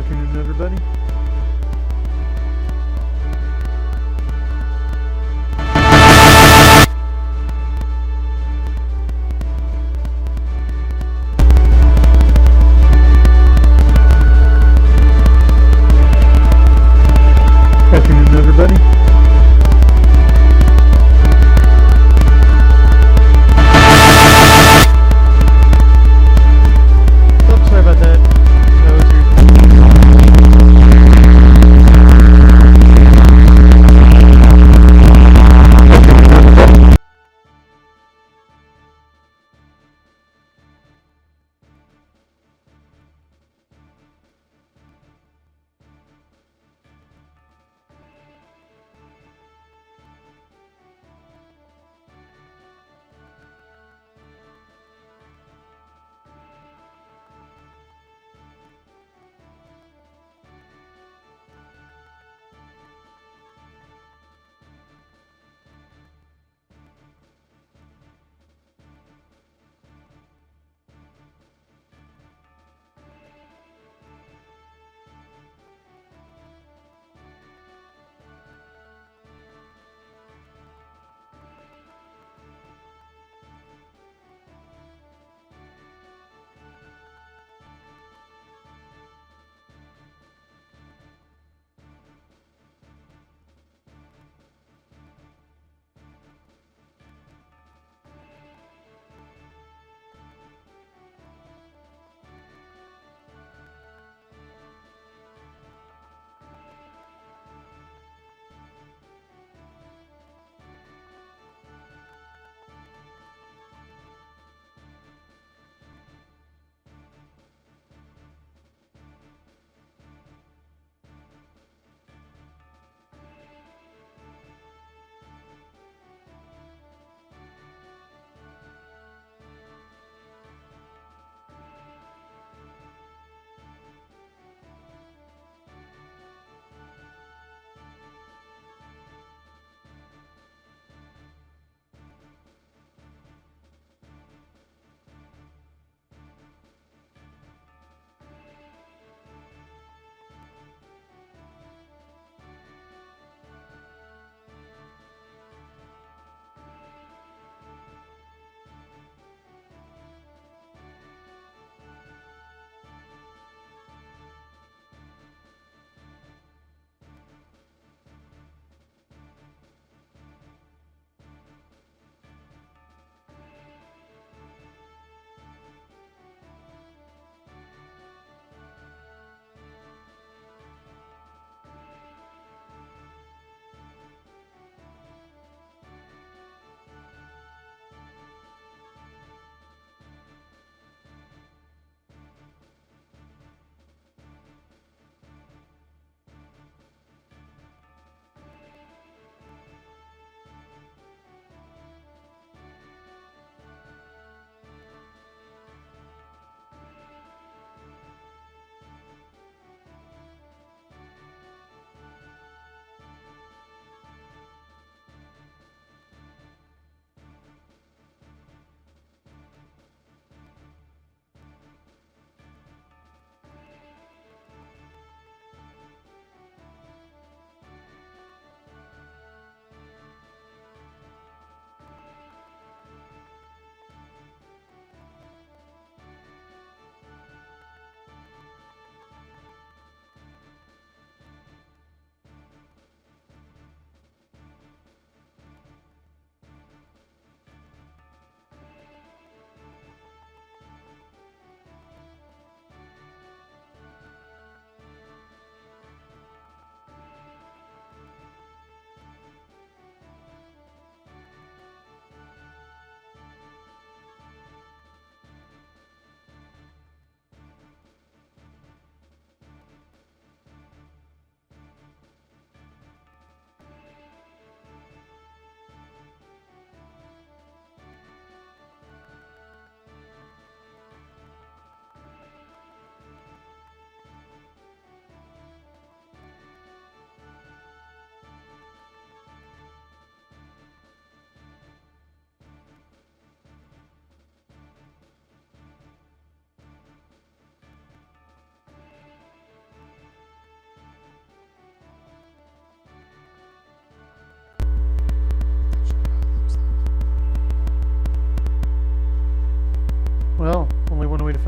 afternoon, everybody. Afternoon, everybody. Oh, sorry about that. That was your...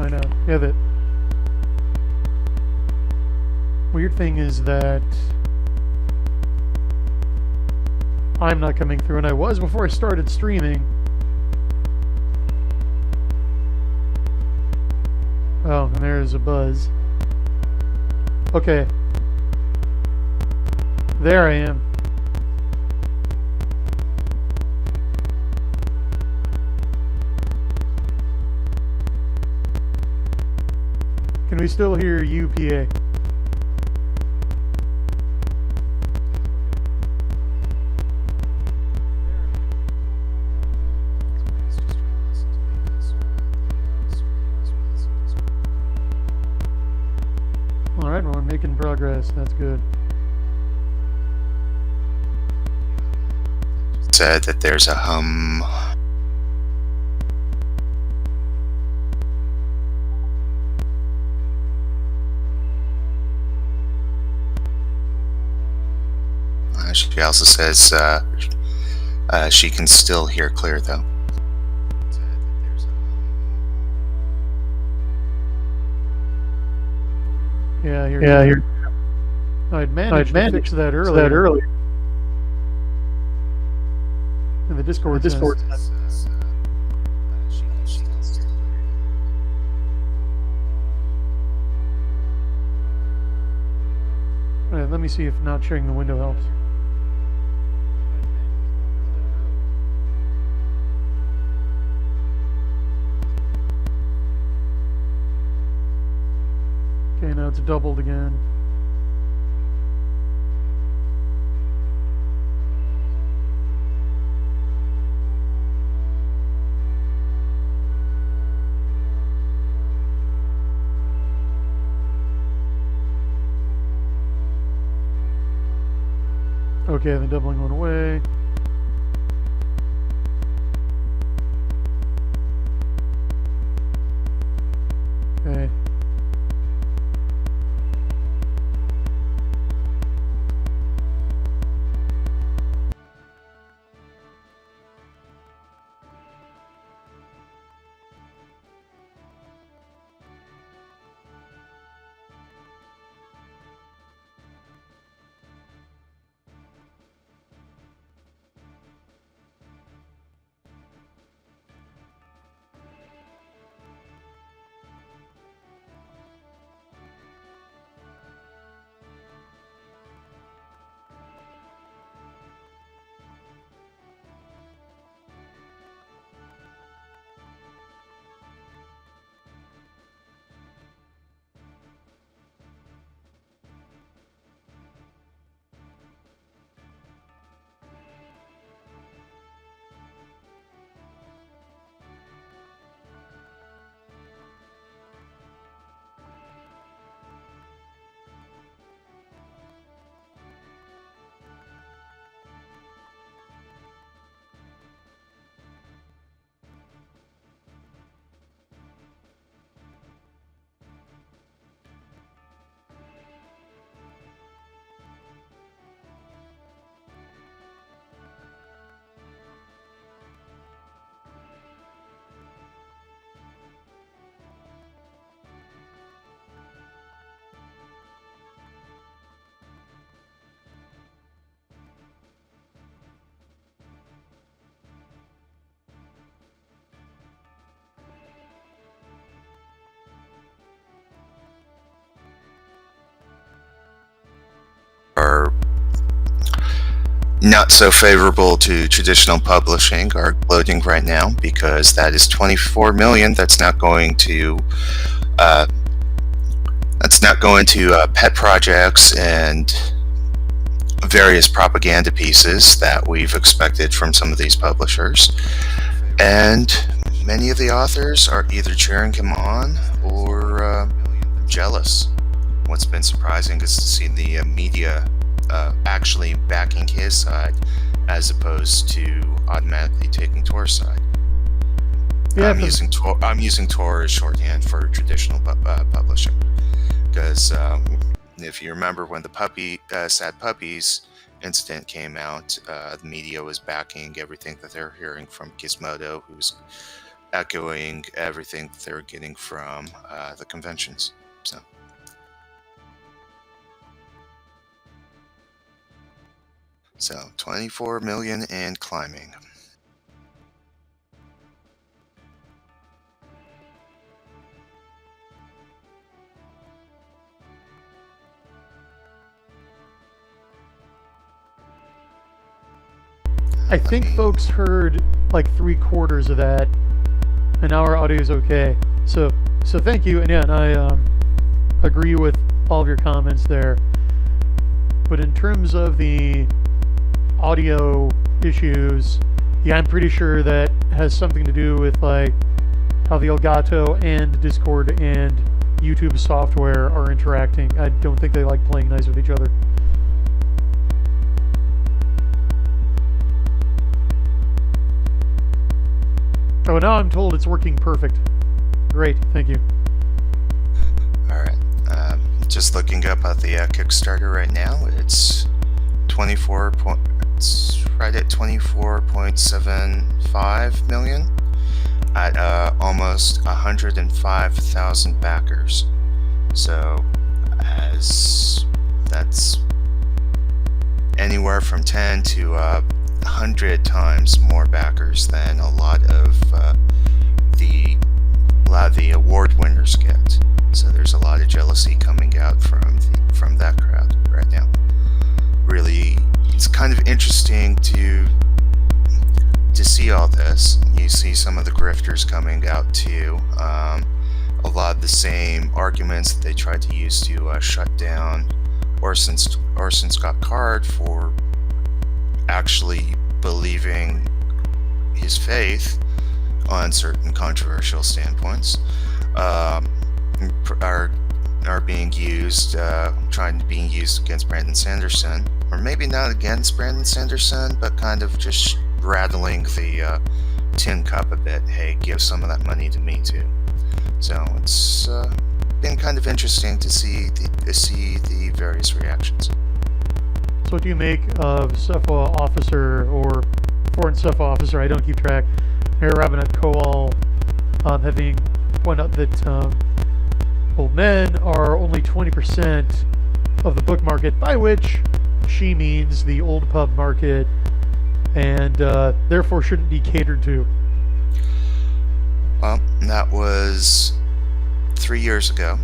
find out. Yeah, the weird thing is that I'm not coming through, and I was before I started streaming. Oh, and there's a buzz. Okay. There I am. Can we still hear you, PA? Alright, well, we're making progress. That's good. Said that there's a hum. She also says she can still hear clear, though. Yeah, I hear. I'd managed to fix that earlier. In the Discord. Alright, let me see if not sharing the window helps. Okay, now it's doubled again. Okay, the doubling went away. Okay. Are not so favorable to traditional publishing are exploding right now, because that is 24 million that's not going to pet projects and various propaganda pieces that we've expected from some of these publishers. And many of the authors are either cheering him on or jealous. What's been surprising is to see the media actually backing his side, as opposed to automatically taking Tor's side. Yeah, I'm using Tor as shorthand for traditional publishing, because if you remember when the Sad Puppies incident came out, the media was backing everything that they're hearing from Gizmodo, who's echoing everything that they're getting from the conventions. So 24 million and climbing. I think folks heard like 3/4 of that, and now our audio is okay. So thank you, and yeah, and I agree with all of your comments there. But in terms of the audio issues, yeah, I'm pretty sure that has something to do with like how the Elgato and Discord and YouTube software are interacting. I don't think they like playing nice with each other. Oh, now I'm told it's working perfect. Great, thank you. All right. Just looking up at the Kickstarter right now, it's it's right at 24.75 million at almost 105,000 backers. So that's anywhere from 10 to 100 times more backers than a lot of the award winners get. So there's a lot of jealousy coming out from that crowd right now. Really, it's kind of interesting to see all this. You see some of the grifters coming out too. A lot of the same arguments that they tried to use to shut down Orson Scott Card for actually believing his faith on certain controversial standpoints are being used, being used against Brandon Sanderson, or maybe not against Brandon Sanderson, but kind of just rattling the tin cup a bit. Hey, give some of that money to me too. So it's been kind of interesting to see the various reactions. So what do you make of SEFA officer or foreign SEFA officer? I don't keep track. Mayor Robinette Kowal having pointed out that old men are only 20% of the book market, by which she means the old pub market, and therefore shouldn't be catered to. Well, that was 3 years ago,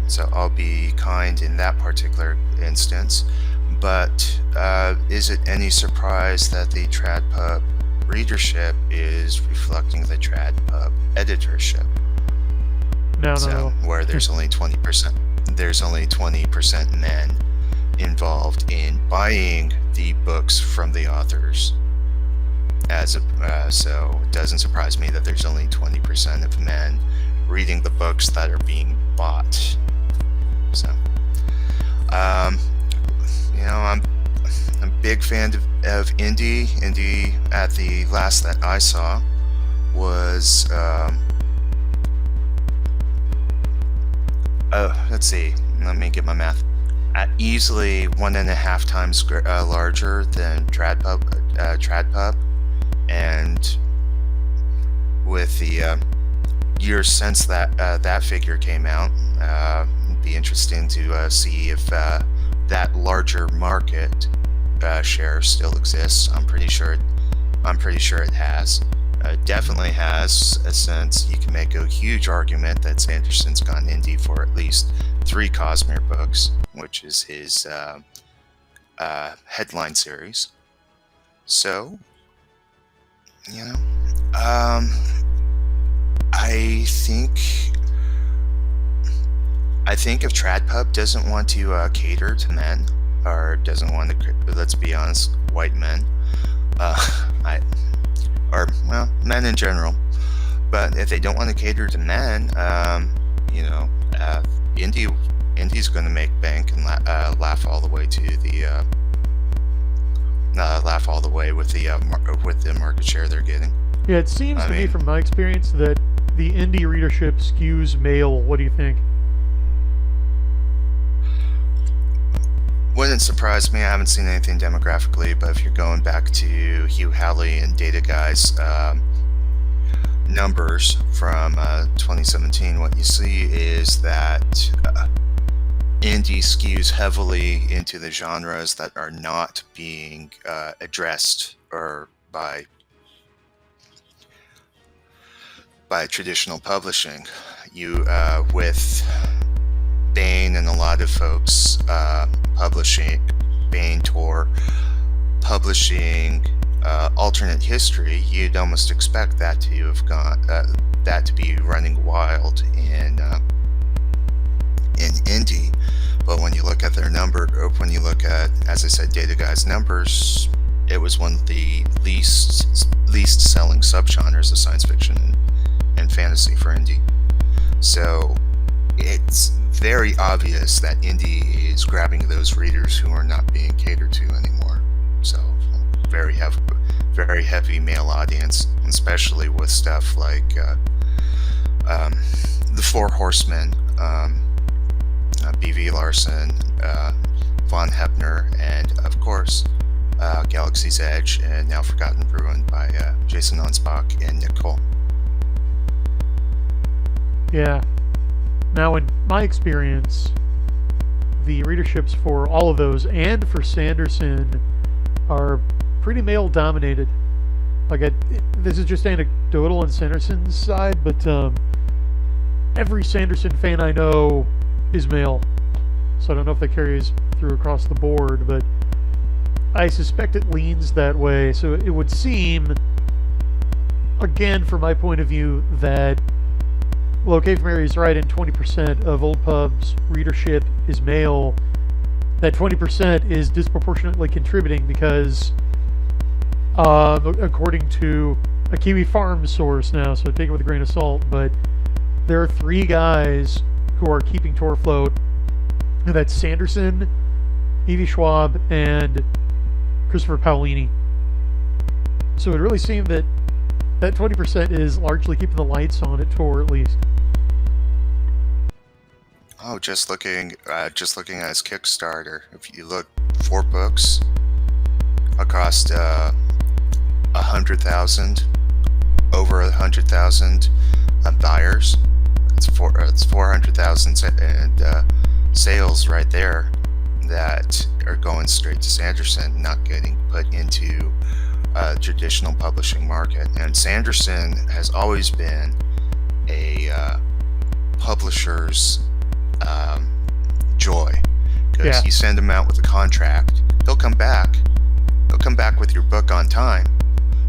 so I'll be kind in that particular instance. But is it any surprise that the Trad Pub readership is reflecting the Trad Pub editorship? No. Where there's only 20%. There's only 20% men involved in buying the books from the authors. So it doesn't surprise me that there's only 20% of men reading the books that are being bought. So, I'm a big fan of indie. Indie at the last that I saw was let's see. Let me get my math. At easily 1.5 times larger than Trad Pub, and with the years since that figure came out, it'd be interesting to see if that larger market share still exists. I'm pretty sure it has. Definitely has, since you can make a huge argument that Sanderson's gone indie for at least 3 Cosmere books, which is his headline series. So, I think if Trad Pub doesn't want to cater to men, or doesn't want to, let's be honest, white men, men in general, but if they don't want to cater to men, Indie's going to make bank and laugh all the way to the with the market share they're getting. Yeah, it seems to me from my experience that the indie readership skews male. What do you think? Wouldn't surprise me. I haven't seen anything demographically, but if you're going back to Hugh Halley and Data Guys, numbers from 2017, what you see is that indie skews heavily into the genres that are not being addressed or by traditional publishing. You with Bain and a lot of folks publishing Bain Tor publishing alternate history, you'd almost expect that to have gone that to be running wild in indie. But when you look at their number, or when you look at, as I said, Data Guy's numbers, it was one of the least selling subgenres of science fiction and fantasy for indie. So it's very obvious that indie is grabbing those readers who are not being catered to anymore. So very heavy male audience, especially with stuff like the Four Horsemen, B.V. Larson, Von Hepner, and of course Galaxy's Edge, and Now Forgotten Ruin by Jason Onspach and Nick Cole. Yeah. Now, in my experience, the readerships for all of those and for Sanderson are pretty male dominated. Like, this is just anecdotal on Sanderson's side, but every Sanderson fan I know is male. So I don't know if that carries through across the board, but I suspect it leans that way. So it would seem, again, from my point of view, that, well, okay, if Mary's right, and 20% of Old Pub's readership is male, that 20% is disproportionately contributing because, according to a Kiwi Farm source now, so take it with a grain of salt, but there are 3 guys who are keeping Tor afloat, and that's Sanderson, Evie Schwab, and Christopher Paolini. So it really seemed that 20% is largely keeping the lights on at Tor, at least. Oh, just looking at his Kickstarter. If you look, 4 books across 100,000, over 100,000 buyers. It's 400,000 and sales right there that are going straight to Sanderson, not getting put into traditional publishing market. And Sanderson has always been a publisher's joy, because you send him out with a contract, he'll come back with your book on time,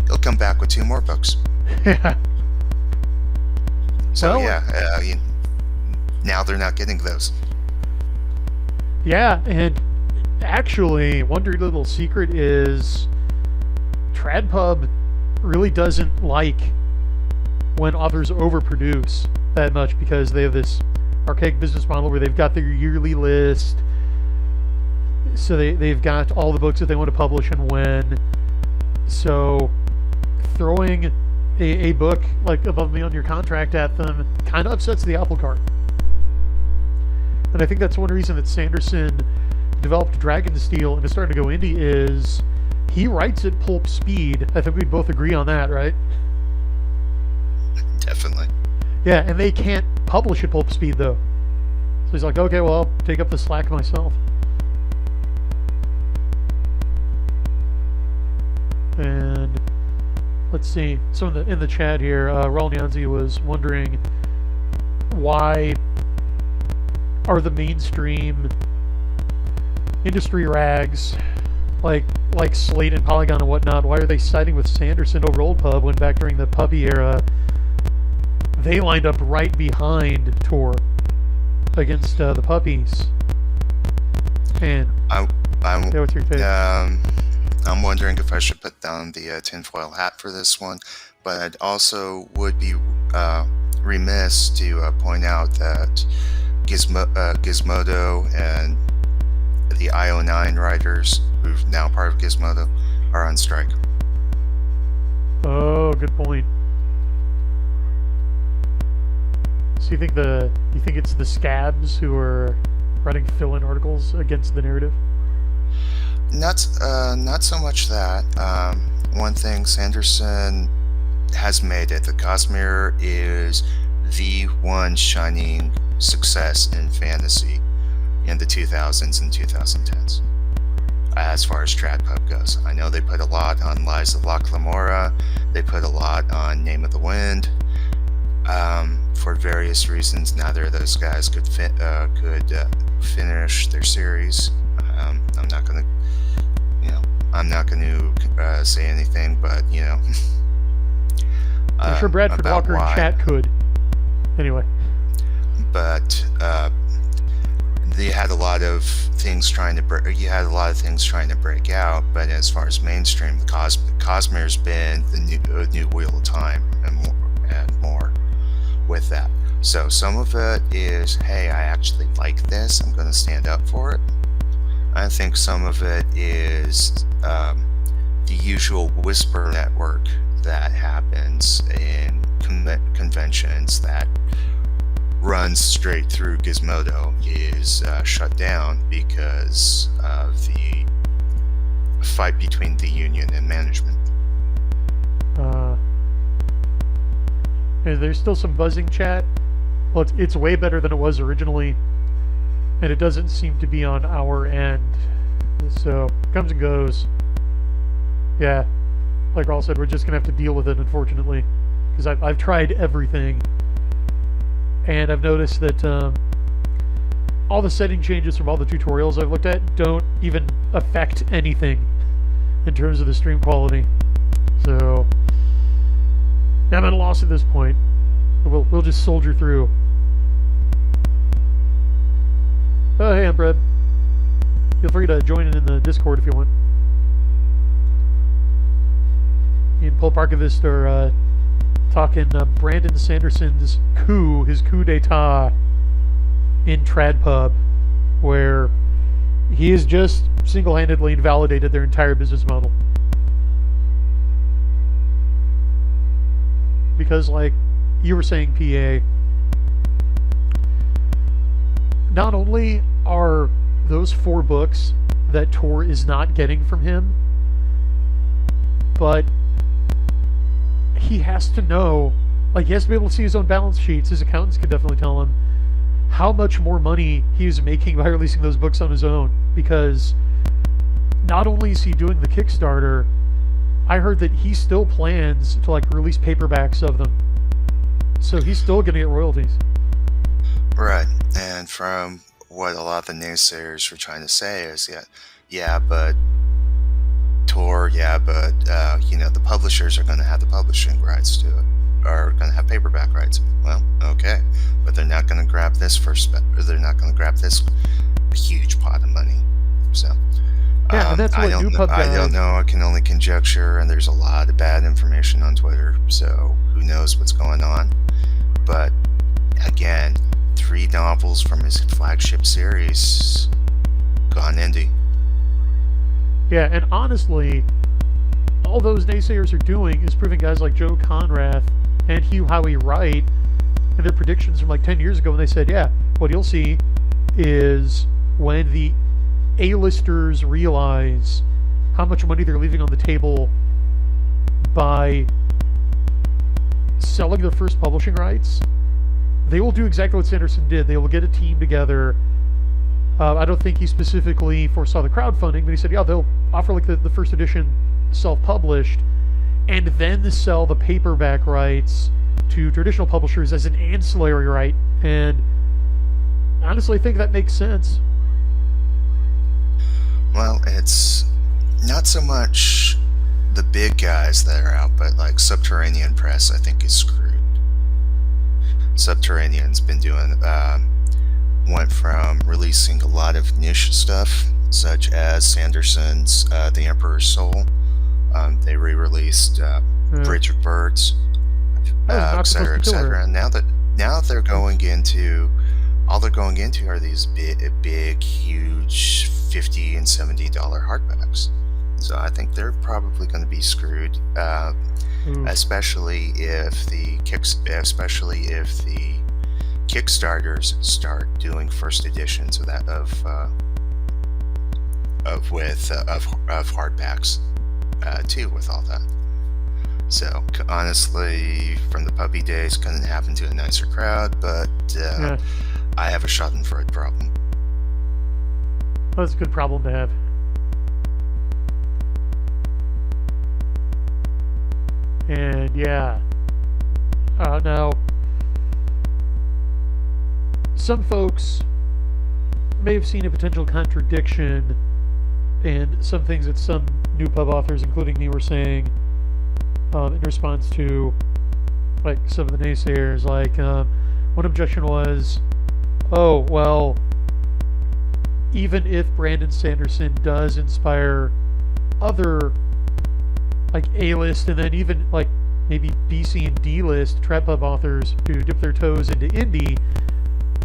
he'll come back with 2 more books. Yeah. So now they're not getting those. Yeah, and actually, one dirty little secret is TradPub really doesn't like when authors overproduce that much, because they have this archaic business model where they've got their yearly list, so they've got all the books that they want to publish and when. So throwing a book like above and beyond your contract at them kind of upsets the apple cart. And I think that's one reason that Sanderson developed Dragonsteel and is starting to go indie, is he writes at pulp speed. I think we'd both agree on that, right? Definitely. Yeah, and they can't publish at pulp speed, though. So he's like, okay, well, I'll take up the slack myself. And let's see. So in the chat here, Raul Nyanzi was wondering, why are the mainstream industry rags like Slate and Polygon and whatnot, why are they siding with Sanderson over Old Pub when back during the Puppy era they lined up right behind Tor against the Puppies? And what's your take? I'm wondering if I should put down the tinfoil hat for this one, but I'd also would be remiss to point out that Gizmodo and the IO9 writers, who's now part of Gizmodo, are on strike. Oh, good point. So you think it's the scabs who are writing fill-in articles against the narrative? Not so much that. One thing, Sanderson has made it. The Cosmere is the one shining success in fantasy in the 2000s and 2010s. As far as TradPub goes, I know they put a lot on Lies of Locke Lamora. They put a lot on Name of the Wind. For various reasons, neither of those guys could finish their series. I'm not gonna, say anything, but I'm sure Bradford Walker in chat could. Anyway. But they had a lot of things trying to break out. But as far as mainstream, the Cosmere's been the new wheel of time and more with that. So some of it is, hey, I actually like this, I'm going to stand up for it. I think some of it is the usual whisper network that happens in conventions that runs straight through Gizmodo is shut down because of the fight between the union and management. There's still some buzzing chat. Well, it's way better than it was originally, and it doesn't seem to be on our end. So, comes and goes. Yeah, like Raul said, we're just going to have to deal with it, unfortunately. Because I've tried everything. And I've noticed that all the setting changes from all the tutorials I've looked at don't even affect anything in terms of the stream quality. So, I'm at a loss at this point. We'll just soldier through. Oh, hey, I'm Brad. Feel free to join in the Discord if you want. Me and Pulp Archivist are talking Brandon Sanderson's his coup d'etat in TradPub, where he has just single-handedly invalidated their entire business model. Because, like you were saying, PA, not only are those 4 books that Tor is not getting from him, but he has to know, like, he has to be able to see his own balance sheets. His accountants could definitely tell him how much more money he is making by releasing those books on his own. Because not only is he doing the Kickstarter, I heard that he still plans to, like, release paperbacks of them. So he's still going to get royalties. Right. And from what a lot of the naysayers were trying to say is, but Tor, the publishers are going to have the publishing rights to it, are going to have paperback rights. Well, okay, but they're not going to grab this they're not going to grab this huge pot of money. So, yeah, and that's what NewPub does. I don't know. I can only conjecture, and there's a lot of bad information on Twitter. So who knows what's going on? But again, 3 novels from his flagship series gone indie. Yeah, and honestly, all those naysayers are doing is proving guys like Joe Conrath and Hugh Howey right and their predictions from like 10 years ago when they said, yeah, what you'll see is when the A-listers realize how much money they're leaving on the table by selling their first publishing rights, they will do exactly what Sanderson did. They will get a team together. I don't think he specifically foresaw the crowdfunding, but he said, yeah, they'll offer like the first edition self-published and then sell the paperback rights to traditional publishers as an ancillary right. And honestly, I think that makes sense. Well, it's not so much the big guys that are out, but like Subterranean Press, I think, is screwed. Subterranean's been doing, went from releasing a lot of niche stuff, such as Sanderson's The Emperor's Soul. They re-released Bridge of Birds, etc., etc. And now they're going into, all they're going into are these big, huge $50 and $70 hardbacks. So I think they're probably going to be screwed, especially if the Kickstarters start doing first editions of that of hardbacks too, with all that. So honestly, from the puppy days, couldn't happen to a nicer crowd, but Yeah, I have a Schadenfreude problem. that's a good problem to have. And yeah, now some folks may have seen a potential contradiction in some things that some new pub authors, including me, were saying in response to like some of the naysayers. Like one objection was, oh well, even if Brandon Sanderson does inspire other like A-list and then even like maybe B, C, and D-list trad pub authors to dip their toes into indie,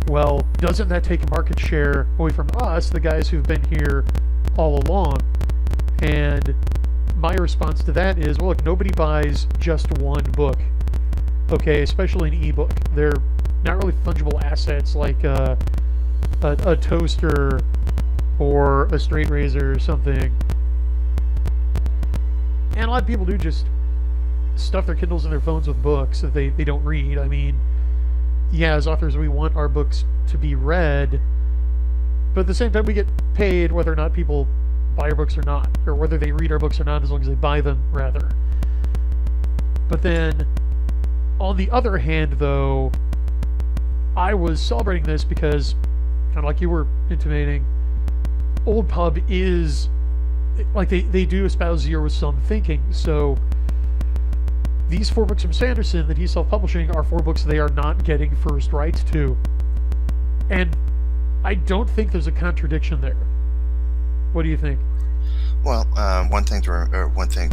well, doesn't that take market share away from us, the guys who've been here all along? And my response to that is, well, look, nobody buys just one book, okay, especially an ebook. They're not really fungible assets like a toaster or a straight razor or something. And a lot of people do just stuff their Kindles and their phones with books that they don't read. I mean, yeah, as authors, we want our books to be read, but at the same time, we get paid whether or not people buy our books or not, or whether they read our books or not, as long as they buy them, rather. But then, on the other hand, though, I was celebrating this because, kind of like you were intimating, Old Pub is, like, they do espouse zero-sum thinking, so these 4 books from Sanderson that he's self-publishing are 4 books they are not getting first rights to. And I don't think there's a contradiction there. What do you think? Well, one thing to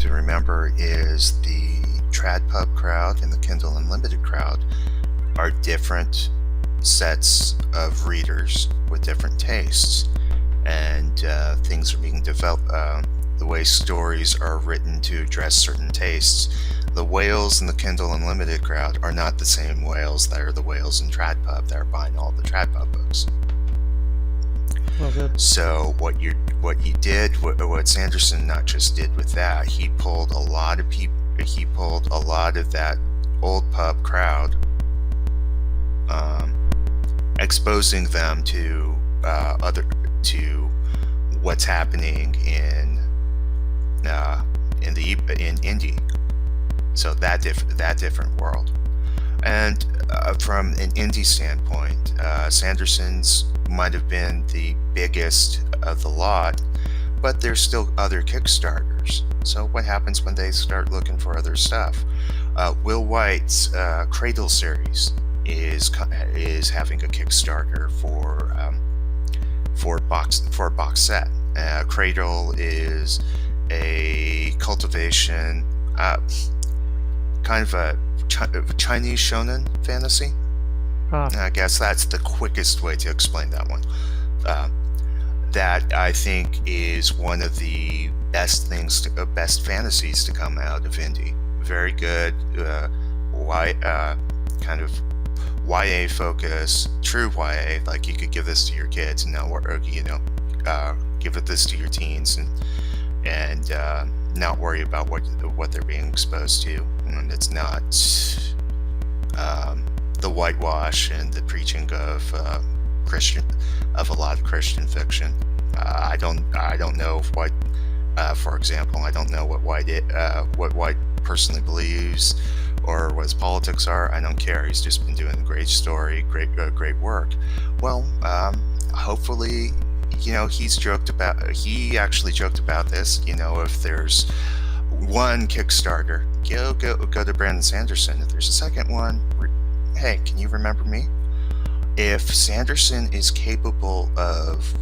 remember is the trad pub crowd and the Kindle Unlimited crowd are different sets of readers with different tastes, and things are being developed. The way stories are written to address certain tastes. The whales in the Kindle Unlimited crowd are not the same whales that are the whales in trad pub that are buying all the trad pub books. Well, good. So what Sanderson not just did with that, he pulled a lot of people. He pulled a lot of that old pub crowd, exposing them to what's happening in indie. So that different world. And from an indie standpoint, Sanderson's might have been the biggest of the lot, but there's still other Kickstarters. So what happens when they start looking for other stuff? Will White's Cradle series is having a Kickstarter for a box set. Cradle is a cultivation, kind of a Chinese shonen fantasy. I guess that's the quickest way to explain that one. That I think is one of the best fantasies to come out of indie. Very good, kind of YA focus, true YA. Like you could give this to your kids and not, give this to your teens and not worry about what they're being exposed to, and it's not the whitewash and the preaching of a lot of Christian fiction. I don't know if White, for example, I don't know what White personally believes or what his politics are. I don't care. He's just been doing a great story, great work. Well, hopefully, he actually joked about this. If there's one Kickstarter, go to Brandon Sanderson. If there's a second one, hey, can you remember me? If Sanderson is capable of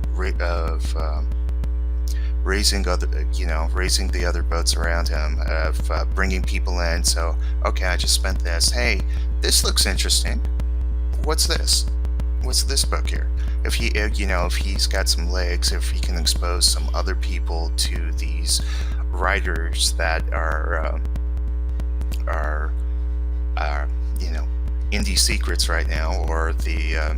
raising the other boats around him, of bringing people in. So, okay, I just spent this. Hey, this looks interesting. What's this? What's this book here? If he's got some legs, if he can expose some other people to these writers that are indie secrets right now, or the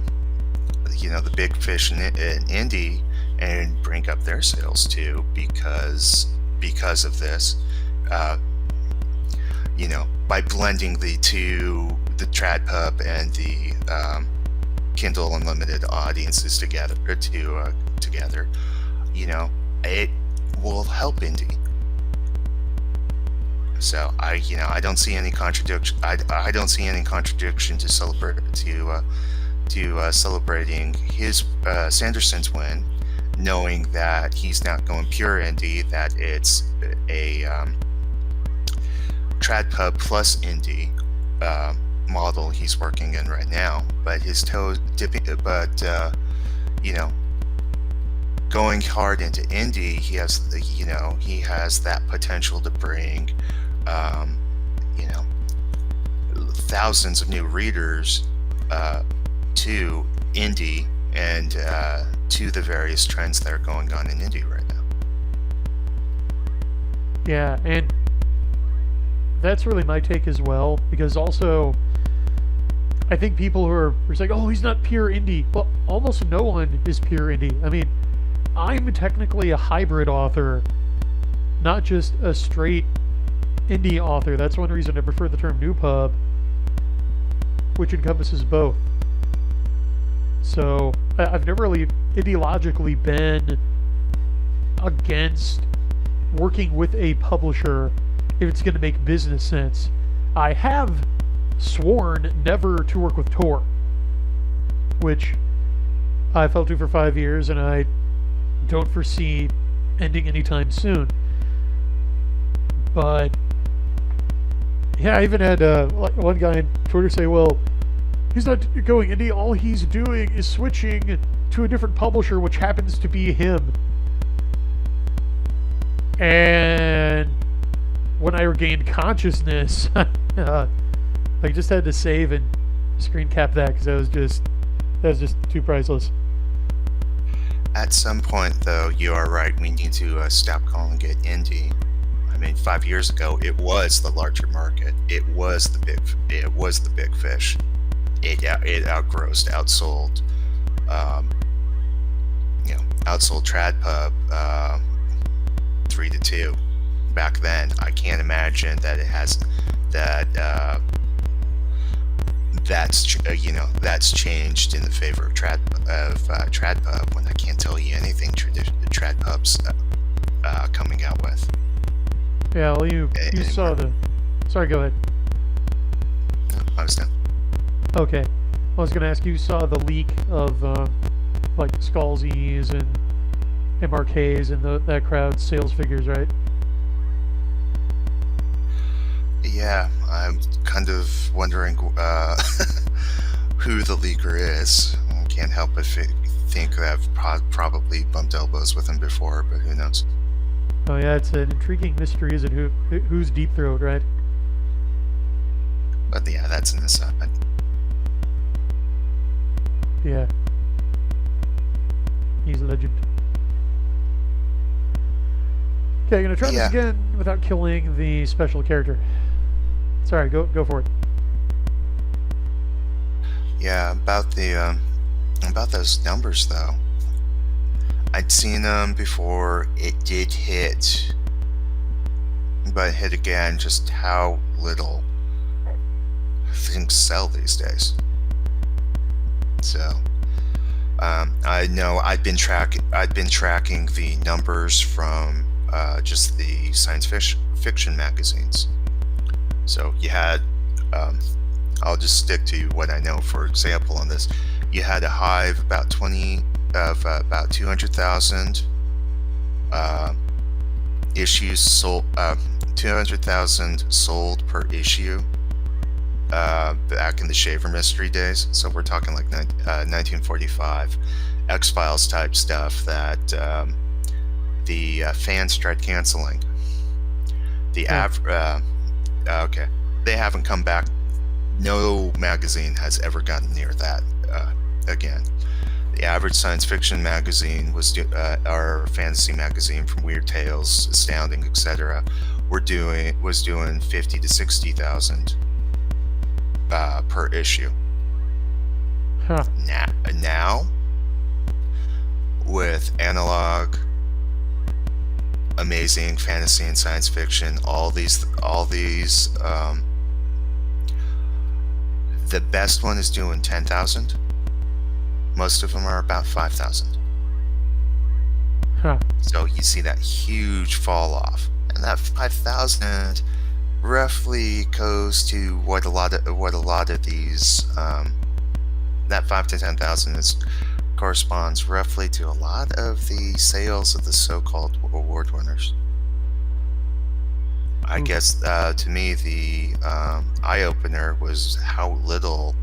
big fish in indie, and bring up their sales too because of this. by blending the two, the trad pub and the Kindle Unlimited audiences together, it will help indie. So I don't see any contradiction. I don't see any contradiction to celebrating his Sanderson's win, knowing that he's not going pure indie, that it's a trad pub plus indie model he's working in right now. But his toe dipping, going hard into indie, he has that potential to bring thousands of new readers to indie and to the various trends that are going on in indie right now. Yeah, and that's really my take as well, because also I think people who are saying, oh, he's not pure indie. Well, almost no one is pure indie. I mean, I'm technically a hybrid author, not just a straight indie author. That's one reason I prefer the term new pub, which encompasses both. So I've never really ideologically been against working with a publisher if it's going to make business sense. I have sworn never to work with Tor, which I've held to for 5 years, and I don't foresee ending anytime soon. But yeah, I even had one guy on Twitter say, well, he's not going indie, all he's doing is switching to a different publisher, which happens to be him. And when I regained consciousness, I just had to save and screen cap that, because that was just too priceless. At some point, though, you are right. We need to stop calling it indie. I mean, 5 years ago, it was the larger market. It was the big fish. It outsold, outsold Trad Pub 3-2. Back then, I can't imagine that it has that. That's changed in the favor of Trad Pub, when I can't tell you anything Trad Pub's coming out with. Yeah, well, you saw the... Sorry, go ahead. No, I was done. Okay. I was going to ask, you saw the leak of, like, Scalzi's and MRK's and that crowd's sales figures, right? Yeah, I'm kind of wondering who the leaker is. I can't help but think that I've probably bumped elbows with him before, but who knows? Oh yeah, it's an intriguing mystery, isn't it? Who's Deep Throat, right? But yeah, that's an aside. Yeah. He's a legend. Okay, I'm gonna try this again without killing the special character. Sorry, go for it. Yeah, about those numbers though. I'd seen them before. It did hit, but it hit again. Just how little things sell these days. So, I know I'd been tracking the numbers from just the science fiction magazines. So you had, I'll just stick to what I know. For example, on this, you had a high of about 200,000 issues sold, 200,000 sold per issue back in the Shaver Mystery days. So we're talking like 1945 X-Files type stuff that the fans tried canceling. Okay, they haven't come back. No magazine has ever gotten near that again. The average science fiction magazine was our fantasy magazine, from Weird Tales, Astounding, etc. was doing 50 to 60,000 per issue. Huh. Now, with analog, amazing fantasy and science fiction. All these. The best one is doing 10,000. Most of them are about 5,000. Huh. So you see that huge fall off, and that 5,000 roughly goes to what a lot of these that 5 to 10,000 corresponds roughly to a lot of the sales of the so-called award winners. I guess to me the eye opener was how little.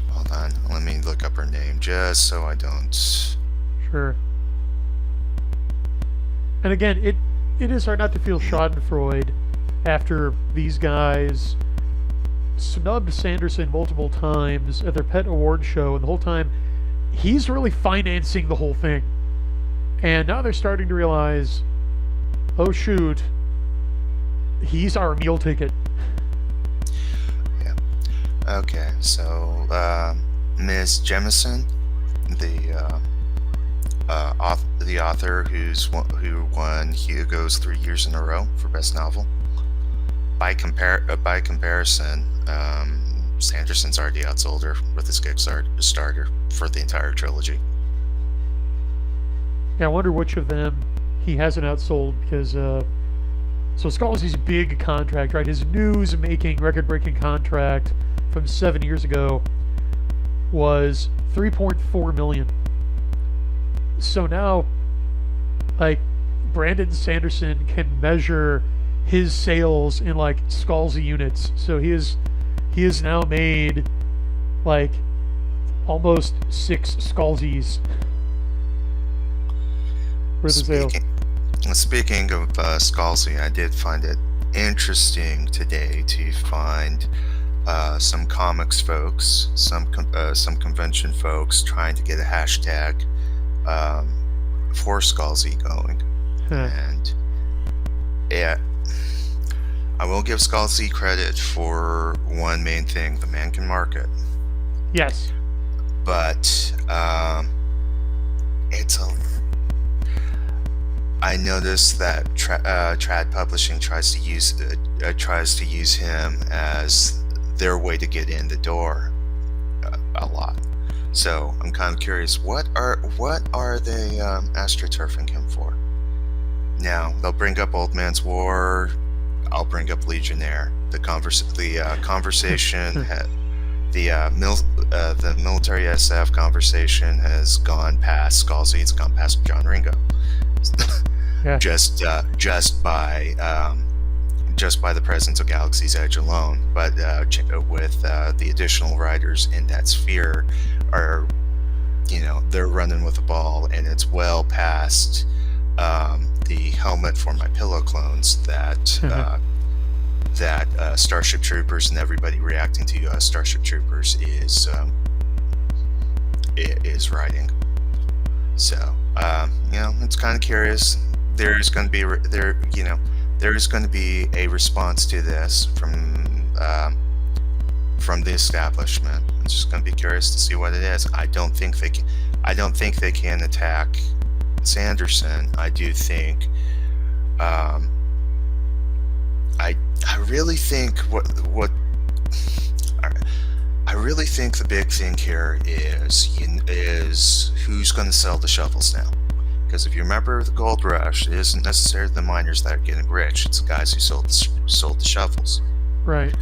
Hold on, let me look up her name just so I don't. Sure. And again, it is hard not to feel schadenfreude after these guys snubbed Sanderson multiple times at their pet award show, and the whole time he's really financing the whole thing. And now they're starting to realize, oh shoot, he's our meal ticket. Yeah. Okay, so Ms. Jemison, the author who won Hugo's 3 years in a row for best novel. By comparison, Sanderson's already outsold her with his Kickstarter for the entire trilogy. Yeah, I wonder which of them he hasn't outsold, because so Scalzi's big contract, right? His news-making, record-breaking contract from 7 years ago was $3.4 million. So now, like, Brandon Sanderson can measure his sales in like Scalzi units. So he has now made like almost 6 Scalzis for the sales. Speaking of Scalzi, I did find it interesting today to find some comics folks, some convention folks trying to get a hashtag for Scalzi going. And yeah, I will give Scalzi credit for one main thing: the man can market. Yes. But I noticed that Trad Publishing tries to use him as their way to get in the door a lot. So I'm kind of curious, what are they astroturfing him for? Now they'll bring up Old Man's War. I'll bring up Legionnaire. The conversation, the military SF conversation has gone past Scalzi. It's gone past John Ringo. Yeah. Just by the presence of Galaxy's Edge alone, but with the additional writers in that sphere are, they're running with the ball, and it's well past the helmet for my pillow clones that Starship Troopers and everybody reacting to Starship Troopers is writing. So it's kind of curious. There's going to be a response to this from the establishment. I'm just going to be curious to see what it is. I don't think they can attack Sanderson. I do think. I really think I really think the big thing here is who's going to sell the shovels now. Because if you remember the gold rush, it isn't necessarily the miners that are getting rich; it's the guys who sold the shovels. Right.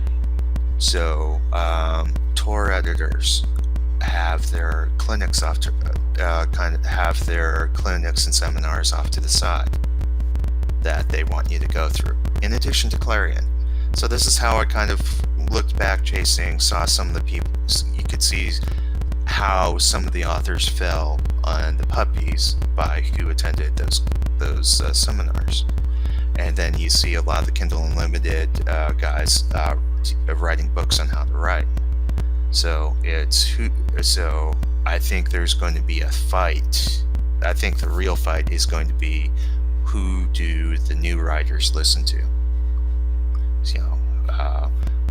So, tour editors have their clinics have their clinics and seminars off to the side that they want you to go through, in addition to Clarion. So this is how I kind of looked back, saw some of the people. You could see how some of the authors fell on the puppies by who attended those seminars. And then you see a lot of the Kindle Unlimited guys writing books on how to write. So I think there's going to be a fight. I think the real fight is going to be, who do the new writers listen to?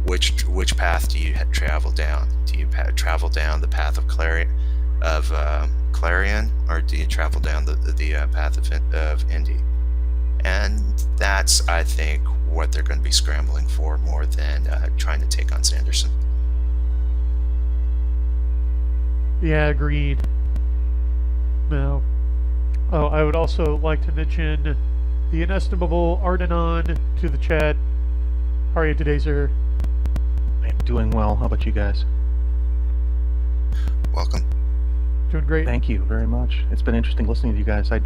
which path do you travel down? Do you travel down the path of Clarion, of Clarion, or do you travel down the path of indie? And that's, I think, what they're going to be scrambling for more than trying to take on Sanderson. Yeah, agreed. Now, I would also like to mention the inestimable Ardenon to the chat. How are you today, sir? I'm doing well. How about you guys? Welcome. Doing great. Thank you very much. It's been interesting listening to you guys. I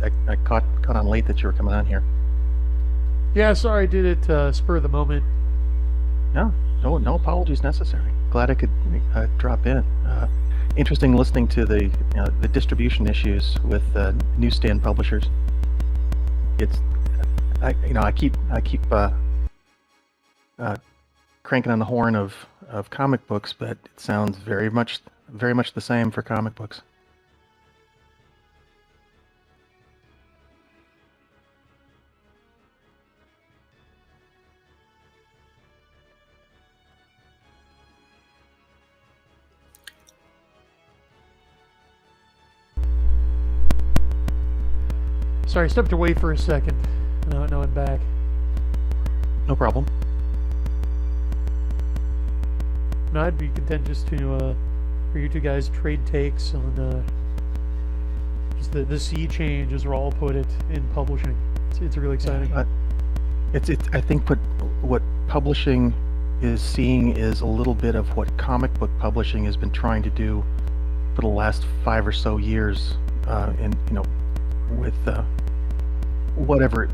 caught on late that you were coming on here. Yeah, sorry I did it spur of the moment. No apologies necessary. Glad I could drop in. Interesting listening to the distribution issues with newsstand publishers. I keep cranking on the horn of comic books, but it sounds very much the same for comic books. Sorry, I stepped away for a second. No, I'm back. No problem. No, I'd be content just to for you two guys trade takes on just the sea change, as Raul put it, in publishing. It's really exciting. I think what publishing is seeing is a little bit of what comic book publishing has been trying to do for the last 5 or so years, with whatever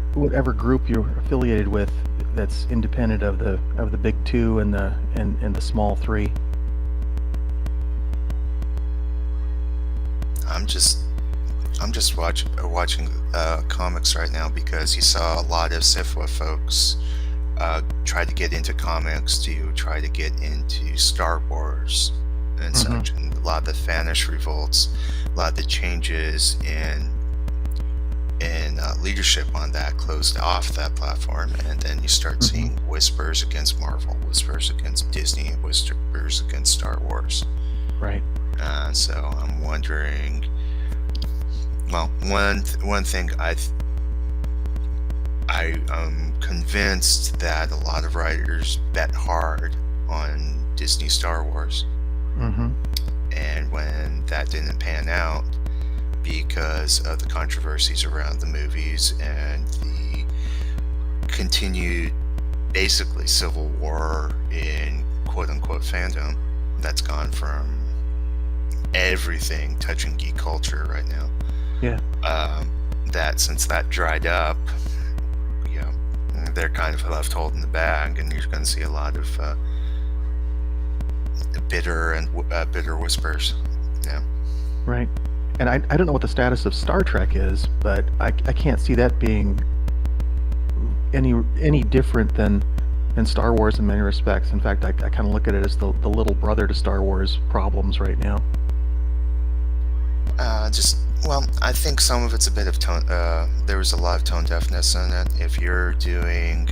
group you're affiliated with that's independent of the big two and the small three. I'm just watching comics right now because you saw a lot of SIFWA folks try to get into comics to try to get into Star Wars and such, and a lot of the Fanish revolts, a lot of the changes in leadership on that closed off that platform, and then you start seeing whispers against Marvel, whispers against Disney, whispers against Star Wars. Right. So I'm wondering. Well, one thing I'm convinced that a lot of writers bet hard on Disney Star Wars, and when that didn't pan out because of the controversies around the movies and the continued, basically, civil war in quote-unquote fandom that's gone from everything touching geek culture right now. Yeah. That since that dried up, they're kind of left holding the bag, and you're going to see a lot of bitter whispers. Yeah. Right. And I don't know what the status of Star Trek is, but I can't see that being any different than Star Wars in many respects. In fact, I kind of look at it as the little brother to Star Wars problems right now. I think some of it's a bit of tone. There was a lot of tone deafness in it. If you're doing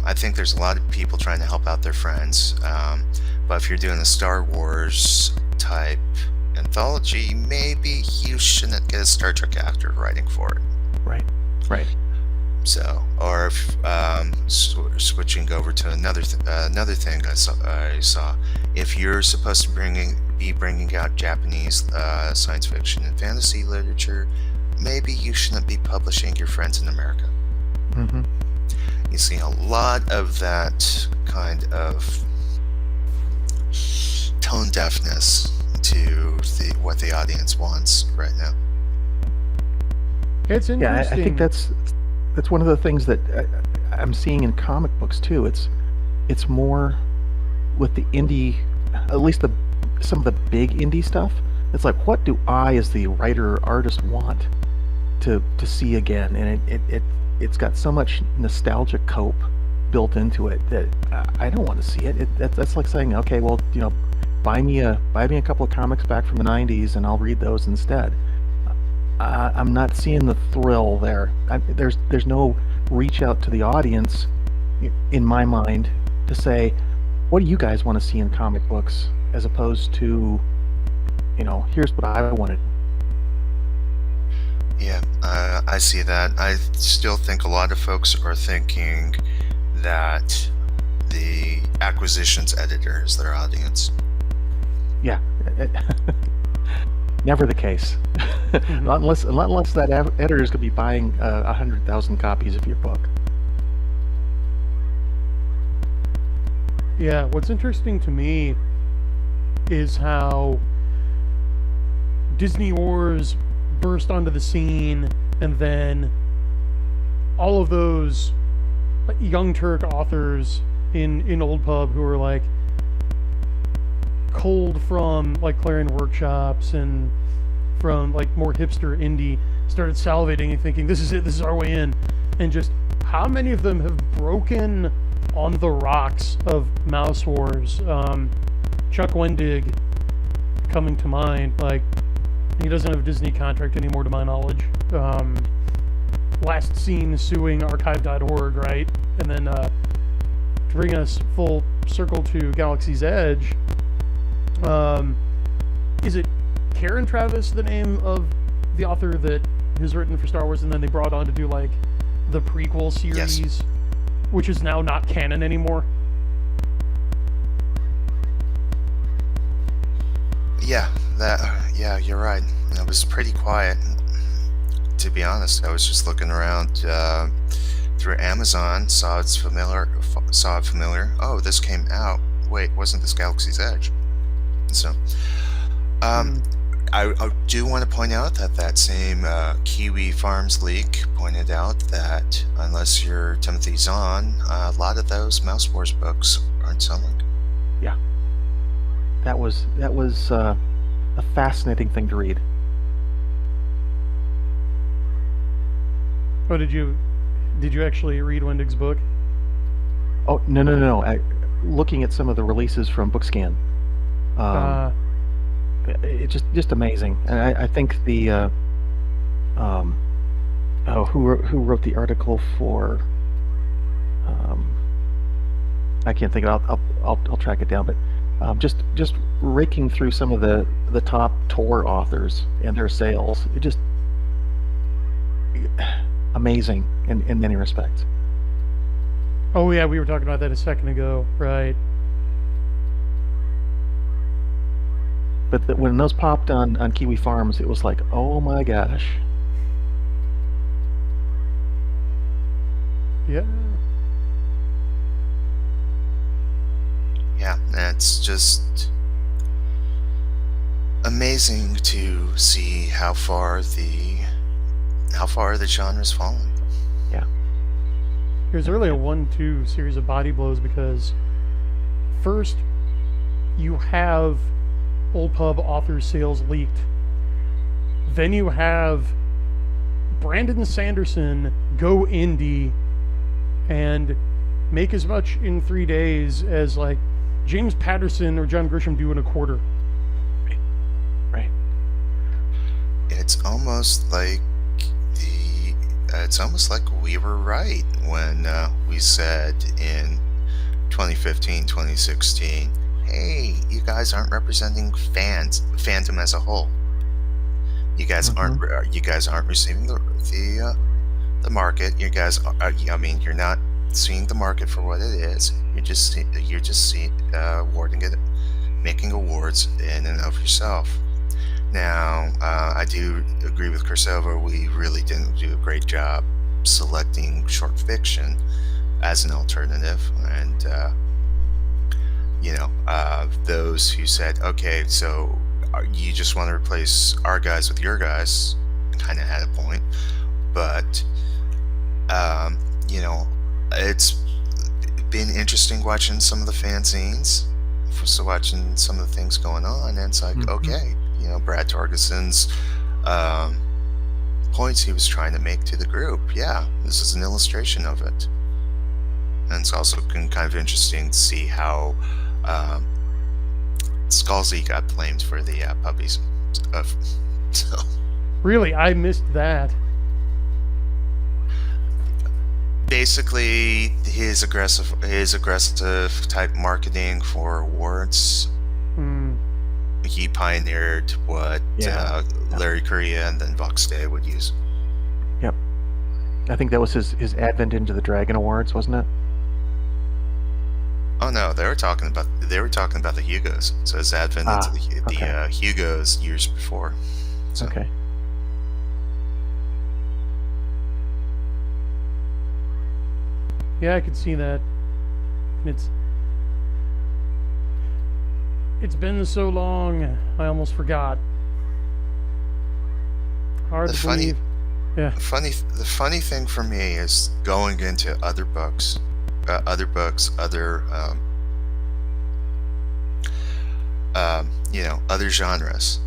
I think there's a lot of people trying to help out their friends. But if you're doing a Star Wars type anthology, maybe you shouldn't get a Star Trek actor writing for it. Right. So, or if switching over to another thing I saw, if you're supposed to be bringing out Japanese science fiction and fantasy literature, maybe you shouldn't be publishing your friends in America. You see a lot of that kind of tone deafness to what the audience wants right now. It's interesting. Yeah, I think that's one of the things that I'm seeing in comic books too. It's more with the indie, at least some of the big indie stuff. It's like, what do I, as the writer or artist, want to see again? And it's got so much nostalgic cope built into it that I don't want to see it. That's like saying, okay, well, buy me a couple of comics back from the '90s, and I'll read those instead. I'm not seeing the thrill there. There's no reach out to the audience, in my mind, to say, what do you guys want to see in comic books, as opposed to, here's what I wanted. Yeah, I see that. I still think a lot of folks are thinking that the acquisitions editor is their audience. Yeah. Never the case. unless that editor is going to be buying 100,000 copies of your book. Yeah, what's interesting to me is how Disney Wars burst onto the scene, and then all of those Young Turk authors in Old Pub who were like culled from like Clarion Workshops and from like more hipster indie started salivating and thinking, this is it, this is our way in. And just how many of them have broken on the rocks of Mouse Wars? Chuck Wendig coming to mind. Like, he doesn't have a Disney contract anymore to my knowledge. Last seen suing archive.org, right? And then to bring us full circle to Galaxy's Edge, is it Karen Travis, the name of the author that has written for Star Wars, and then they brought on to do like the prequel series, Yes. which is now not canon anymore? Yeah, yeah, you're right. It was pretty quiet, to be honest. I was just looking around through Amazon, saw it familiar. Oh, this came out. Wait, wasn't this Galaxy's Edge? So, I do want to point out that same Kiwi Farms leak pointed out that unless you're Timothy Zahn, a lot of those Mouse Wars books aren't selling. Yeah. That was a fascinating thing to read. Oh, did you actually read Wendig's book? Oh, no. Looking at some of the releases from Bookscan, it's just amazing. And I think the who wrote the article for I can't think of it. I'll track it down, but just raking through some of the top Tor authors and their sales, it just amazing in many respects. Oh yeah, we were talking about that a second ago, right? But when those popped on Kiwi Farms, it was like, oh my gosh. Yeah. Yeah, it's just amazing to see how far the genre's fallen. Yeah. It was really a 1-2 series of body blows, because first you have Old Pub author sales leaked. Then you have Brandon Sanderson go indie and make as much in 3 days as like James Patterson or John Grisham do in a quarter. Right. It's almost like we were right when we said in 2015, 2016, hey, you guys aren't representing fandom as a whole. You guys aren't receiving the market. You guys are, you're not seeing the market for what it is. You're just awarding it, making awards in and of yourself. Now, I do agree with Kursova. We really didn't do a great job selecting short fiction as an alternative, and those who said, okay, so you just want to replace our guys with your guys, kind of had a point. But it's been interesting watching some of the fanzines, so watching some of the things going on, and it's like, okay, Brad Torgeson's points he was trying to make to the group, yeah, this is an illustration of it. And it's also been kind of interesting to see how Scalzi got blamed for the puppies. So Really, I missed that. basically his aggressive type marketing for awards. Hmm. He pioneered what Larry Correia and then Vox Day would use. Yep. I think that was his advent into the Dragon Awards, wasn't it? Oh no, they were talking about the Hugos. So his advent into the Hugos years before. So. Okay. Yeah, I could see that. It's been so long, I almost forgot. Hard to believe. Yeah. The funny thing for me is going into other books, other genres.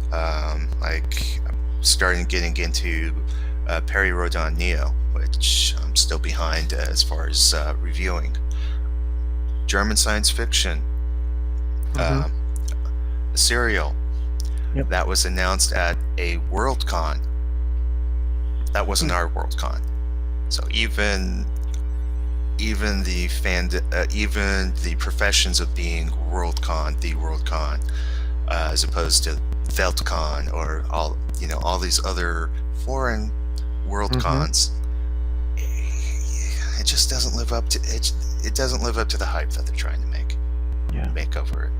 Like starting getting into Perry Rodin Neo, which I'm still behind as far as reviewing. German science fiction. Serial. Yep. That was announced at a Worldcon. That wasn't our Worldcon. So even the professions of being the Worldcon, as opposed to Weltcon or all these other foreign Worldcons, it just doesn't live up to it. It doesn't live up to the hype that they're trying to make over it.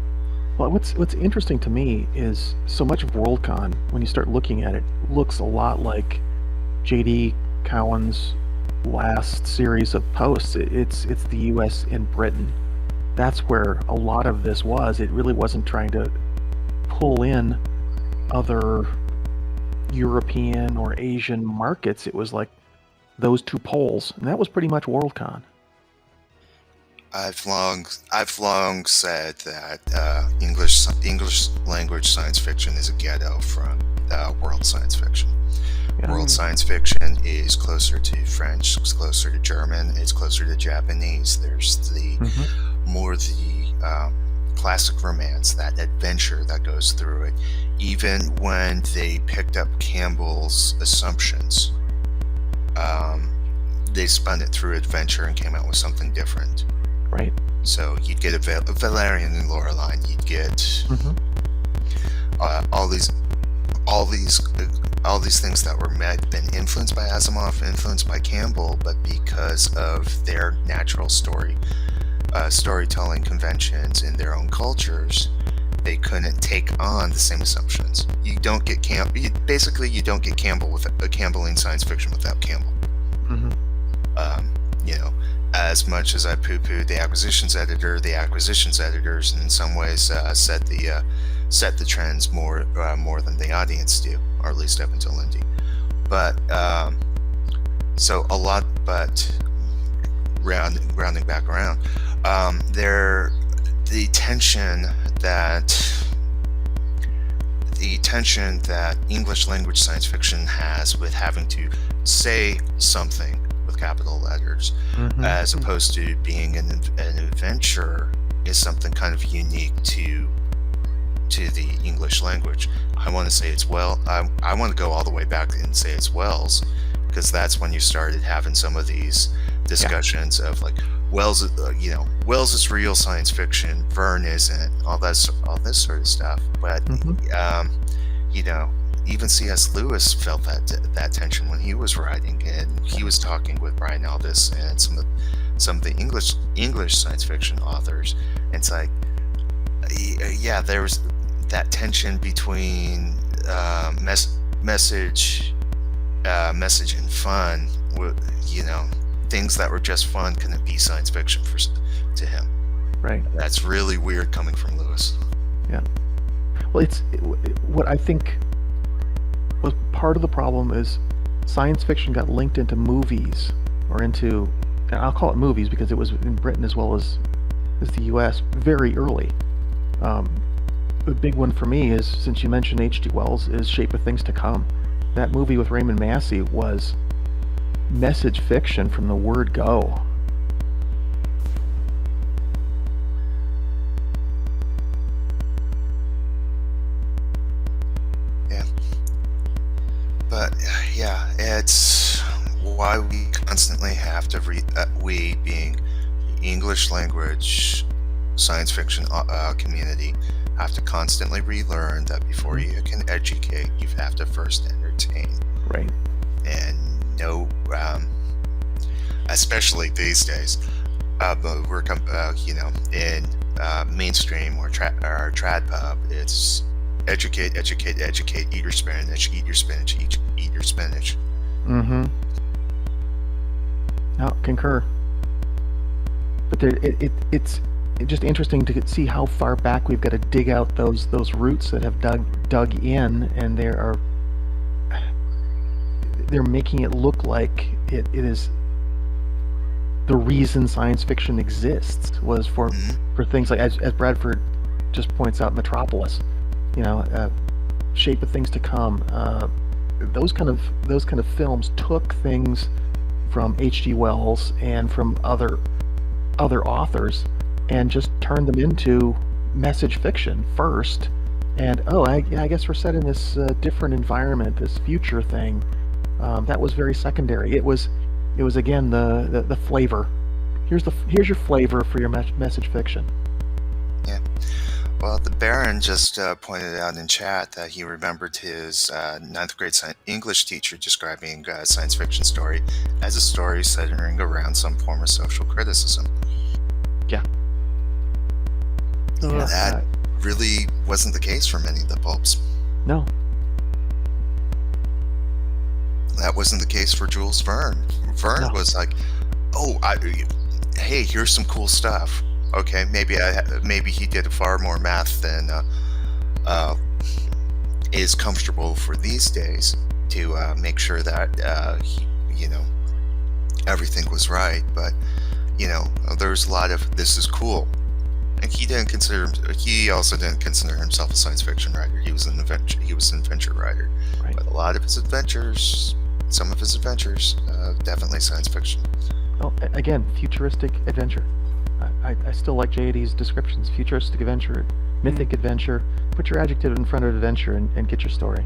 Well, what's interesting to me is so much of Worldcon, when you start looking at it, looks a lot like J.D. Cowan's last series of posts. It's the U.S. and Britain. That's where a lot of this was. It really wasn't trying to pull in other European or Asian markets. It was like those two poles, and that was pretty much Worldcon. I've long said that English language science fiction is a ghetto from world science fiction. Yeah. World science fiction is closer to French, it's closer to German, it's closer to Japanese. There's the classic romance, that adventure that goes through it. Even when they picked up Campbell's assumptions, they spun it through adventure and came out with something different. Right. So you'd get a Valerian and Laureline. You'd get all these things that were been influenced by Asimov, influenced by Campbell, but because of their natural storytelling conventions in their own cultures, they couldn't take on the same assumptions. You don't get you don't get Campbell with Campbellian science fiction without Campbell. As much as I poo-poo the acquisitions editors in some ways set the trends more than the audience do, or at least up until Lindy. But rounding back around, the tension that English language science fiction has with having to say something with capital letters, as opposed to being an adventure, is something kind of unique to the English language. I want to say it's I want to go all the way back and say it's Wells, because that's when you started having some of these discussions of like Wells is real science fiction, Verne isn't, all this sort of stuff. But even C.S. Lewis felt that tension when he was writing, and he was talking with Brian Aldiss and some of the English science fiction authors. And it's like, there was that tension between message and fun. Things that were just fun couldn't be science fiction to him. Right. That's really weird coming from Lewis. Yeah. Well, what I think was part of the problem is science fiction got linked into movies, or into, and I'll call it movies because it was in Britain as well as the US very early. A big one for me is, since you mentioned H.G. Wells, is Shape of Things to Come. That movie with Raymond Massey was message fiction from the word go. But it's why we constantly have to we being English language science fiction community have to constantly relearn that before you can educate, you have to first entertain. Right. And no, especially these days, we're in mainstream or trad pub, it's educate, eat your spinach, eat your spinach, eat your spinach. Mm-hmm. No, concur. But it's just interesting to see how far back we've got to dig out those roots that have dug in, and they're making it look like it is the reason science fiction exists was for things like, as Bradford just points out, Metropolis, Shape of Things to Come. Those kind of films took things from H.G. Wells and from other authors and just turned them into message fiction first. And I guess we're set in this different environment, this future thing. That was very secondary. It was again the flavor. Here's your flavor for your message fiction. Yeah. Well, the Baron just pointed out in chat that he remembered his 9th grade English teacher describing a science fiction story as a story centering around some form of social criticism. Yeah. That really wasn't the case for many of the pulps. No. That wasn't the case for Jules Verne. Verne was like, hey, here's some cool stuff. Okay, maybe he did far more math than is comfortable for these days to make sure that everything was right. But there's a lot of this is cool, and he also didn't consider himself a science fiction writer. He was an adventure writer. Right. But a lot of his adventures, some of his adventures, definitely science fiction. Oh, again, futuristic adventure. I still like J.A.D.'s descriptions. Futuristic adventure, mythic adventure. Put your adjective in front of adventure and get your story.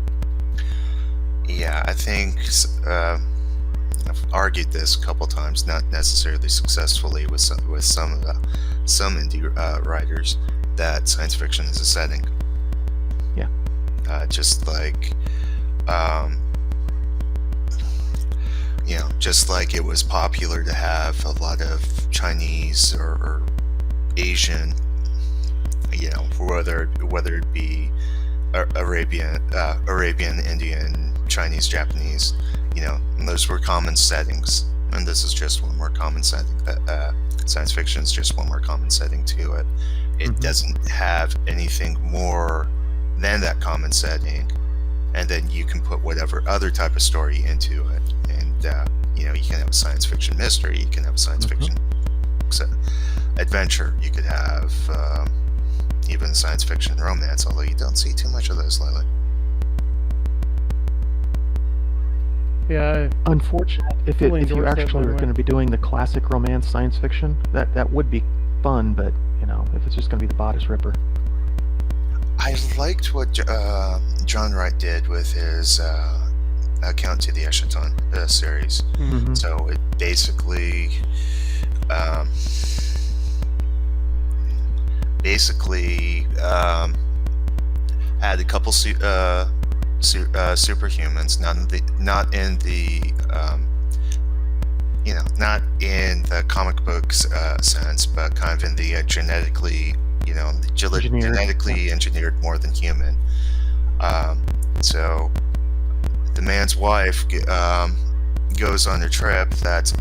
Yeah, I think I've argued this a couple times, not necessarily successfully with some indie writers, that science fiction is a setting. Yeah. Just like just like it was popular to have a lot of Chinese or Asian, whether it be Arabian, Indian, Chinese, Japanese, and those were common settings. And this is just one more common setting. Science fiction is just one more common setting to it. It doesn't have anything more than that common setting, and then you can put whatever other type of story into it. And you can have a science fiction mystery, you can have a science fiction adventure, you could have even a science fiction romance, although you don't see too much of those lately. Yeah. Unfortunate. If you actually were going to be doing the classic romance science fiction, that would be fun, but if it's just going to be the bodice ripper. I liked what John Wright did with his Count to the Eschaton series. So it basically had a couple superhumans, not in the comic books sense, but kind of in the genetically engineered more than human. So the man's wife goes on a trip that's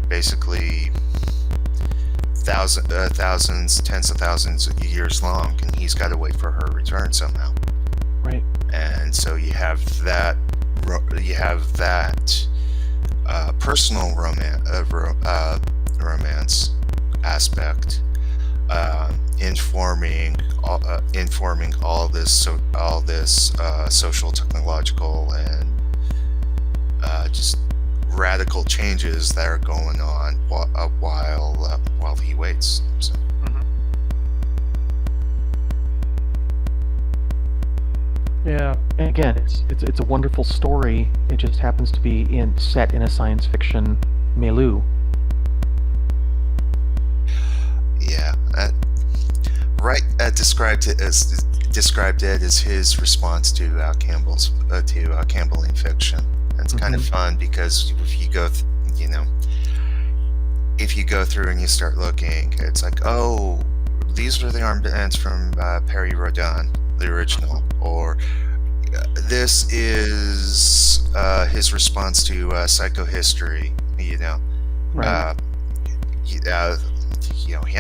basically thousands, tens of thousands of years long, and he's got to wait for her return somehow. Right. And so you have that personal romance aspect informing all this social, technological, and just radical changes that are going on while he waits. So. Yeah. And again, it's a wonderful story. It just happens to be set in a science fiction Melu. Yeah, Wright described it as his response to Campbellian fiction. And it's kind of fun because if you go, if you go through and you start looking, it's like, oh, these are the armbands from Perry Rodin, the original, or this is his response to psychohistory. Right. He had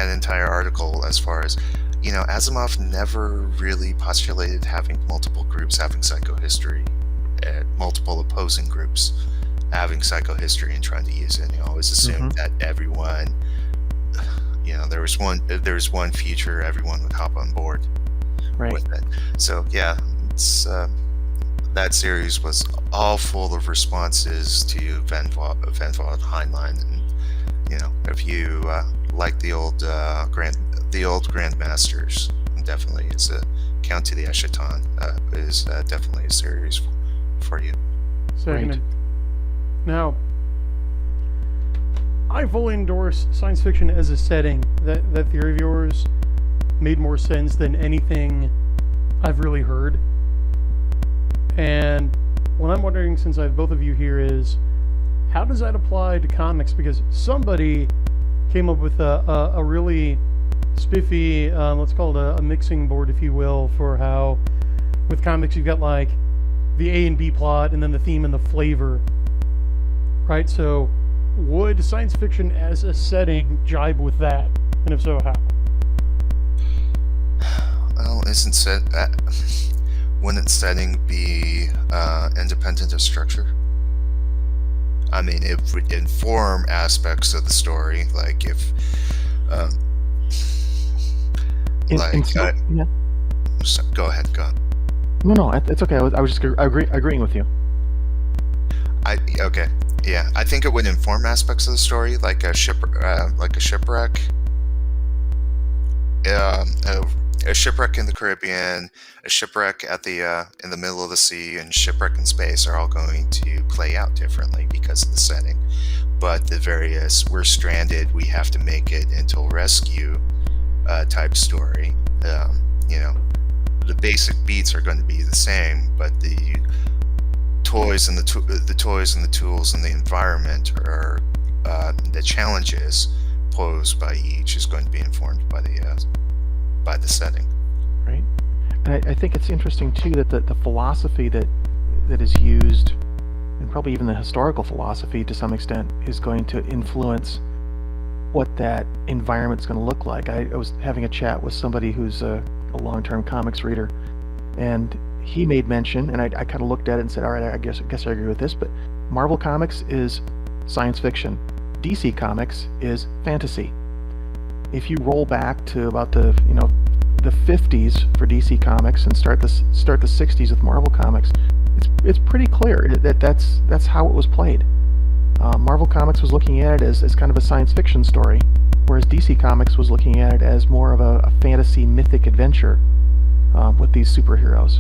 an entire article as far as, Asimov never really postulated having multiple groups having psychohistory, multiple opposing groups having psychohistory and trying to use it. And he always assumed that everyone, there was one future, everyone would hop on board with it. So yeah, it's that series was all full of responses to Van Vogt, Heinlein, and if you like the old Grandmasters, definitely is a Count to the Eschaton is definitely a series for you. Seconded. Now, I fully endorse science fiction as a setting. That theory of yours made more sense than anything I've really heard. And what I'm wondering, since I have both of you here, is how does that apply to comics? Because somebody came up with a really spiffy, let's call it a mixing board, if you will, for how with comics you've got like the A and B plot and then the theme and the flavor, right? So would science fiction as a setting jibe with that? And if so, how? Well, wouldn't setting be independent of structure? I mean, it would inform aspects of the story, like if, go ahead. No, it's okay. I was just agreeing with you. Okay, yeah. I think it would inform aspects of the story, like a shipwreck. A shipwreck in the Caribbean, a shipwreck in the middle of the sea, and shipwreck in space are all going to play out differently because of the setting. But the various, we're stranded, we have to make it into a rescue type story. The basic beats are going to be the same, but the toys and the tools and the environment are the challenges posed by each is going to be informed by the setting. Right. And I think it's interesting too that the philosophy that is used, and probably even the historical philosophy to some extent, is going to influence what that environment's going to look like. I was having a chat with somebody who's a long-term comics reader, and he made mention, and I kind of looked at it and said, all right, I guess I agree with this, but Marvel Comics is science fiction. DC Comics is fantasy. If you roll back to about the 50s for DC Comics and start the 60s with Marvel Comics, it's pretty clear that that's how it was played. Marvel Comics was looking at it as kind of a science fiction story, whereas DC Comics was looking at it as more of a fantasy mythic adventure with these superheroes.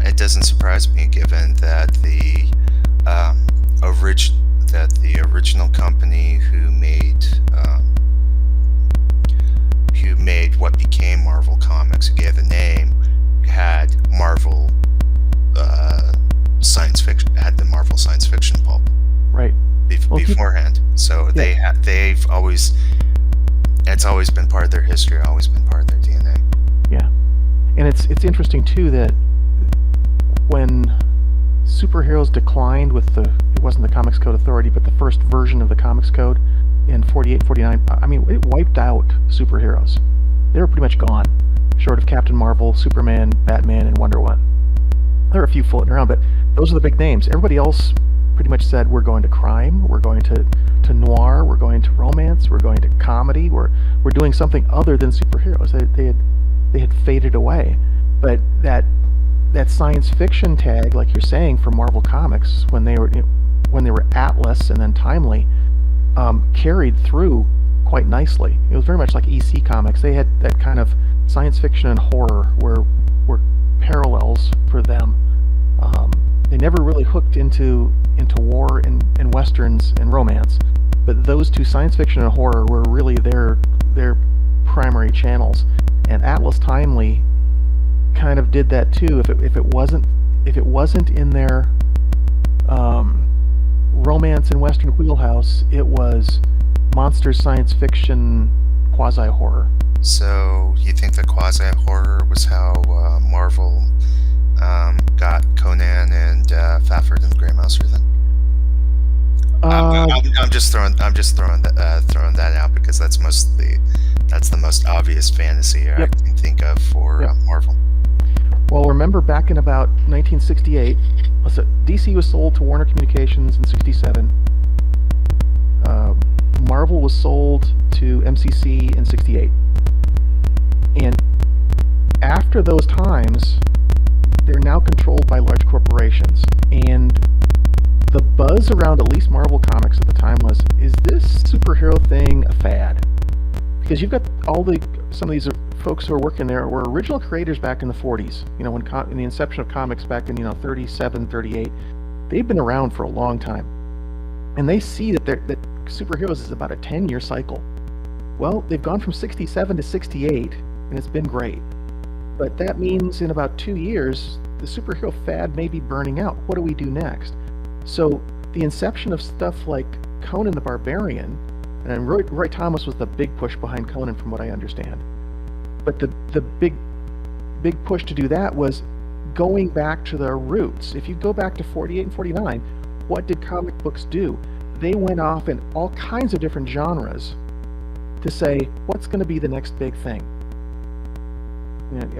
It doesn't surprise me, given that the original company who made what became Marvel Comics, who gave the name, had Marvel science fiction, had the Marvel science fiction pulp, right, beforehand. So yeah. It's always been part of their history, always been part of their DNA. Yeah, and it's interesting too that when superheroes declined with it wasn't the Comics Code Authority, but the first version of the Comics Code in 48, 49, I mean, it wiped out superheroes. They were pretty much gone, short of Captain Marvel, Superman, Batman, and Wonder Woman. There are a few floating around, but those are the big names. Everybody else pretty much said, we're going to crime, we're going to noir, we're going to romance, we're going to comedy, we're doing something other than superheroes. They had faded away. But that science fiction tag, like you're saying, for Marvel Comics, when they were Atlas and then Timely, carried through quite nicely. It was very much like EC Comics. They had that kind of science fiction and horror were parallels for them. They never really hooked into war and westerns and romance, but those two, science fiction and horror, were really their primary channels. And Atlas Timely kind of did that too. If it wasn't in their romance and western wheelhouse, it was monster science fiction quasi horror. So you think the quasi horror was how Marvel got Conan and Fafhrd and the Grey Mouser then? I'm just throwing that out because that's the most obvious fantasy I can think of for Marvel. Well, remember back in about 1968, DC was sold to Warner Communications in 67. Marvel was sold to MCC in 68. And after those times, they're now controlled by large corporations. And the buzz around at least Marvel Comics at the time was, is this superhero thing a fad? Because you've got some of these folks who are working there were original creators back in the 40s, when in the inception of comics back in 37, 38. They've been around for a long time. And they see that superheroes is about a 10-year cycle. Well, they've gone from 67 to 68, and it's been great. But that means in about 2 years, the superhero fad may be burning out. What do we do next? So the inception of stuff like Conan the Barbarian, and Roy Thomas was the big push behind Conan from what I understand. But the big push to do that was going back to their roots. If you go back to 48 and 49, what did comic books do? They went off in all kinds of different genres to say, what's going to be the next big thing?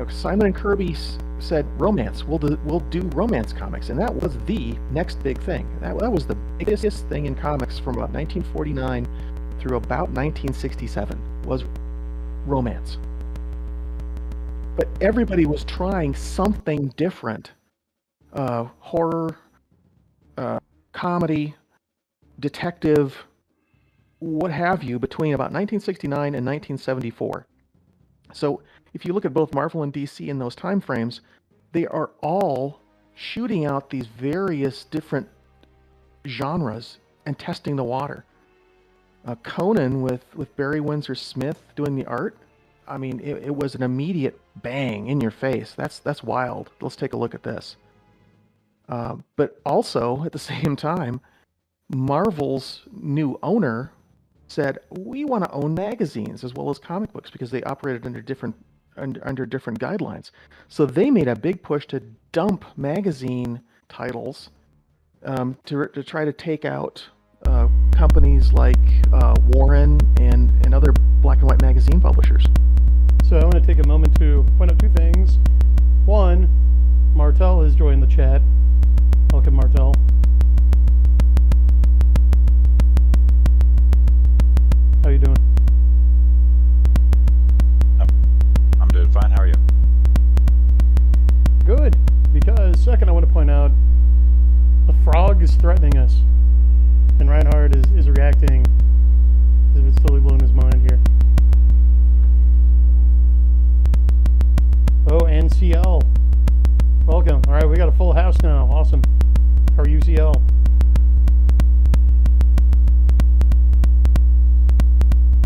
Simon and Kirby said romance. We'll do romance comics, and that was the next big thing. That was the biggest thing in comics from about 1949 through about 1967 was romance. But everybody was trying something different. Horror, comedy, detective, what have you, between about 1969 and 1974. So if you look at both Marvel and DC in those time frames, they are all shooting out these various different genres and testing the water. Conan with Barry Windsor Smith doing the art, I mean, it was an immediate bang in your face. That's wild. Let's take a look at this. But also, at the same time, Marvel's new owner said, we want to own magazines as well as comic books because they operated under different guidelines. So they made a big push to dump magazine titles to try to take out companies like Warren and other black and white magazine publishers. So I want to take a moment to point out two things. One, Martel has joined the chat. Welcome, Martel. How you doing? I'm doing fine. How are you? Good. Because second, I want to point out a frog is threatening us, and Reinhardt is reacting as if it's totally blown his mind here. Oh, and CL. Welcome. All right, we got a full house now. Awesome. How are you, CL?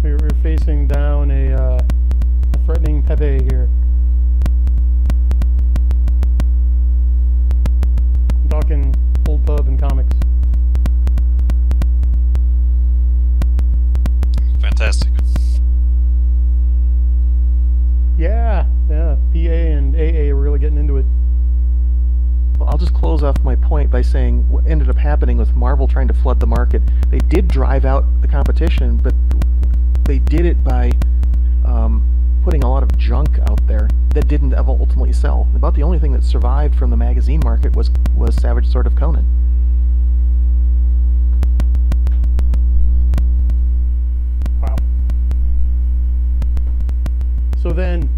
We're facing down a threatening Pepe here. I'm talking old pub and comics. Fantastic. Yeah, PA and AA are really getting into it. Well, I'll just close off my point by saying what ended up happening with Marvel trying to flood the market. They did drive out the competition, but they did it by putting a lot of junk out there that didn't ultimately sell. About the only thing that survived from the magazine market was Savage Sword of Conan. Wow. So then,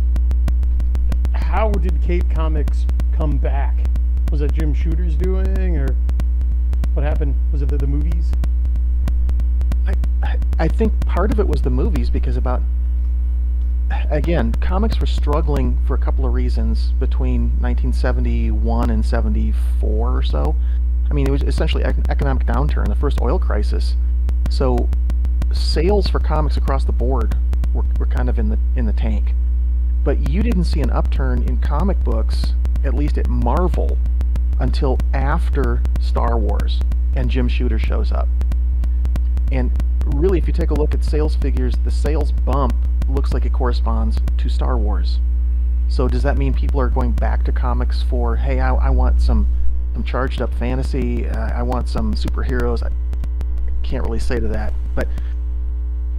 how did Cape Comics come back? Was that Jim Shooter's doing, or what happened? Was it the movies? I think part of it was the movies because again, comics were struggling for a couple of reasons between 1971 and 74 or so. I mean, it was essentially economic downturn, the first oil crisis. So sales for comics across the board were kind of in the tank. But you didn't see an upturn in comic books, at least at Marvel, until after Star Wars and Jim Shooter shows up. And really, if you take a look at sales figures, the sales bump looks like it corresponds to Star Wars. So does that mean people are going back to comics for, hey, I want some charged up fantasy, I want some superheroes? I can't really say to that, but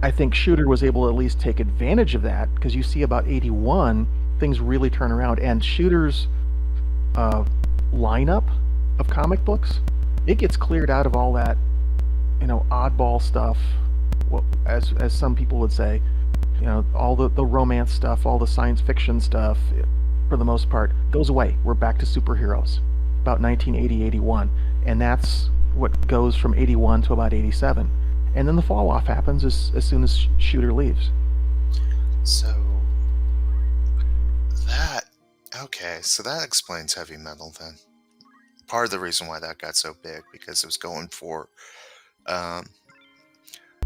I think Shooter was able to at least take advantage of that, because you see about 81, things really turn around, and Shooter's lineup of comic books, it gets cleared out of all that, oddball stuff, as some people would say, all the romance stuff, all the science fiction stuff, for the most part, goes away. We're back to superheroes, about 1980, 81, and that's what goes from 81 to about 87. And then the fall off happens as soon as Shooter leaves. So that explains heavy metal then. Part of the reason why that got so big, because it was going for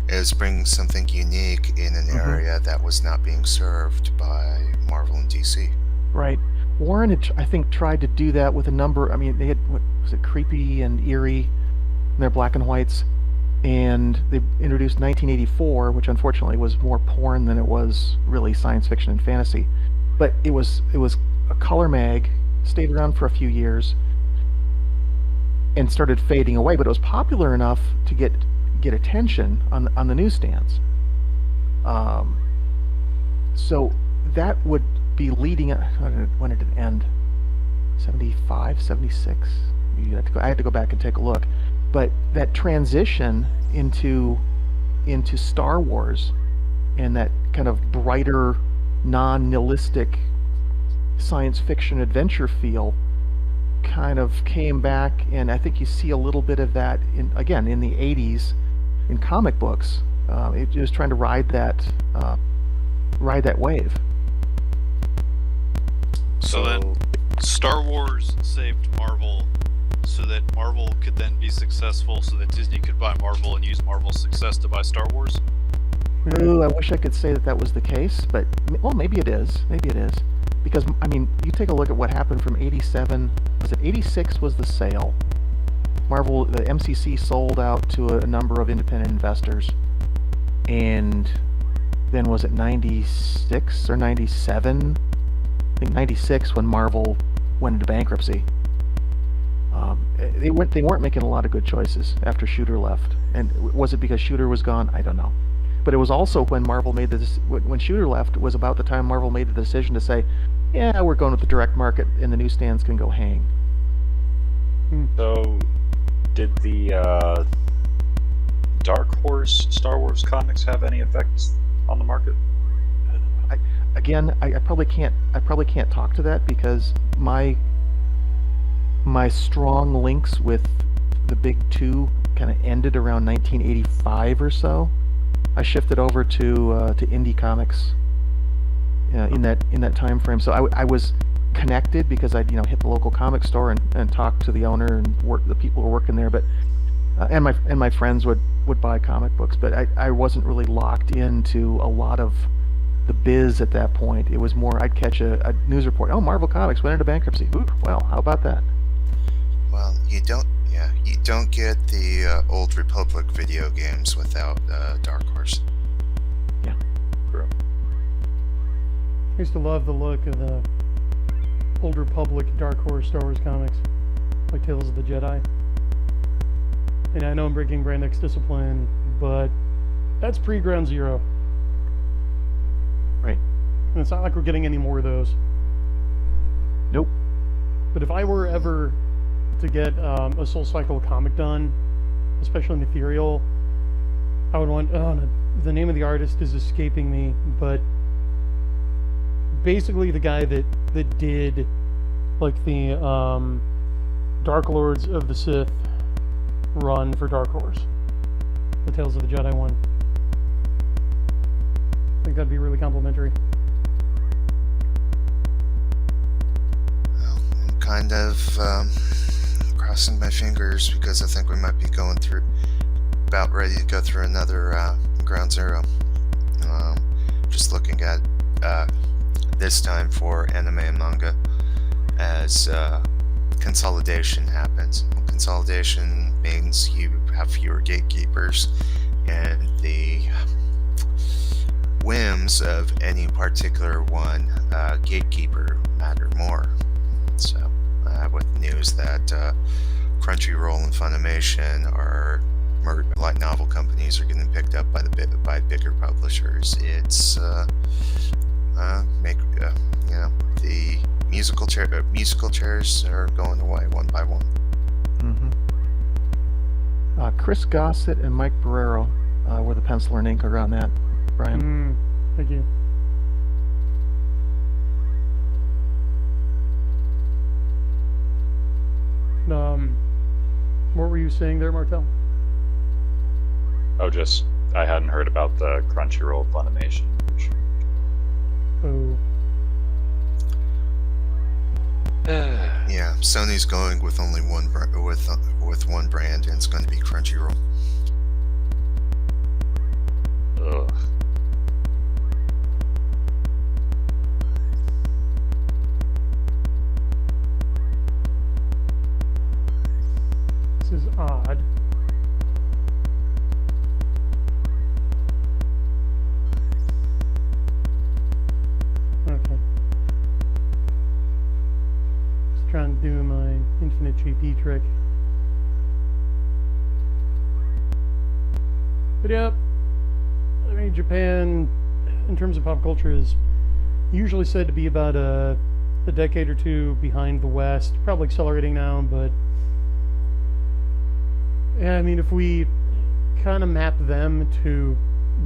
is bringing something unique in an area that was not being served by Marvel and DC. Right. Warren had, I think, tried to do that with a number. I mean, they had, what was it, Creepy and Eerie, and their black and whites, and they introduced 1984, which unfortunately was more porn than it was really science fiction and fantasy. But it was a color mag, stayed around for a few years, and started fading away. But it was popular enough to get attention on the newsstands. So that would be leading up. When did it end? 75, 76? I had to go back and take a look. But that transition into Star Wars and that kind of brighter, non-nihilistic science fiction adventure feel kind of came back, and I think you see a little bit of that in the 80s in comic books. It was trying to ride that wave. So then Star Wars saved Marvel so that Marvel could then be successful, so that Disney could buy Marvel and use Marvel's success to buy Star Wars? Ooh, I wish I could say that was the case, but well, maybe it is. Maybe it is. Because, I mean, you take a look at what happened from 87, was it 86 was the sale. Marvel, the MCC sold out to a number of independent investors. And then was it 96 or 97? I think 96 when Marvel went into bankruptcy. They weren't making a lot of good choices after Shooter left. And was it because Shooter was gone? I don't know. But it was also when Marvel made when Shooter left, was about the time Marvel made the decision to say, yeah, we're going with the direct market, and the newsstands can go hang. So, did the Dark Horse Star Wars comics have any effects on the market? I probably can't talk to that, because my strong links with the big two kind of ended around 1985 or so. I shifted over to indie comics in that time frame. So I was connected because I'd hit the local comic store and talk to the owner and the people who were working there. But and my friends would buy comic books, but I wasn't really locked into a lot of the biz at that point. It was more, I'd catch a news report. Oh, Marvel Comics went into bankruptcy. Ooh, well, how about that? Well, you don't get the Old Republic video games without Dark Horse. Yeah. True. I used to love the look of the Old Republic Dark Horse Star Wars comics, like Tales of the Jedi. And I know I'm breaking Brandek's discipline, but that's pre-Ground Zero. Right. And it's not like we're getting any more of those. Nope. But if I were ever to get a Soul Cycle comic done, especially in ethereal, I would want, the name of the artist is escaping me, but basically the guy that did like the Dark Lords of the Sith run for Dark Horse, the Tales of the Jedi one. I think that'd be really complimentary. Well, I'm kind of crossing my fingers, because I think we might be about ready to go through another Ground Zero. Just looking at this time for anime and manga as consolidation happens. Consolidation means you have fewer gatekeepers, and the whims of any particular one gatekeeper matter more. So, with news that Crunchyroll and Funimation are light novel companies are getting picked up by bigger publishers, it's the musical chairs are going away one by one. Chris Gossett and Mike Barrero were the pencil and inker on that, Brian. Thank you. What were you saying there, Martel? Oh, just I hadn't heard about the Crunchyroll Funimation. Oh. Yeah, Sony's going with only one with one brand, and it's going to be Crunchyroll. Ugh. This is odd. Okay. Just trying to do my infinite GP trick. But yeah, I mean, Japan, in terms of pop culture, is usually said to be about a decade or two behind the West. Probably accelerating now, but yeah, I mean, if we kind of map them to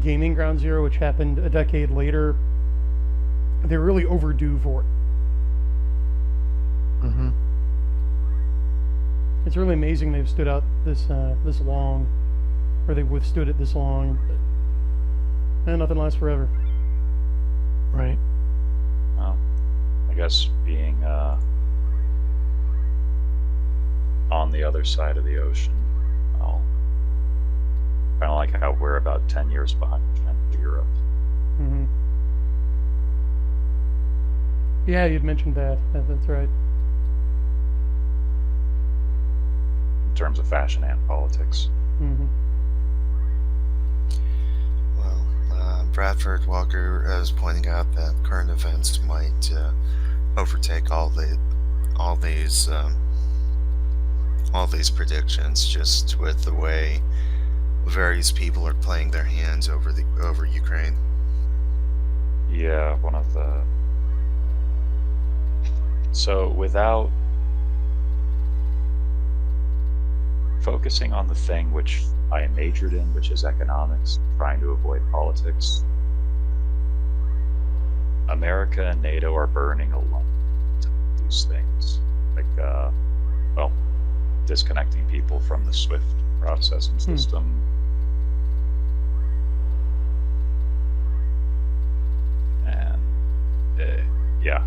Gaming Ground Zero, which happened a decade later, they're really overdue for it. It's really amazing they've stood out this long, or they've withstood it this long. And nothing lasts forever. Right. Well, I guess being on the other side of the ocean, well, kind of like how we're about 10 years behind Europe. Yeah, you'd mentioned that. That's right. In terms of fashion and politics. Well, Bradford Walker is pointing out that current events might overtake all these predictions, just with the way various people are playing their hands over Ukraine. Yeah, one of the... So, without focusing on the thing which I majored in, which is economics, trying to avoid politics, America and NATO are burning a lot of these things. Like, well, disconnecting people from the SWIFT processing system. And, yeah.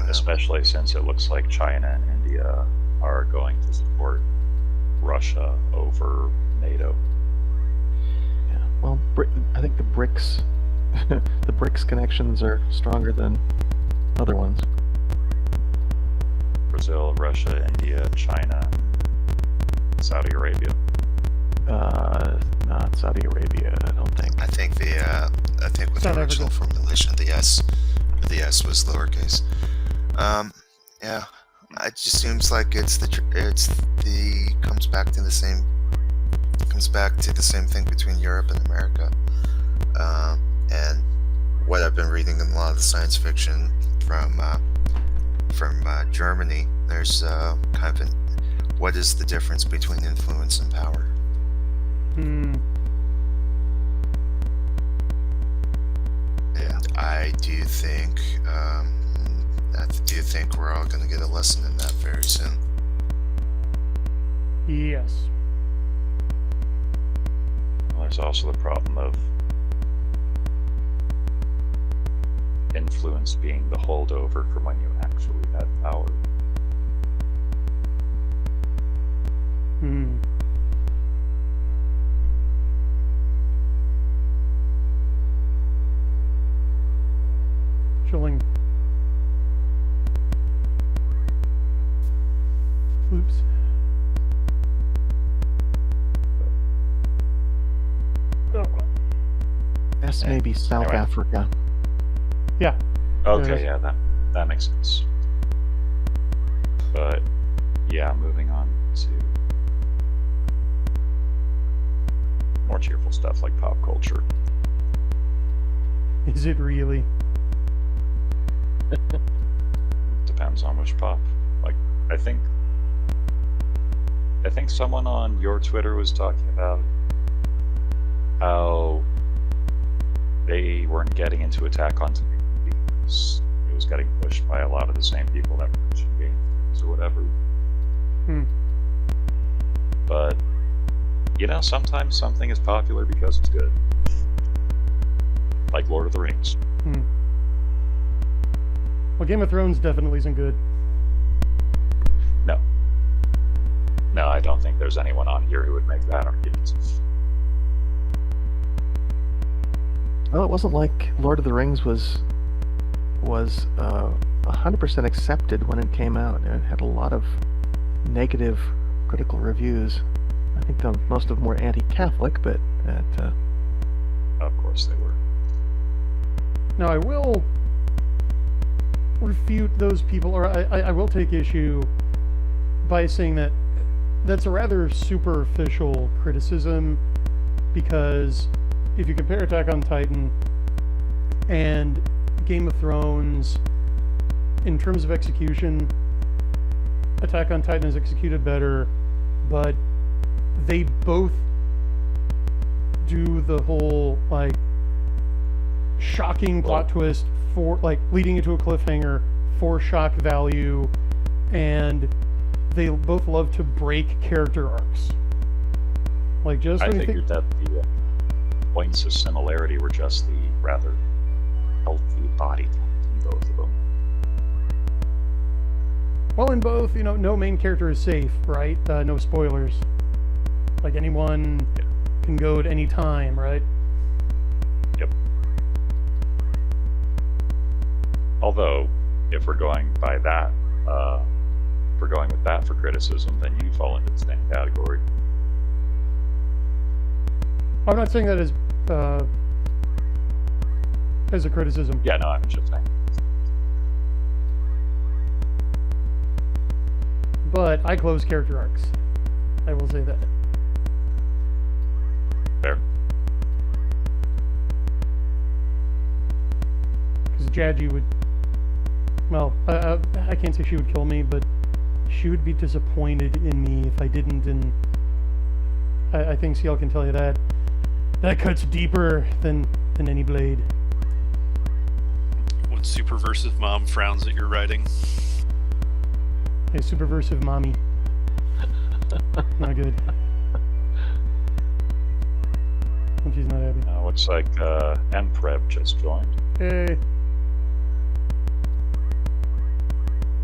Especially since it looks like China and India are going to support Russia over NATO. Yeah. Well, I think the BRICS, the BRICS connections are stronger than other ones. Brazil, Russia, India, China, Saudi Arabia. Not Saudi Arabia, I don't think. I think with the original formulation, the S was lowercase. Yeah, it just seems like comes back to the same thing between Europe and America. And what I've been reading in a lot of the science fiction from Germany, there's kind of what is the difference between influence and power? And I do think we're all going to get a lesson in that very soon. Yes. Well, there's also the problem of influence being the holdover from when you actually had power. chilling. Oops. That's maybe South Anyway. Africa. Yeah. Okay, yeah, that makes sense. But yeah, moving on to more cheerful stuff like pop culture. Is it really? Depends on which pop. Like, I think someone on your Twitter was talking about how they weren't getting into Attack on Titan because it was getting pushed by a lot of the same people that were pushing Game of Thrones or whatever. Hmm. But you know, sometimes something is popular because it's good. Like Lord of the Rings. Hmm. Well, Game of Thrones definitely isn't good. No. No, I don't think there's anyone on here who would make that argument. Well, it wasn't like Lord of the Rings was 100% accepted when it came out. It had a lot of negative critical reviews. I think most of them were anti-Catholic, but Of course they were. Now, I will refute those people, or I will take issue by saying that that's a rather superficial criticism, because if you compare Attack on Titan and Game of Thrones in terms of execution, Attack on Titan is executed better, but they both do the whole, like, shocking plot twist for, like, leading you to a cliffhanger for shock value, and they both love to break character arcs. Like, just I when you figured that the points of similarity were just the rather healthy body count in both of them. well, in both, you know, no main character is safe, right? No spoilers. Like, anyone can go at any time, right? Yep. Although, if we're going by that, if we're going with that for criticism, then you fall into the same category. I'm not saying that as a criticism. Yeah, no, I'm just saying. But I close character arcs. I will say that. Fair. Because Jaji would... Well, I can't say she would kill me, but she would be disappointed in me if I didn't, and I think CL can tell you that. That cuts deeper than any blade. When Superversive Mom frowns at your writing. Hey, superversive mommy. Not good. When she's not happy. Looks like Mpreb just joined. Hey.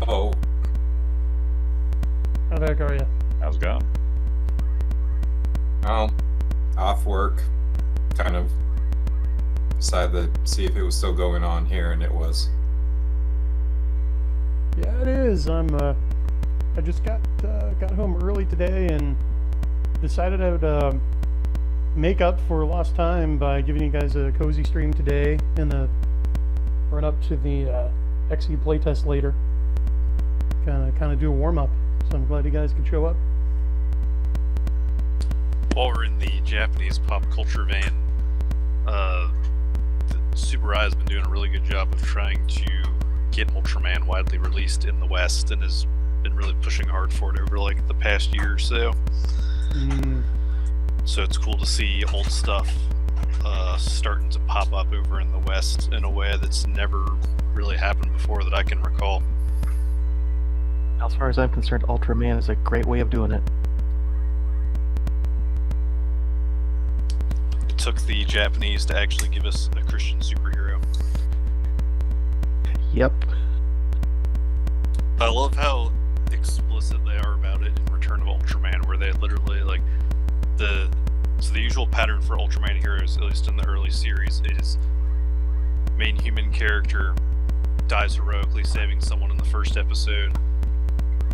Oh, How the heck are you? How's it going? well, off work. Kind of decided to see if it was still going on here, and it was. Yeah, it is. I just got home early today and decided I would make up for lost time by giving you guys a cozy stream today in the run up to the XE playtest later. Kind of do a warm up. So I'm glad you guys could show up. While we're in the Japanese pop culture vein, Super I has been doing a really good job of trying to get Ultraman widely released in the West, and has been really pushing hard for it over like the past year or so. So it's cool to see old stuff starting to pop up over in the West in a way that's never really happened before that I can recall. as far as I'm concerned, Ultraman is a great way of doing it. It took the Japanese to actually give us a Christian superhero. Yep. I love how explicit they are about it in Return of Ultraman, where they literally, like, the usual pattern for Ultraman heroes, at least in the early series, is main human character dies heroically saving someone in the first episode,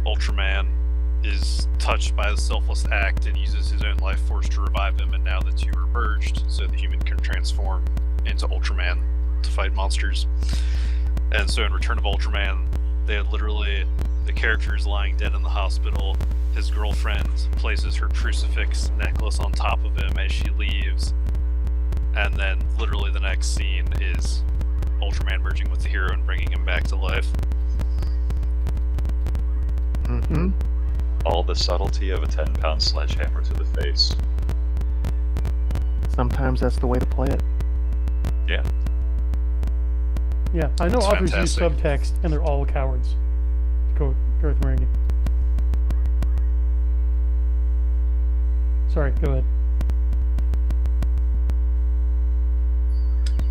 Ultraman is touched by the selfless act and uses his own life force to revive him, and now the two are merged, so the human can transform into Ultraman to fight monsters. And so in Return of Ultraman, they had literally, the character is lying dead in the hospital, his girlfriend places her crucifix necklace on top of him as she leaves, and then literally the next scene is Ultraman merging with the hero and bringing him back to life. Mm-hmm. All the subtlety of a 10-pound sledgehammer to the face. Sometimes that's the way to play it. Yeah. Yeah, I know It's authors use fantastic. subtext, and they're all cowards. Go with Maringi. Sorry, go ahead.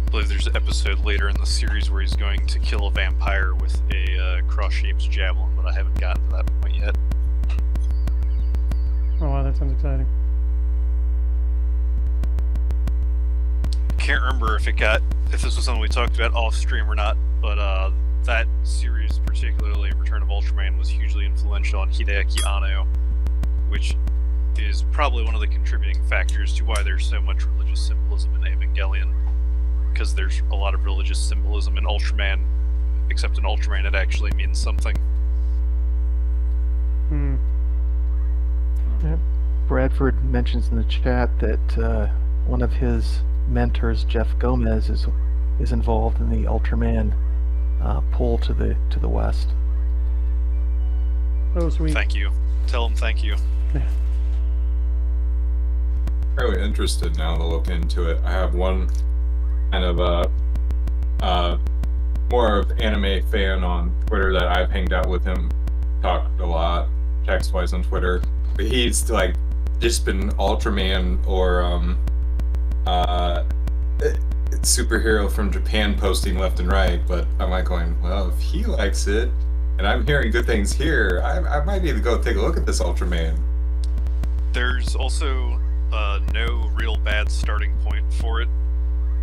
I believe there's an episode later in the series where he's going to kill a vampire with a cross-shaped javelin, but I haven't gotten to that point yet. Oh wow, that sounds exciting. I can't remember if this was something we talked about off stream or not, but that series, particularly Return of Ultraman, was hugely influential on Hideaki Anno, which is probably one of the contributing factors to why there's so much religious symbolism in Evangelion, because there's a lot of religious symbolism in Ultraman, except in Ultraman it actually means something. Hmm. Yeah. Bradford mentions in the chat that one of his mentors, Jeff Gomez, is involved in the Ultraman pull to the west. Oh sweet. Thank you. Tell him thank you. Really interested now to look into it. I have one kind of more of anime fan on Twitter that I've hanged out with him, talked a lot text-wise on Twitter. But he's like just been Ultraman or superhero from Japan posting left and right. But I'm like going, well, if he likes it, and I'm hearing good things here, I might need to go take a look at this Ultraman. There's also no real bad starting point for it,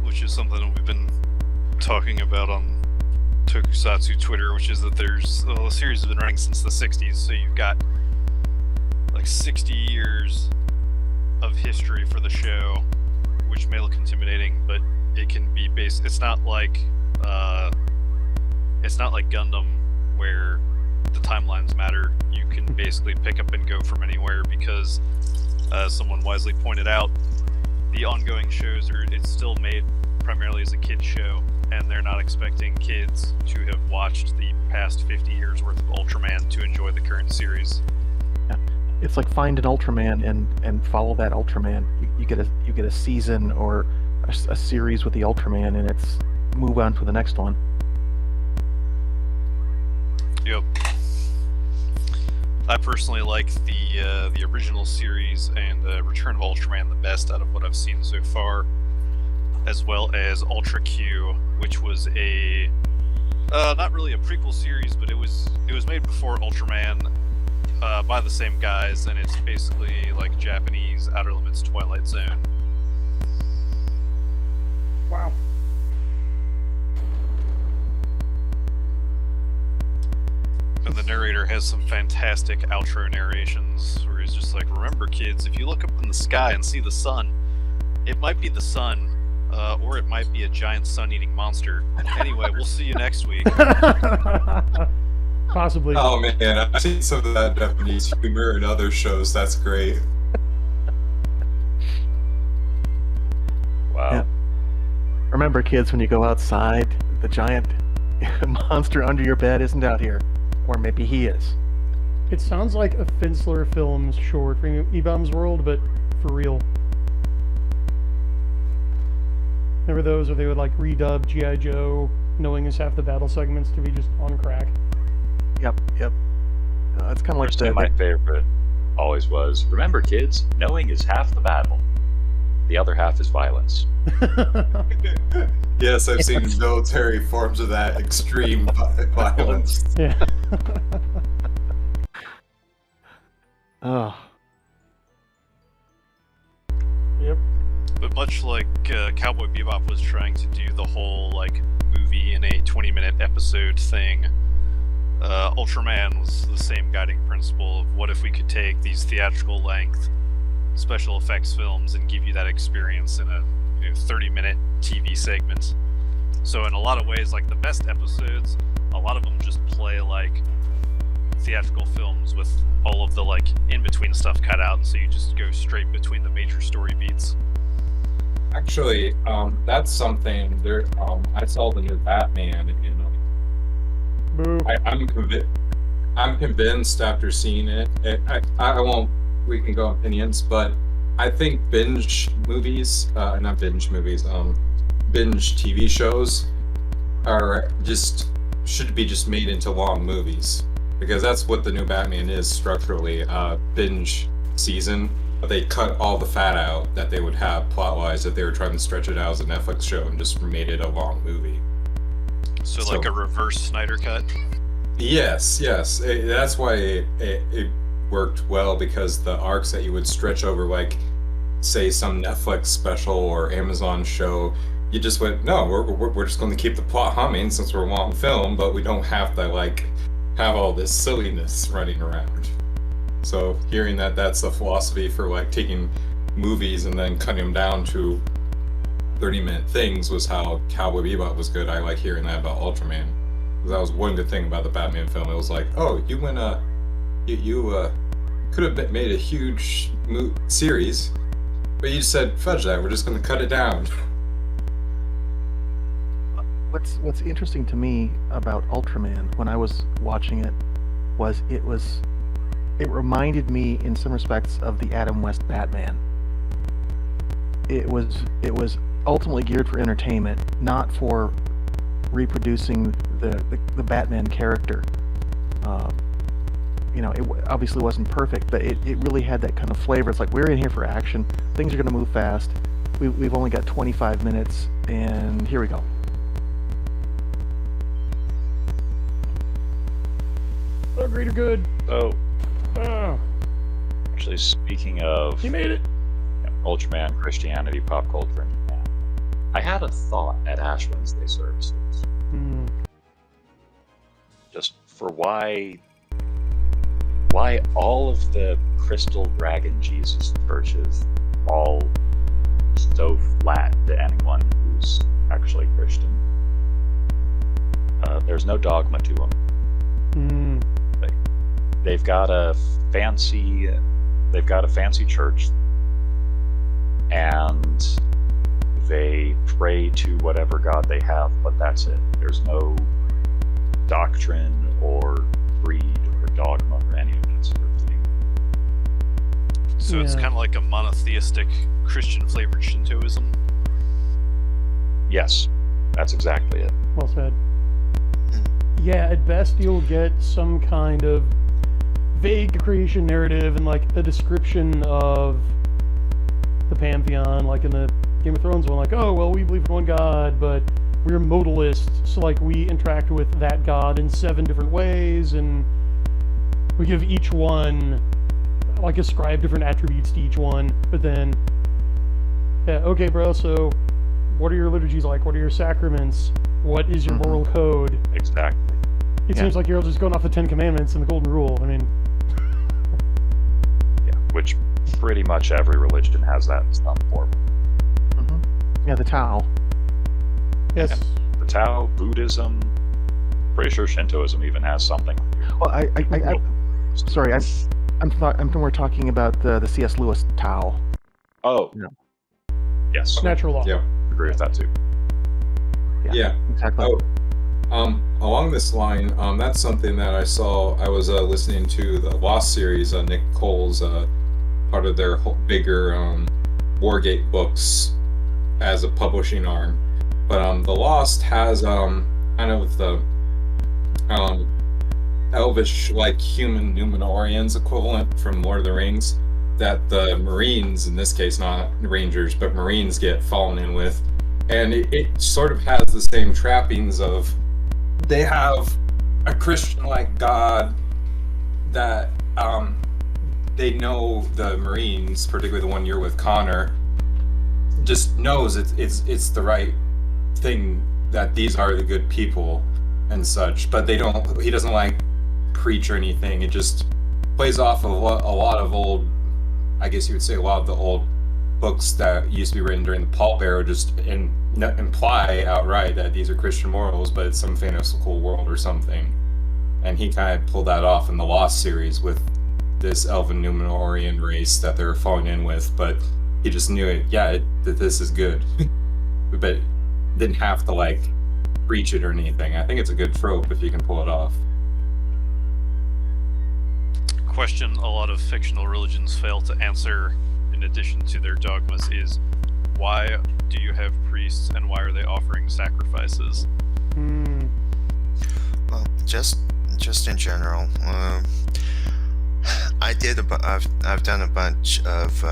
which is something that we've been talking about on Tokusatsu Twitter, which is that there's the series has been running since the 60s, so you've got like 60 years of history for the show, which may look intimidating, but it can be based. It's not like Gundam, where the timelines matter. You can basically pick up and go from anywhere because, as someone wisely pointed out, the ongoing shows it's still made primarily as a kid's show, and they're not expecting kids to have watched the past 50 years worth of Ultraman to enjoy the current series. Yeah. It's like find an Ultraman and follow that Ultraman. You get a season or a series with the Ultraman, and it's move on to the next one. Yep. I personally like the original series and Return of Ultraman the best out of what I've seen so far, as well as Ultra Q, which was a not really a prequel series, but it was made before Ultraman by the same guys, and it's basically like Japanese Outer Limits Twilight Zone. Wow. And the narrator has some fantastic outro narrations where he's just like, remember kids, if you look up in the sky and see the sun, it might be the sun, or it might be a giant sun-eating monster. Anyway, we'll see you next week. Possibly. Oh man, I've seen some of that Japanese humor in other shows. That's great. Wow. Yeah. Remember, kids, when you go outside, the giant monster under your bed isn't out here. Or maybe he is. It sounds like a Finsler Films short for E-Bomb's World, but for real. Remember those where they would like redub G.I. Joe, knowing is half the battle segments, to be just on crack? Yep. It's kind of like Personally, my favorite always was, remember kids, knowing is half the battle. The other half is violence. Yes, I've seen military forms of that extreme violence. Yeah. Oh. Yep. But much like Cowboy Bebop was trying to do the whole like movie in a 20-minute episode thing. Ultraman was the same guiding principle of what if we could take these theatrical length special effects films and give you that experience in a 30-minute TV segment. So in a lot of ways, like the best episodes, a lot of them just play like theatrical films with all of the like in-between stuff cut out, so you just go straight between the major story beats. Actually, that's something there. I saw the new Batman, Boo. I'm convinced after seeing it. I won't. We can go opinions, but I think binge movies, not binge movies, binge TV shows should be just made into long movies, because that's what the new Batman is structurally. Binge season. They cut all the fat out that they would have plot-wise if they were trying to stretch it out as a Netflix show and just made it a long movie. So like a reverse Snyder cut? Yes. That's why it worked well, because the arcs that you would stretch over, like, say, some Netflix special or Amazon show, you just went, no, we're just going to keep the plot humming since we're a long film, but we don't have to, like, have all this silliness running around. So hearing that that's the philosophy for like taking movies and then cutting them down to 30-minute things was how Cowboy Bebop was good. I like hearing that about Ultraman. That was one good thing about the Batman film. It was like, oh, you went you could have made a huge series, but you said fudge that. We're just going to cut it down. What's interesting to me about Ultraman when I was watching it was it reminded me in some respects of the Adam West Batman. It was ultimately geared for entertainment, not for reproducing the Batman character. It obviously wasn't perfect, but it really had that kind of flavor. It's like, we're in here for action. Things are going to move fast. We've only got 25 minutes, and here we go. Oh, greater good. So, Oh, actually, speaking of he made it. Ultraman, Christianity, pop culture, and Japan, I had a thought at Ash Wednesday services. Just for why all of the Crystal Dragon Jesus churches fall so flat to anyone who's actually Christian. There's no dogma to them. They've got a fancy church, and they pray to whatever god they have, but that's it. There's no doctrine or creed or dogma or any of that sort of thing. So it's kind of like a monotheistic Christian flavored Shintoism? Yes, that's exactly it. Well said. Yeah, at best you'll get some kind of vague creation narrative and like a description of the pantheon, like in the Game of Thrones one, like, oh, well, we believe in one god, but we're modalists, so like we interact with that god in 7 different ways, and we give each one, like, ascribe different attributes to each one. But then, yeah, okay, bro, so what are your liturgies like? What are your sacraments? What is your moral code? Exactly. It seems like you're just going off the 10 Commandments and the Golden Rule. I mean, Yeah, which pretty much every religion has that in some form. Yeah, the Tao. yes. And the Tao, Buddhism, pretty sure Shintoism even has something. Well, sorry, we're talking about the C.S. Lewis Tao. Oh. Yeah. Yes. Natural law. Yeah. Agree with that too. Yeah. Exactly. Along this line, that's something that I saw. I was listening to the Lost series, Nick Cole's part of their bigger Wargate books as a publishing arm. But the Lost has kind of the elvish, like human Numenorians equivalent from Lord of the Rings that the Marines, in this case not Rangers, but Marines get fallen in with. And it sort of has the same trappings of, they have a Christian-like God that they know the Marines, particularly the one you're with, Connor, just knows it's the right thing that these are the good people and such, but he doesn't like preach or anything. It just plays off of a lot of old, I guess you would say, a lot of the old books that used to be written during the pulp era, just imply outright that these are Christian morals, but it's some fantastical world or something. And he kind of pulled that off in the Lost series with this elven Numenorian race that they're falling in with, but he just knew it, that this is good. But didn't have to like preach it or anything. I think it's a good trope if you can pull it off. Question a lot of fictional religions fail to answer, in addition to their dogmas, is why do you have priests and why are they offering sacrifices? Well, just in general, I've done a bunch of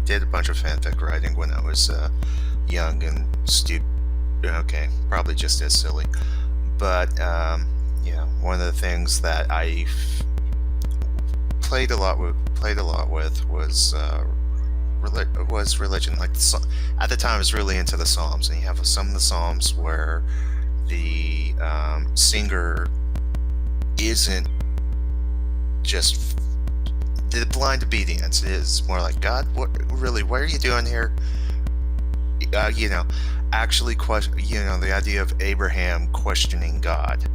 did a bunch of fanfic writing when I was young and stupid. Okay, probably just as silly, but one of the things that I played a lot with was religion. Like at the time, I was really into the Psalms, and you have some of the Psalms where the singer isn't just the blind obedience. It is more like, God, what are you doing here? Actually question, the idea of Abraham questioning God.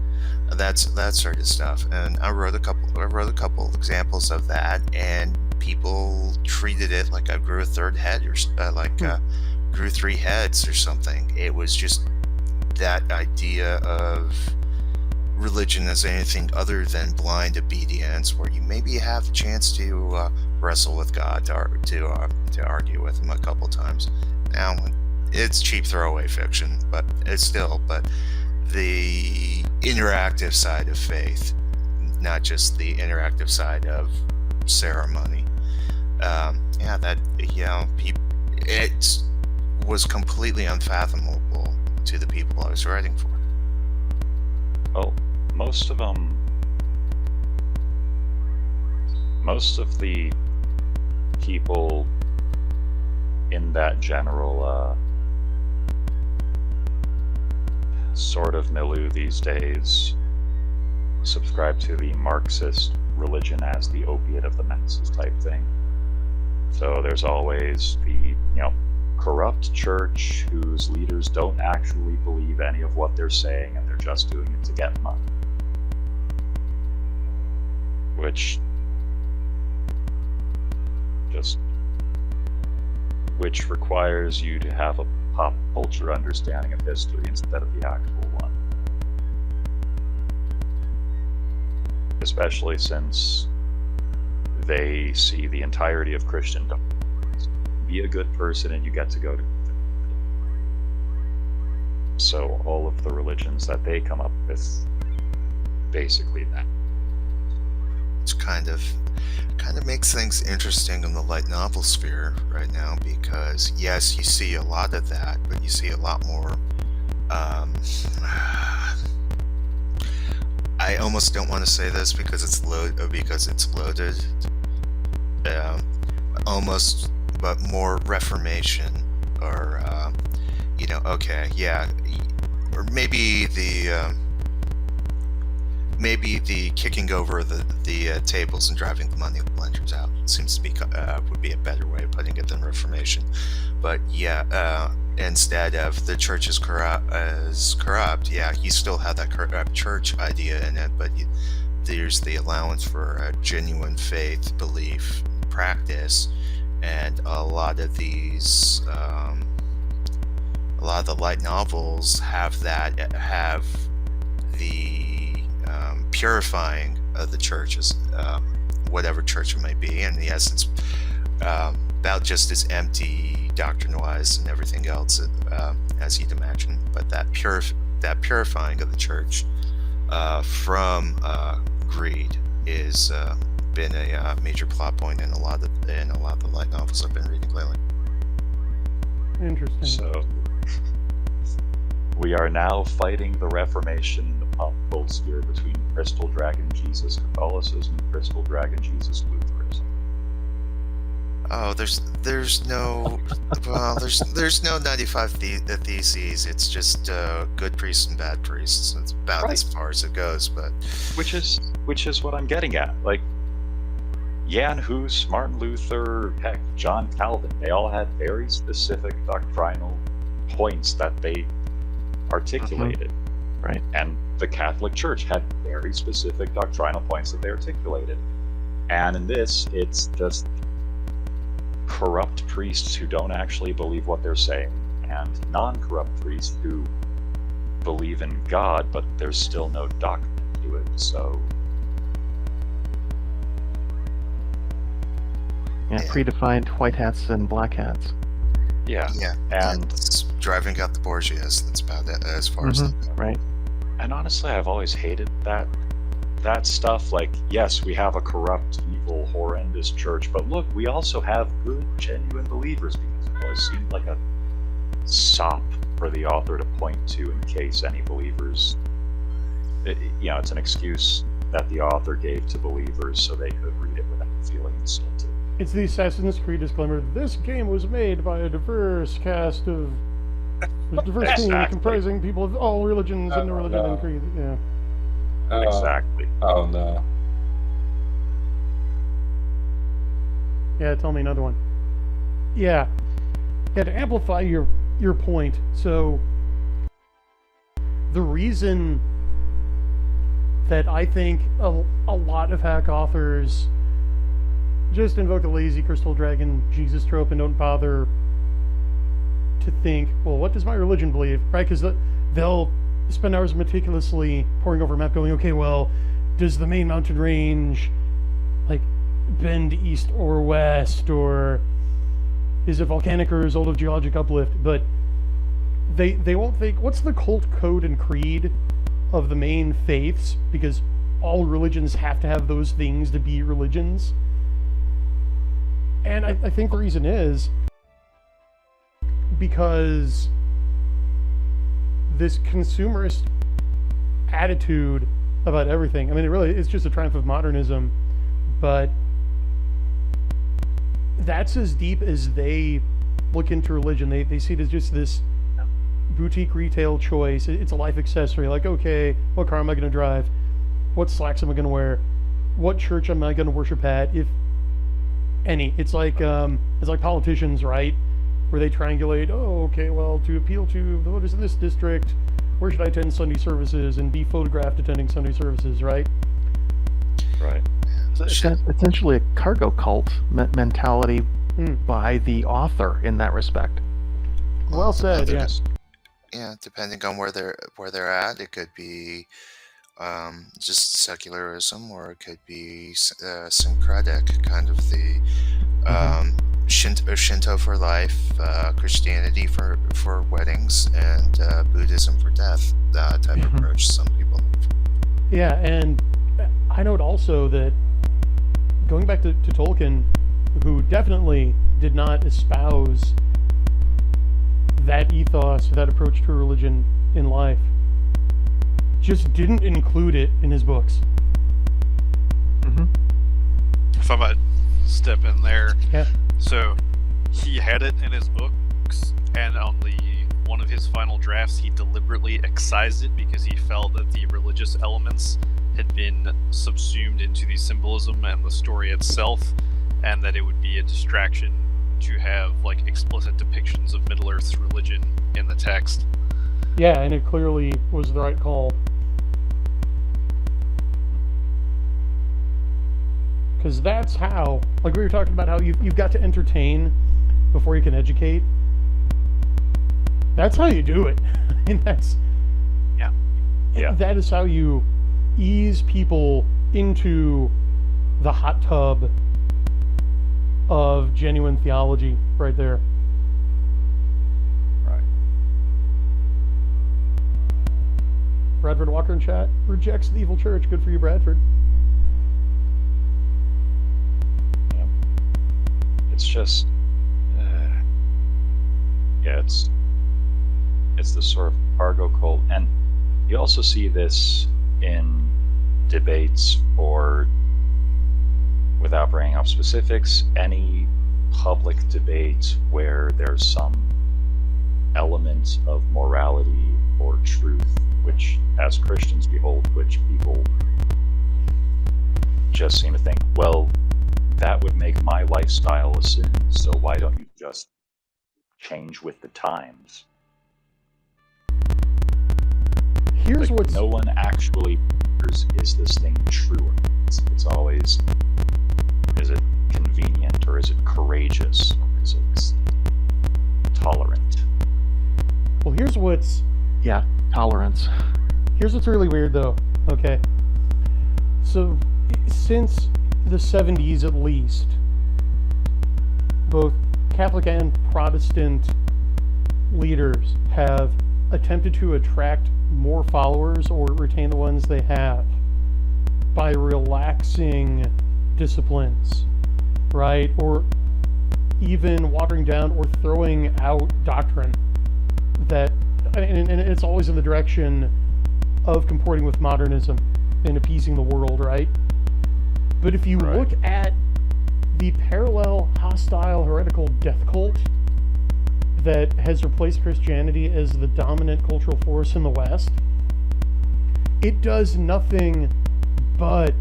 That sort of stuff. And I wrote a couple examples of that, and people treated it like I grew a third head, or grew 3 heads or something. It was just that idea of religion as anything other than blind obedience, where you maybe have a chance to wrestle with God, to argue with him a couple times. Now, it's cheap throwaway fiction, but it's still, the interactive side of faith, not just the interactive side of ceremony. It was completely unfathomable to the people I was writing for. Well, most of the people in that general sort of milieu these days subscribe to the Marxist religion as the opiate of the masses type thing. So there's always the corrupt church whose leaders don't actually believe any of what they're saying, and they're just doing it to get money, which requires you to have a pop culture understanding of history instead of the actual one. Especially since they see the entirety of Christendom. Be a good person and you get to go to. So all of the religions that they come up with, basically that. It's kind of makes things interesting in the light novel sphere right now, because yes, you see a lot of that, but you see a lot more. I almost don't want to say this because it's loaded. Almost, but more Reformation, or or maybe the kicking over the tables and driving the money lenders out seems to be would be a better way of putting it than Reformation. But instead of the church is corrupt, you still have that corrupt church idea in it, but there's the allowance for a genuine faith, belief, practice, and a lot of the light novels have the purifying of the churches, whatever church it might be, and yes, it's about just as empty doctrine-wise and everything else as you'd imagine. But that purifying of the church from greed is been a major plot point in a lot of the light novels I've been reading lately. Interesting. So we are now fighting the Reformation in the pop cult sphere between Crystal Dragon Jesus Catholicism and Crystal Dragon Jesus Lutheranism. Oh, there's no well, there's no 95 theses. It's just good priests and bad priests. It's about Right. as far as it goes. But Which is what I'm getting at. Like Jan Hus, Martin Luther, heck, John Calvin, they all had very specific doctrinal points that they articulated. Right. And the Catholic Church had very specific doctrinal points that they articulated. And in this, it's just corrupt priests who don't actually believe what they're saying, and non-corrupt priests who believe in God, but there's still no doctrine to it. So Yeah, Yeah. predefined white hats and black hats. yeah, yeah, and it's driving out the Borgias. That's about it as far as that goes. Right. and honestly, I've always hated that stuff. Like, yes, we have a corrupt, evil, horrendous church, but look, we also have good, genuine believers, because it always seemed like a sop for the author to point to in case any believers. It's an excuse that the author gave to believers so they could read it without feeling insulted. It's the Assassin's Creed disclaimer. This game was made by a diverse cast of diverse team Exactly. comprising people of all religions and Oh, religion no. and creed. Yeah. Exactly. Oh no. Yeah, tell me another one. Yeah. Yeah, to amplify your point, so the reason that I think a lot of hack authors just invoke a lazy crystal dragon Jesus trope and don't bother to think, well, what does my religion believe, right? Because they'll spend hours meticulously poring over a map going, okay, well, does the main mountain range like bend east or west, or is it volcanic or result of geologic uplift? But they won't think, what's the cult code and creed of the main faiths, because all religions have to have those things to be religions. And I think the reason is because this consumerist attitude about everything, I mean, it's just a triumph of modernism, but that's as deep as they look into religion. They see it as just this boutique retail choice. It's a life accessory. Like, okay, what car am I going to drive? What slacks am I going to wear? What church am I going to worship at, if any? It's like politicians, right? Where they triangulate. Oh, okay, well, to appeal to the voters in this district, where should I attend Sunday services and be photographed attending Sunday services, right? Right. So it's essentially a cargo cult mentality Mm. by the author in that respect. Well said. Yeah. Yeah, depending on where they're at, it could be just secularism, or it could be syncretic, kind of the Shinto for life, Christianity for weddings, and Buddhism for death type approach. Some people have. Yeah, and I note also that going back to Tolkien, who definitely did not espouse that ethos, that approach to religion in life, just didn't include it in his books. If I might step in there. Yeah. So he had it in his books, and on one of his final drafts, he deliberately excised it because he felt that the religious elements had been subsumed into the symbolism and the story itself, and that it would be a distraction to have like explicit depictions of Middle-earth's religion in the text. Yeah, and it clearly was the right call. Because that's how, like we were talking about, how you've got to entertain before you can educate. That's how you do it. I mean, Yeah. that is how you ease people into the hot tub of genuine theology, right there. Right. Bradford Walker in chat rejects the evil church. Good for you, Bradford. Yeah. It's just, it's the sort of cargo cult, and you also see this in debates, or without bringing up specifics, any public debate where there's some element of morality or truth, which as Christians behold, which people just seem to think, well, that would make my lifestyle a sin, so why don't you just change with the times? Here's Like, what's no one actually is this thing true? It's always, is it convenient, or is it courageous, or is it tolerant? well. Here's what's Yeah, tolerance. really weird, though. Okay, so since the 70s, at least, both Catholic and Protestant leaders have attempted to attract more followers or retain the ones they have by relaxing disciplines, right? Or even watering down or throwing out doctrine that, and it's always in the direction of comporting with modernism and appeasing the world, right? But if you Right. look at the parallel, hostile, heretical death cult that has replaced Christianity as the dominant cultural force in the West, it does nothing but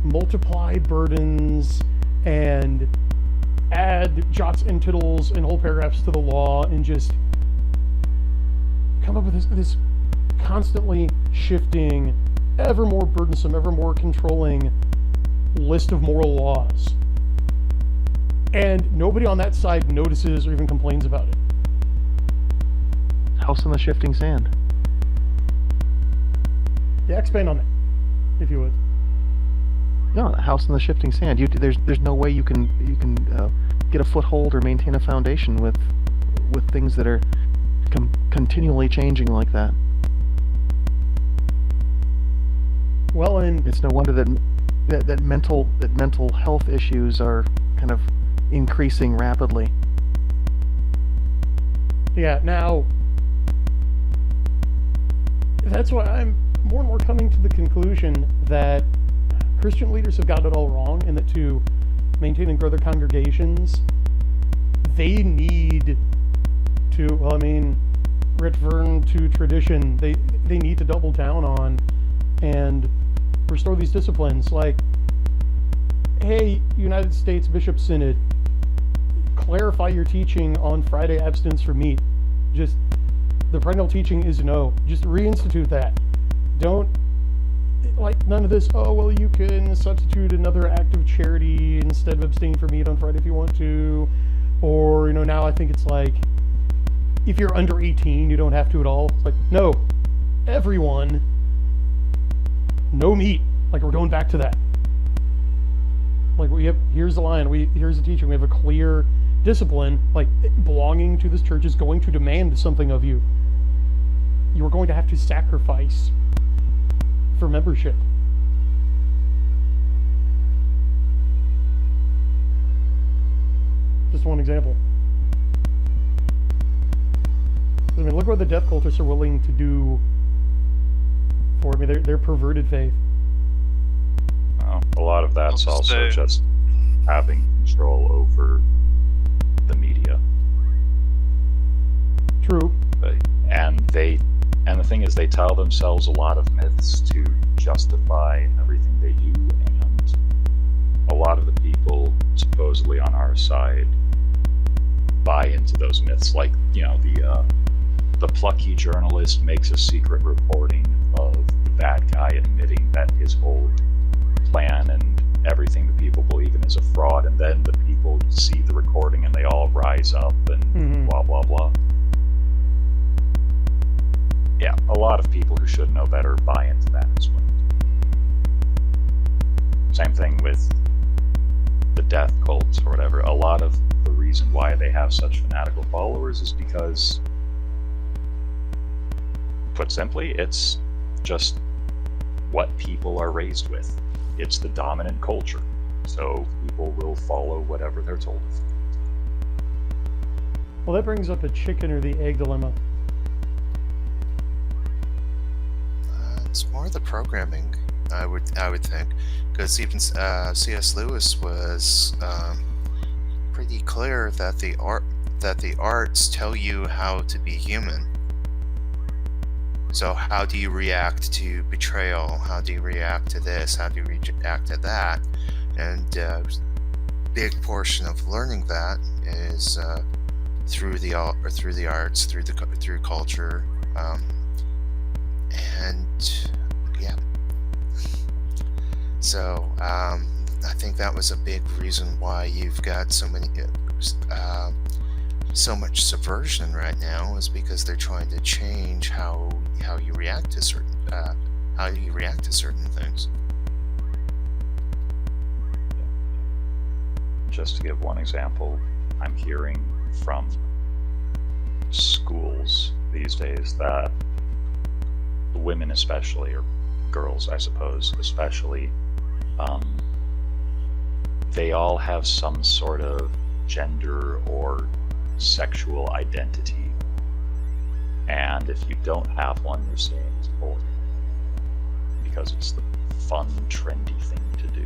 multiply burdens and add jots and tittles and whole paragraphs to the law and just come up with this constantly shifting, ever more burdensome, ever more controlling list of moral laws. And nobody on that side notices or even complains about it. House in the shifting sand. Yeah, expand on that, if you would. No, the house in the shifting sand. There's no way you can get a foothold or maintain a foundation with things that are continually changing like that. Well, and It's no wonder that mental health issues are kind of increasing rapidly. yeah, now that's why I'm more and more coming to the conclusion that Christian leaders have got it all wrong, and that to maintain and grow their congregations, they need to, well, I mean, return to tradition. They need to double down on and restore these disciplines. Like, hey, United States Bishop Synod, clarify your teaching on Friday abstinence from meat. Just, the perennial teaching is no. Just reinstitute that. Don't, like, none of this, oh, well, you can substitute another act of charity instead of abstaining from meat on Friday if you want to. Or, now I think it's like, if you're under 18, you don't have to at all. It's like, no, everyone, no meat. Like, we're going back to that. Like, here's the line, here's the teaching, we have a clear discipline, like, belonging to this church is going to demand something of you. You're going to have to sacrifice for membership. Just one example. I mean, look what the death cultists are willing to do for their perverted faith. Well, a lot of that's I'll also say- just having control over the media. True. And the thing is, they tell themselves a lot of myths to justify everything they do, and a lot of the people supposedly on our side buy into those myths. Like, the plucky journalist makes a secret reporting of the bad guy admitting that his whole plan and everything the people believe in is a fraud, and then the people see the recording and they all rise up and blah blah blah. Yeah, a lot of people who should know better buy into that as well. Same thing with the death cults or whatever. A lot of the reason why they have such fanatical followers is because, put simply, it's just what people are raised with. It's the dominant culture. So people will follow whatever they're told. Well, that brings up a chicken or the egg dilemma. It's more the programming, I would think, because even C.S. Lewis was pretty clear that the arts tell you how to be human. So how do you react to betrayal? How do you react to this? How do you react to that? And big portion of learning that is through the arts, through culture, and yeah. So I think that was a big reason why you've got so much subversion right now, is because they're trying to change how you react to certain things. Just to give one example, I'm hearing from schools these days that women especially, or girls I suppose especially, they all have some sort of gender or sexual identity, and if you don't have one, you're saying it's boring because it's the fun, trendy thing to do.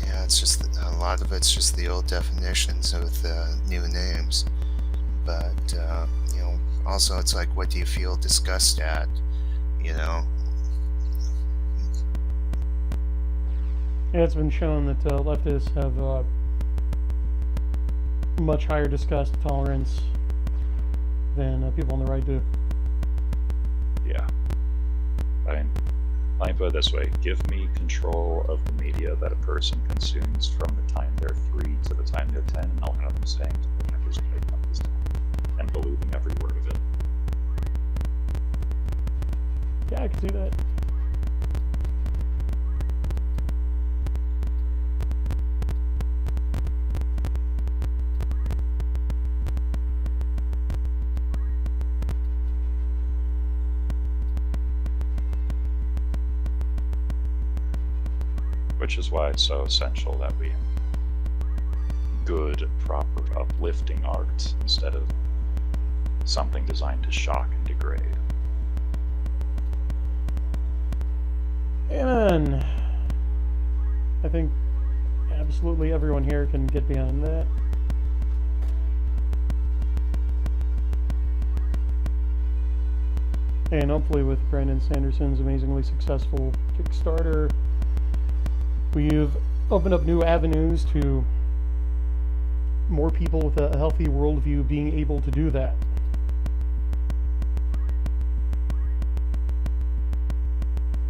Yeah, it's just a lot of it's just the old definitions with new names, but also it's like, what do you feel disgust at? Yeah, it's been shown that leftists have much higher disgust tolerance than people on the right do. Yeah. I mean, let me put it this way. Give me control of the media that a person consumes from the time they're 3 to the time they're 10, and I'll have them saying whatever's played on this time and believing every word of it. Yeah, I can see that. Which is why it's so essential that we good, proper, uplifting art instead of something designed to shock and degrade. Amen. I think absolutely everyone here can get behind that. And hopefully with Brandon Sanderson's amazingly successful Kickstarter, we've opened up new avenues to more people with a healthy worldview being able to do that.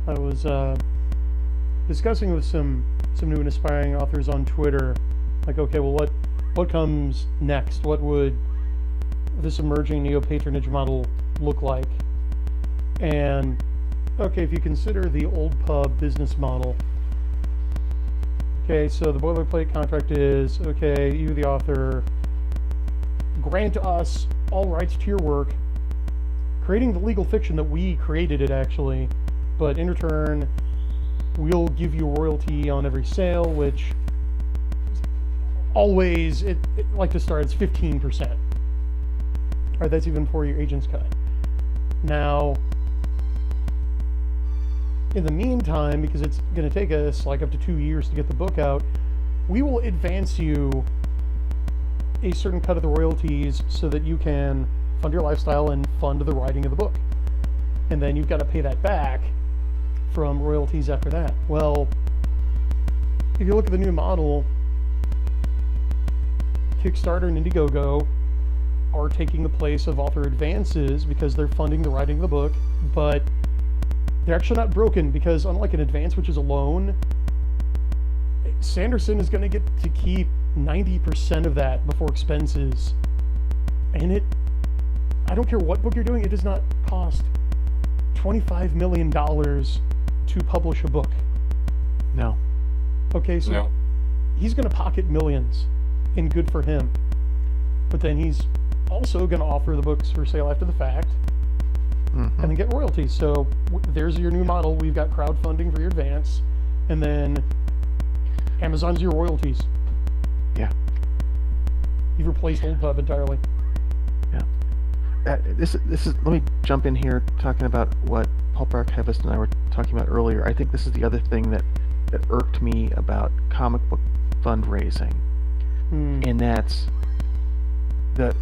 I was discussing with some new and aspiring authors on Twitter, like, okay, well, what comes next? What would this emerging neo-patronage model look like? And, okay, if you consider the old pub business model, okay, so the boilerplate contract is, okay, you, the author, grant us all rights to your work, creating the legal fiction that we created it, actually, but in return, we'll give you a royalty on every sale, which always, it like to start, it's 15%. All right, that's even for your agent's cut. Now, in the meantime, because it's going to take us like up to 2 years to get the book out, we will advance you a certain cut of the royalties so that you can fund your lifestyle and fund the writing of the book. And then you've got to pay that back from royalties after that. Well, if you look at the new model, Kickstarter and Indiegogo are taking the place of author advances because they're funding the writing of the book, but they're actually not broken because, unlike an advance, which is a loan, Sanderson is going to get to keep 90% of that before expenses. And I don't care what book you're doing, it does not cost $25 million to publish a book. No. Okay, so No. he's going to pocket millions, and good for him. But then he's also going to offer the books for sale after the fact, and then get royalties. So there's your new model. We've got crowdfunding for your advance, and then Amazon's your royalties. Yeah. You've replaced Old Pub entirely. Yeah. This is. Let me jump in here talking about what Paul Barkhevis and I were talking about earlier. I think this is the other thing that that irked me about comic book fundraising, and that's the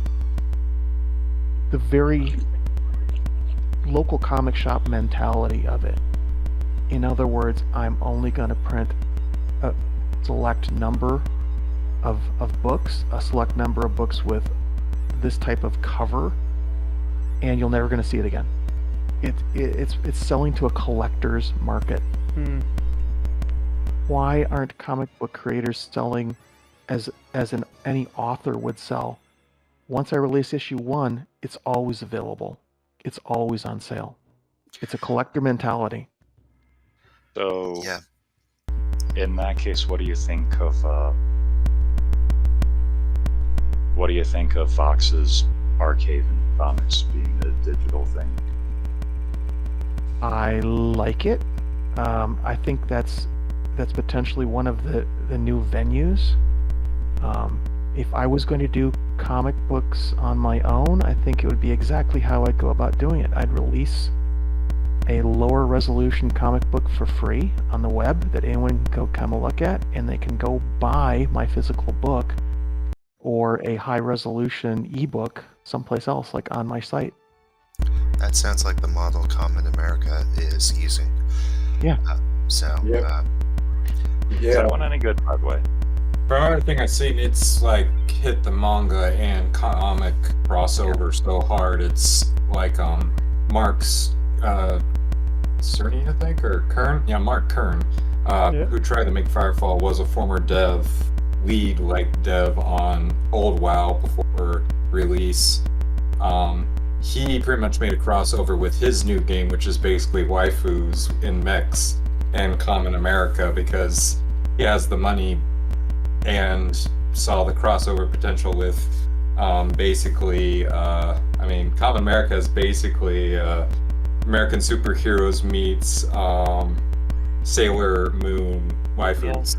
very local comic shop mentality of it. In other words, I'm only going to print a select number of books, a select number of books with this type of cover, and you're never going to see it again. It's selling to a collector's market. Why aren't comic book creators selling as any author would sell? Once I release issue 1, it's always available. It's always on sale. It's a collector mentality. So, Yeah. in that case, what do you think of Fox's Archaven comics being a digital thing? I like it. I think that's potentially one of the new venues. If I was going to do comic books on my own, I think it would be exactly how I'd go about doing it. I'd release a lower resolution comic book for free on the web that anyone can go come a look at, and they can go buy my physical book or a high resolution ebook someplace else, like on my site. That sounds like the model Common America is using. Yeah. Yep. Is that one any good, by the way? From everything I've seen, it's like hit the manga and comic crossover so hard. It's like Mark's Cerny, I think, or Kern? Yeah, Mark Kern, who tried to make Firefall, was a former lead dev on Old WoW before release. He pretty much made a crossover with his new game, which is basically waifus in mechs and Common America, because he has the money and saw the crossover potential with basically, Common America is basically American superheroes meets Sailor Moon waifus.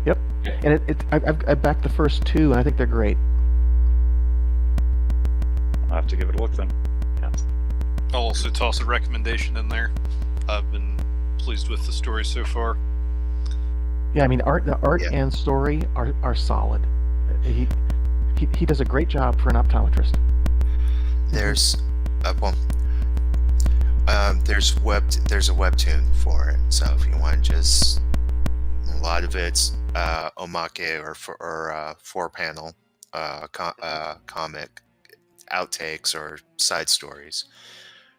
Yep. And I've backed the first 2, and I think they're great. I'll have to give it a look then. Yeah. I'll also toss a recommendation in there. I've been pleased with the story so far. Yeah, I mean, the art and story are solid. He does a great job for an optometrist. There's there's a webtoon for it. So if you want just a lot of it's omake or 4-panel comic outtakes or side stories.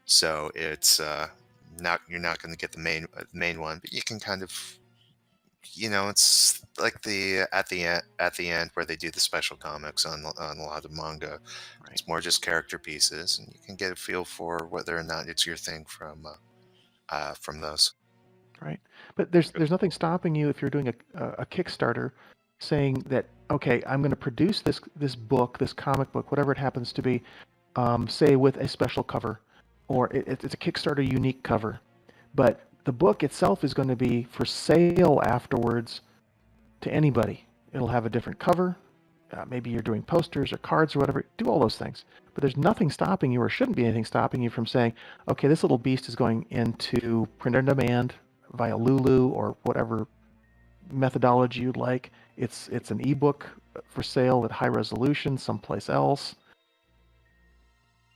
So it's you're not going to get the main one, but you can kind of, it's like at the end where they do the special comics on a lot of manga. Right. It's more just character pieces, and you can get a feel for whether or not it's your thing from those. Right, but there's nothing stopping you if you're doing a Kickstarter, saying that, okay, I'm going to produce this book, this comic book, whatever it happens to be, say with a special cover, or it's a Kickstarter unique cover, but the book itself is going to be for sale afterwards to anybody. It'll have a different cover. Maybe you're doing posters or cards or whatever. Do all those things. But there's nothing stopping you, or shouldn't be anything stopping you, from saying, okay, this little beast is going into print on demand via Lulu or whatever methodology you'd like. It's an ebook for sale at high resolution someplace else.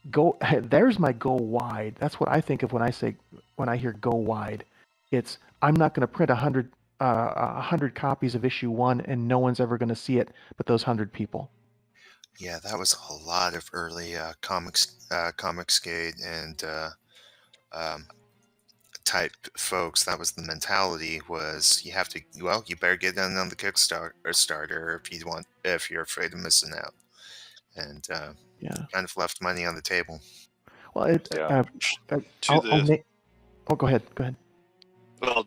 There's my go wide. That's what I think of when I hear go wide. It's, I'm not going to print 100 copies of issue 1 and no one's ever going to see it but those 100 people. Yeah, that was a lot of early Comicsgate and type folks. That was the mentality, was you better get in on the Kickstarter if you're afraid of missing out. And kind of left money on the table. Well, go ahead. Well,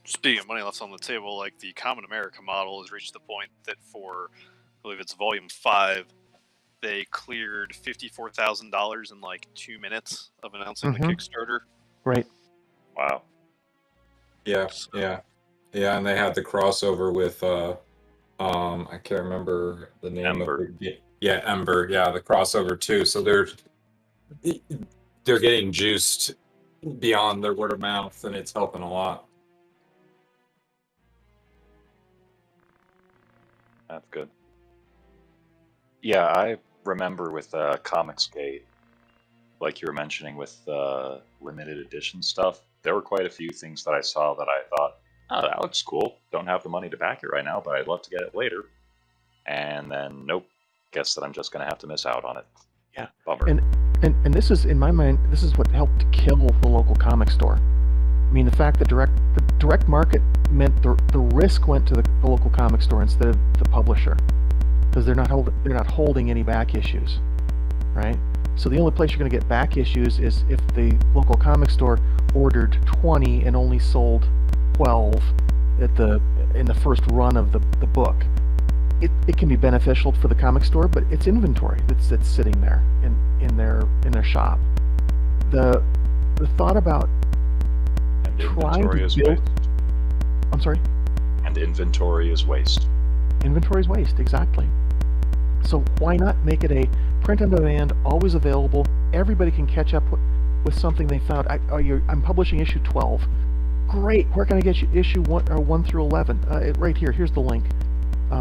speaking of money left on the table, like the Common America model has reached the point that for, I believe it's volume 5, they cleared $54,000 in like 2 minutes of announcing the Kickstarter. Right. Wow. Yeah, and they had the crossover with I can't remember the name Ember. of it. Yeah, Ember. Yeah, the crossover too. So they're getting juiced beyond their word of mouth, and it's helping a lot. That's good. Yeah, I remember with Comicsgate, like you were mentioning with limited edition stuff, there were quite a few things that I saw that I thought, oh, that looks cool. Don't have the money to back it right now, but I'd love to get it later. And then, nope, guess that I'm just going to have to miss out on it. Yeah. Bummer. And this is, in my mind, this is what helped kill the local comic store. I mean, the fact that the direct market meant the risk went to the local comic store instead of the publisher, because they're not holding any back issues, right? So the only place you're going to get back issues is if the local comic store ordered 20 and only sold 12 in the first run of the book. It can be beneficial for the comic store, but it's inventory that's sitting there in their shop. The thought about And trying inventory to is build. waste. I'm sorry. And inventory is waste. Inventory is waste, exactly. So why not make it a print on demand, always available? Everybody can catch up with something they found. I'm publishing issue 12. Great. Where can I get you issue 1 through 11? Right here. Here's the link.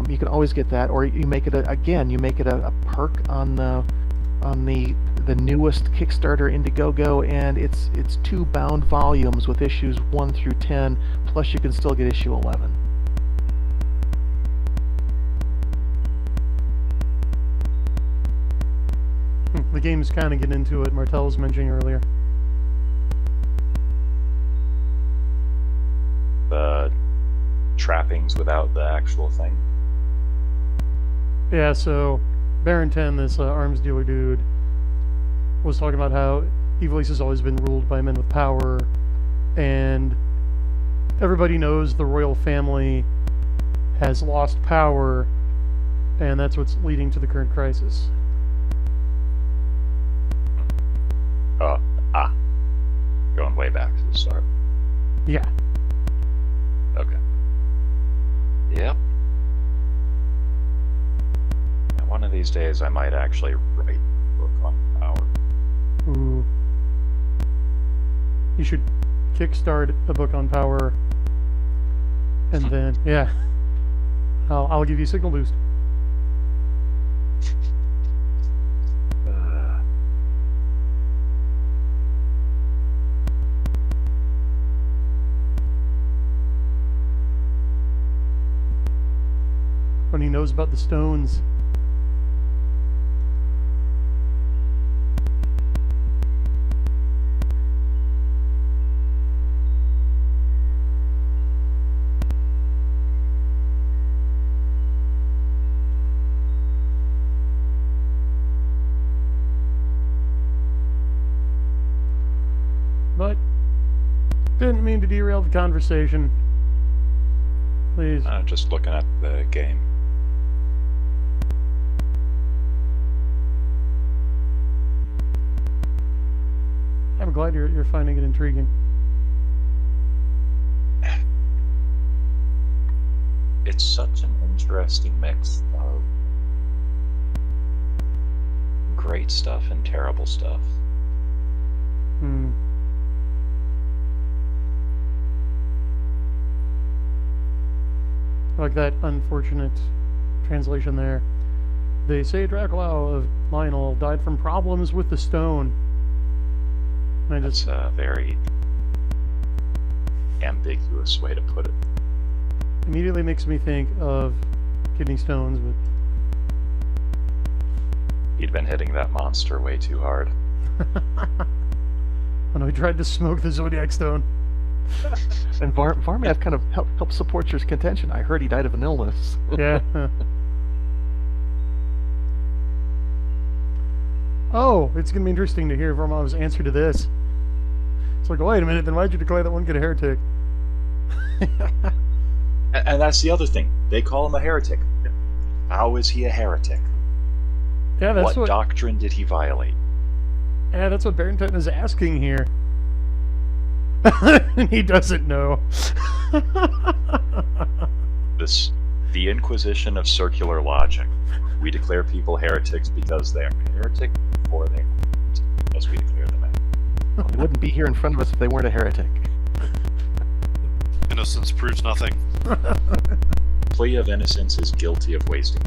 You can always get that, or you make it a perk on the newest Kickstarter Indiegogo, and it's 2 bound volumes with issues 1 through 10. Plus, you can still get issue 11. The game's kind of getting into it. Martel was mentioning earlier. The trappings without the actual thing. Yeah, so Baron 10, this arms dealer dude, was talking about how Evil East has always been ruled by men with power, and everybody knows the royal family has lost power, and that's what's leading to the current crisis. Going way back to the start. Yeah. Okay. Yep. And one of these days I might actually write a book on power. Ooh. You should kickstart a book on power, and then, yeah, I'll give you a signal boost. When he knows about the stones. But didn't mean to derail the conversation. Please. Just looking at the game. I'm glad you're finding it intriguing. It's such an interesting mix of great stuff and terrible stuff. Hmm. Like that unfortunate translation there. They say Dracula of Lionel died from problems with the stone. I That's just a very ambiguous way to put it. immediately makes me think of kidney stones, He'd been hitting that monster way too hard. but when we tried to smoke the Zodiac stone. And Varmav kind of helped support your contention. I heard he died of an illness. Yeah. Oh, it's going to be interesting to hear Varmav's answer to this. It's like, wait a minute, then why'd you declare that one kid a heretic? And that's the other thing. They call him a heretic. How is he a heretic? Yeah, that's What doctrine did he violate? Yeah, that's what Barrington is asking here. He doesn't know. The Inquisition of circular logic. We declare people heretics because they are heretic before they aren't, because we declare them out. They wouldn't be here in front of us if they weren't a heretic. Innocence proves nothing. plea of innocence is guilty of wasting.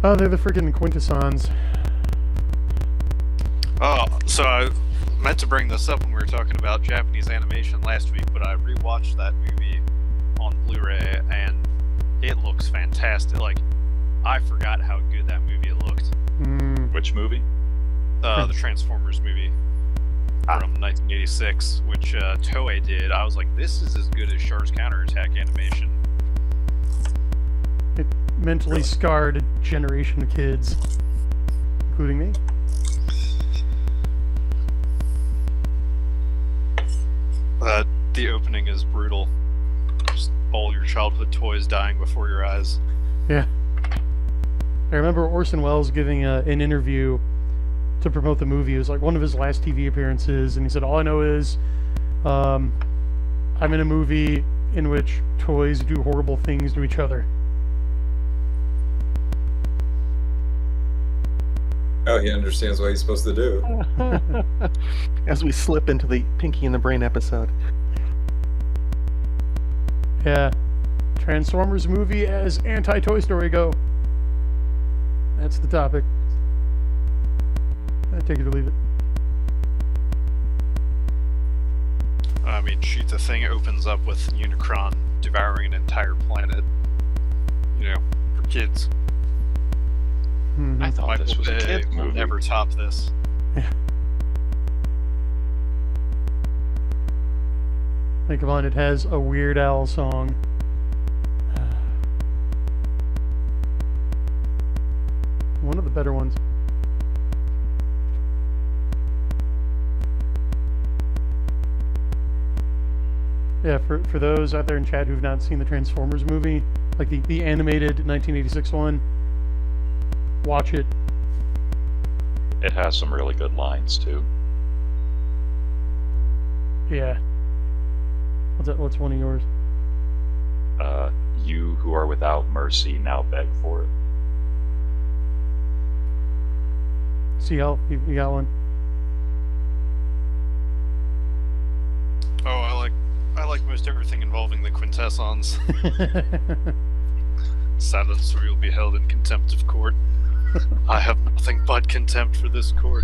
Oh, they're the freaking quintessons. Oh, so I meant to bring this up when we were talking about Japanese animation last week, but I rewatched that movie on Blu-ray, and it looks fantastic. Like, I forgot how good that movie looked. Which movie? The Transformers movie from 1986, which Toei did. I was like, this is as good as Char's counterattack animation. It mentally scarred a generation of kids, including me. The opening is brutal. Just all your childhood toys dying before your eyes. Yeah. I remember Orson Welles giving an interview to promote the movie. It was like one of his last TV appearances, and he said, all I know is I'm in a movie in which toys do horrible things to each other. Oh, he understands what he's supposed to do. As we slip into the Pinky in the Brain episode. Yeah. Transformers movie as anti-Toy Story go. That's the topic. Take it or leave it. I mean, shoot, the thing opens up with Unicron devouring an entire planet. You know, for kids. Mhm. I thought this was a kid will movie. never top this. Think of it, it has a Weird Al song. One of the better ones. Yeah, for those out there in chat who've not seen the Transformers movie, like the animated 1986 one, watch it. It has some really good lines too. Yeah. What's one of yours? You who are without mercy now beg for it. CL, you got one? Oh, I like most everything involving the quintessons. Silence or you'll be held in contempt of court. I have nothing but contempt for this court.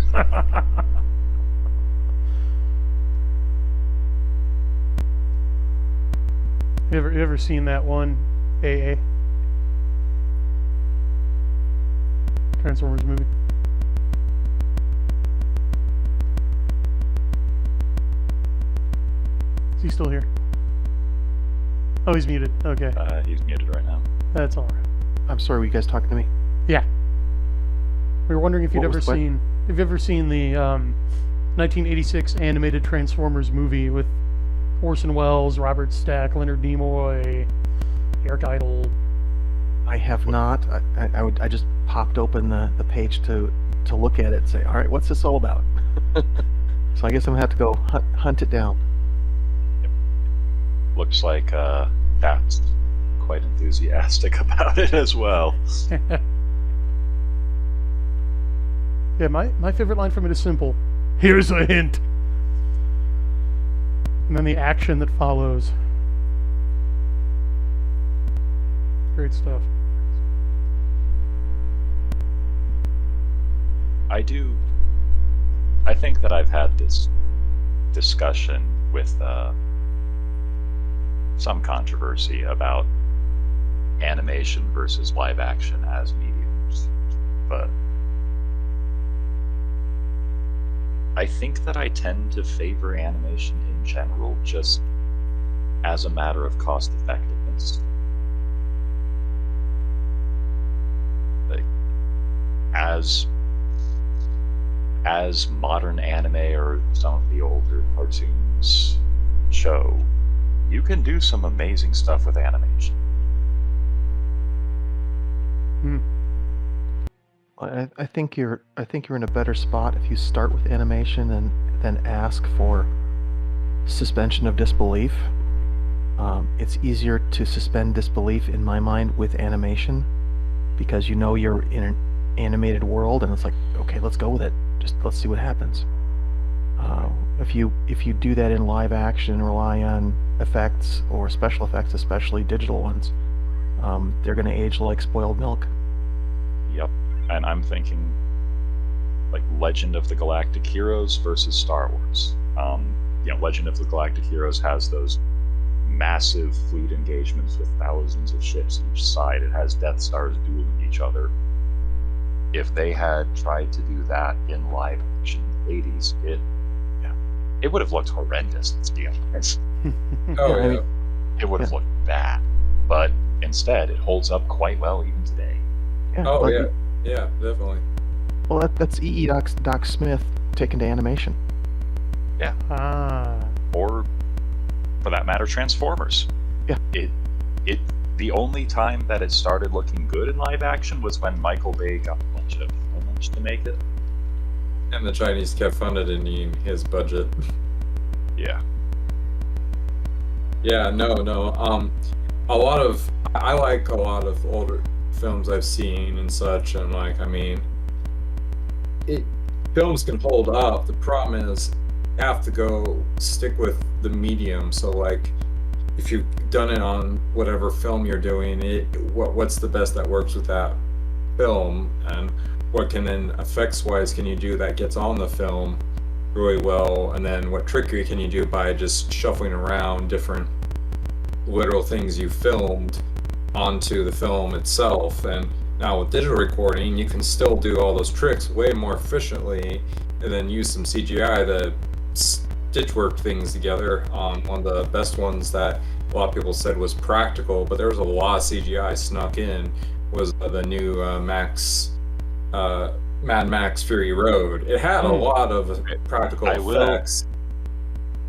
You ever seen that one, AA? Transformers movie? Is he still here? Oh, he's muted. Okay, He's muted right now. that's all right. I'm sorry, were you guys talking to me? Yeah. We were wondering if you'd What ever was the seen, if you've ever seen the 1986 animated Transformers movie with Orson Welles, Robert Stack, Leonard Nimoy, Eric Idle. I have not. I just popped open the page to look at it and say, all right, what's this all about? So I guess I'm going to have to go hunt it down. Looks like Pat's quite enthusiastic about it as well. Yeah, my favorite line from it is simple. Here's a hint. And then the action that follows. Great stuff. I think that I've had this discussion with some controversy about animation versus live action as mediums, but I think that I tend to favor animation in general just as a matter of cost effectiveness. Like, as modern anime or some of the older cartoons show, you can do some amazing stuff with animation. I think you're in a better spot if you start with animation and then ask for suspension of disbelief. It's easier to suspend disbelief in my mind with animation because you know you're in an animated world and it's like, okay, let's go with it. Just let's see what happens. If you do that in live action and rely on effects or special effects, especially digital ones, they're going to age like spoiled milk. Yep. And I'm thinking like Legend of the Galactic Heroes versus Star Wars. Legend of the Galactic Heroes has those massive fleet engagements with thousands of ships each side. It has Death Stars dueling each other. If they had tried to do that in live action in the 80s, it would have looked horrendous, let's be honest. Oh, I yeah. mean, It would have looked bad. But instead, it holds up quite well even today. yeah, Oh, like- yeah. Yeah, definitely. Well, that's E.E. Doc Smith taken to animation. Ah. Or, for that matter, Transformers. Yeah. The only time that it started looking good in live action was when Michael Bay got a bunch of money to make it. And the Chinese kept funding his budget. Yeah. Yeah, no. I like a lot of older films I've seen and such, and films can hold up. The problem is, you have to go stick with the medium. So, if you've done it on whatever film you're doing, what's the best that works with that film, and what can then effects-wise can you do that gets on the film really well, and then what trickery can you do by just shuffling around different literal things you filmed onto the film itself. And now with digital recording, you can still do all those tricks way more efficiently, and then use some CGI to stitchwork things together. One of the best ones that a lot of people said was practical, but there was a lot of CGI snuck in, was the new Mad Max Fury Road. It had a lot of practical effects.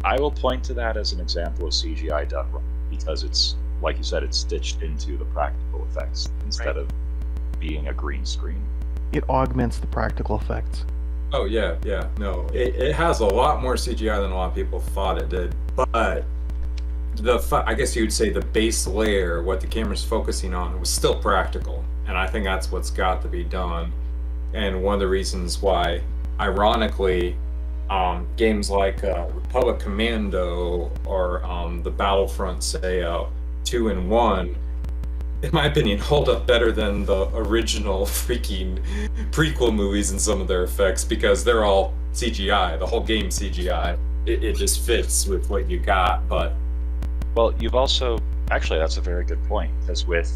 I will point to that as an example of CGI done right, because it's, like you said, it's stitched into the practical effects instead of being a green screen. It augments the practical effects. Oh yeah. No, it has a lot more CGI than a lot of people thought it did. But I guess you'd say the base layer, what the camera's focusing on, was still practical, and I think that's what's got to be done. And one of the reasons why, ironically, games like Republic Commando or the Battlefront, say 2 and 1, in my opinion, hold up better than the original freaking prequel movies in some of their effects, because they're all CGI. The whole game's CGI. It just fits with what you got. But well, you've also actually, that's a very good point, because with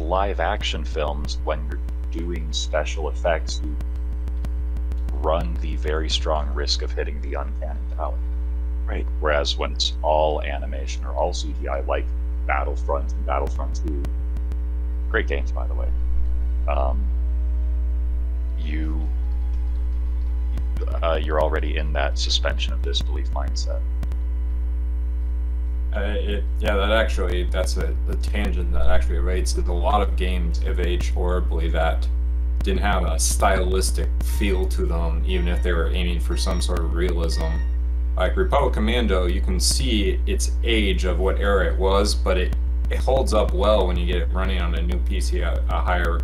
live action films, when you're doing special effects, you run the very strong risk of hitting the uncanny valley. Right. Whereas when it's all animation or all CGI, like Battlefront and Battlefront 2, great games, by the way, you're already in that suspension of disbelief mindset. That's a tangent that actually relates to a lot of games have aged horribly that didn't have a stylistic feel to them, even if they were aiming for some sort of realism. Like Republic Commando, you can see its age of what era it was, but it holds up well when you get it running on a new PC at a higher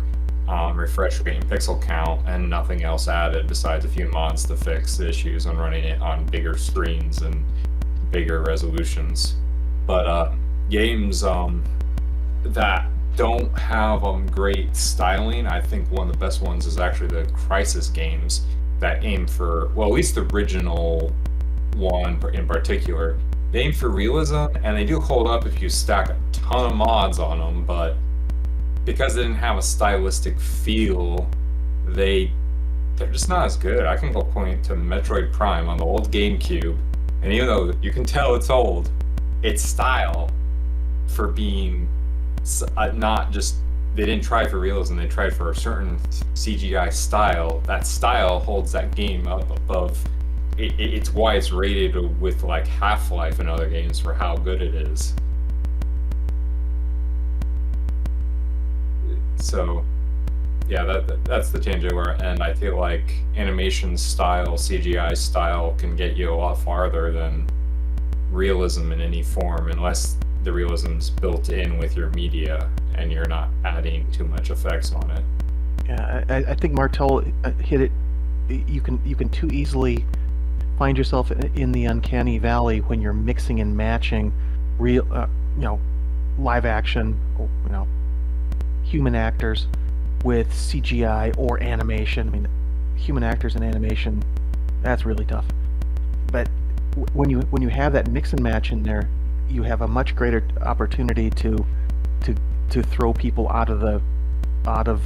refresh rate and pixel count, and nothing else added besides a few mods to fix the issues on running it on bigger screens and bigger resolutions. But games that don't have great styling, I think one of the best ones is actually the Crysis games that aim for, well, at least the original one in particular, they aim for realism, and they do hold up if you stack a ton of mods on them, but because they didn't have a stylistic feel, they're just not as good. I can go point to Metroid Prime on the old GameCube, and even though you can tell it's old, its style for being not just, they didn't try for realism, they tried for a certain CGI style. That style holds that game up above. It's why it's rated with like Half-Life and other games for how good it is. So, yeah, that's the tangent where, and I feel like animation style, CGI style can get you a lot farther than realism in any form, unless the realism's built in with your media and you're not adding too much effects on it. Yeah, I think Martel hit it. You can too easily find yourself in the uncanny valley when you're mixing and matching real, live action, human actors with CGI or animation. I mean, human actors and animation, that's really tough. But when you have that mix and match in there, you have a much greater opportunity to throw people out of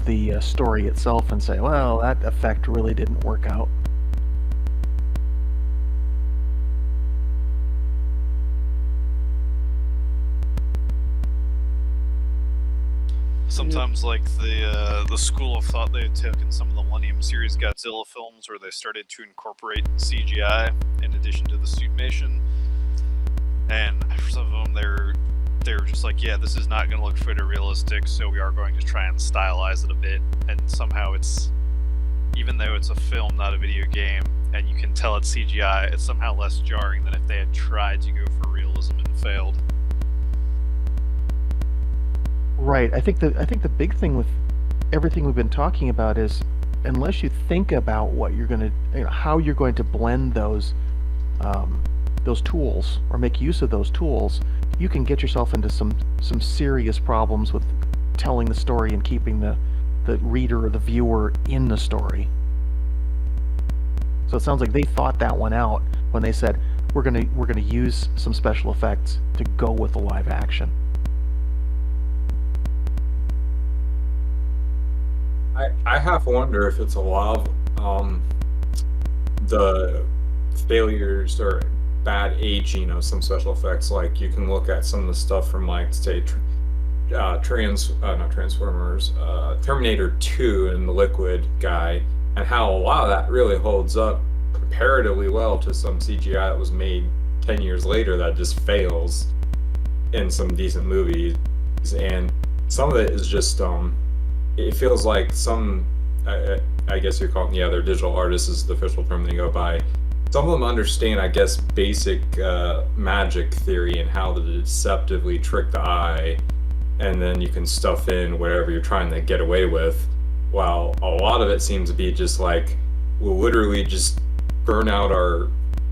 the story itself and say, well, that effect really didn't work out. Sometimes, like the school of thought they took in some of the Millennium series Godzilla films, where they started to incorporate CGI in addition to the suitmation, and for some of them, they're just like, yeah, this is not going to look photorealistic, so we are going to try and stylize it a bit, and somehow it's, even though it's a film, not a video game, and you can tell it's CGI, it's somehow less jarring than if they had tried to go for realism and failed. Right. I think the big thing with everything we've been talking about is, unless you think about what you're going to, how you're going to blend those tools or make use of those tools, you can get yourself into some serious problems with telling the story and keeping the reader or the viewer in the story. So it sounds like they thought that one out when they said, we're gonna use some special effects to go with the live action. I half wonder if it's a lot of the failures or bad aging of some special effects. Like, you can look at some of the stuff from, like, say, Terminator 2 and the Liquid guy, and how a lot of that really holds up comparatively well to some CGI that was made 10 years later that just fails in some decent movies. And some of it is just it feels like some, I guess you're calling, they're digital artists is the official term they go by. Some of them understand, I guess, basic magic theory and how to deceptively trick the eye, and then you can stuff in whatever you're trying to get away with, while a lot of it seems to be just like, we'll literally just burn out our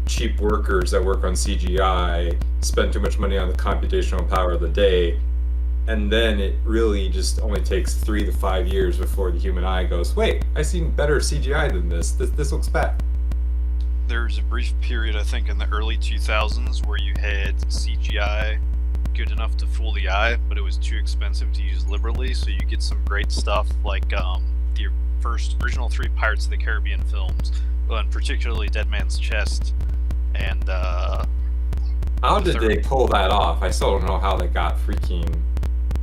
cheap workers that work on CGI, spend too much money on the computational power of the day, and then it really just only takes 3 to 5 years before the human eye goes, wait, I've seen better CGI than this. This looks bad. There's a brief period, I think, in the early 2000s where you had CGI good enough to fool the eye, but it was too expensive to use liberally, so you get some great stuff like the original 3 Pirates of the Caribbean films, and particularly Dead Man's Chest, and how did they pull that off? I still don't know how they got freaking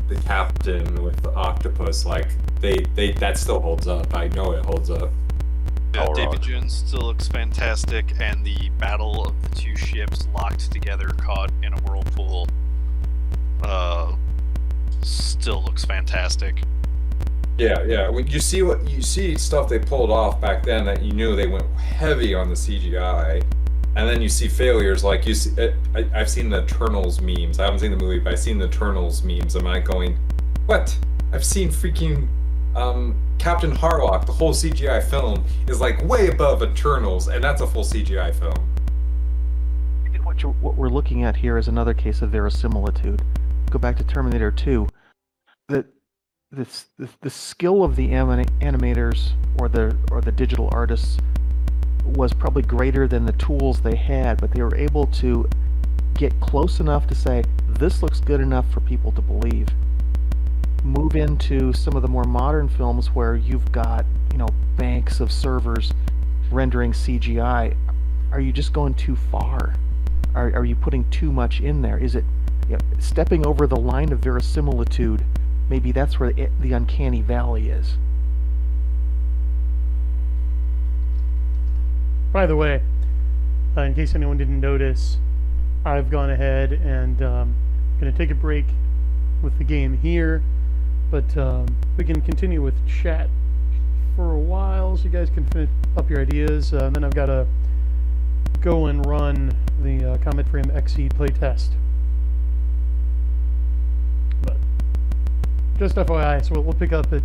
the captain with the octopus. Like, they that still holds up. I know it holds up. Yeah, Davy Jones still looks fantastic, and the battle of the 2 ships locked together, caught in a whirlpool, still looks fantastic. Yeah. When you see stuff they pulled off back then that you knew they went heavy on the CGI, and then you see failures like you see. I've seen the Eternals memes. I haven't seen the movie, but I've seen the Eternals memes. Am I going, what? I've seen freaking Captain Harlock. The whole CGI film is like way above Eternals, and that's a full CGI film. What we're looking at here is another case of verisimilitude. Go back to Terminator 2. The skill of the animators or the digital artists was probably greater than the tools they had, but they were able to get close enough to say, this looks good enough for people to believe. Move into some of the more modern films where you've got, banks of servers rendering CGI. Are you just going too far? Are you putting too much in there? Is it stepping over the line of verisimilitude? Maybe that's where the uncanny valley is. By the way, in case anyone didn't notice, I've gone ahead and going to take a break with the game here, but we can continue with chat for a while so you guys can finish up your ideas. And then I've got to go and run the Comet Frame XE playtest. But just FYI, so we'll pick up at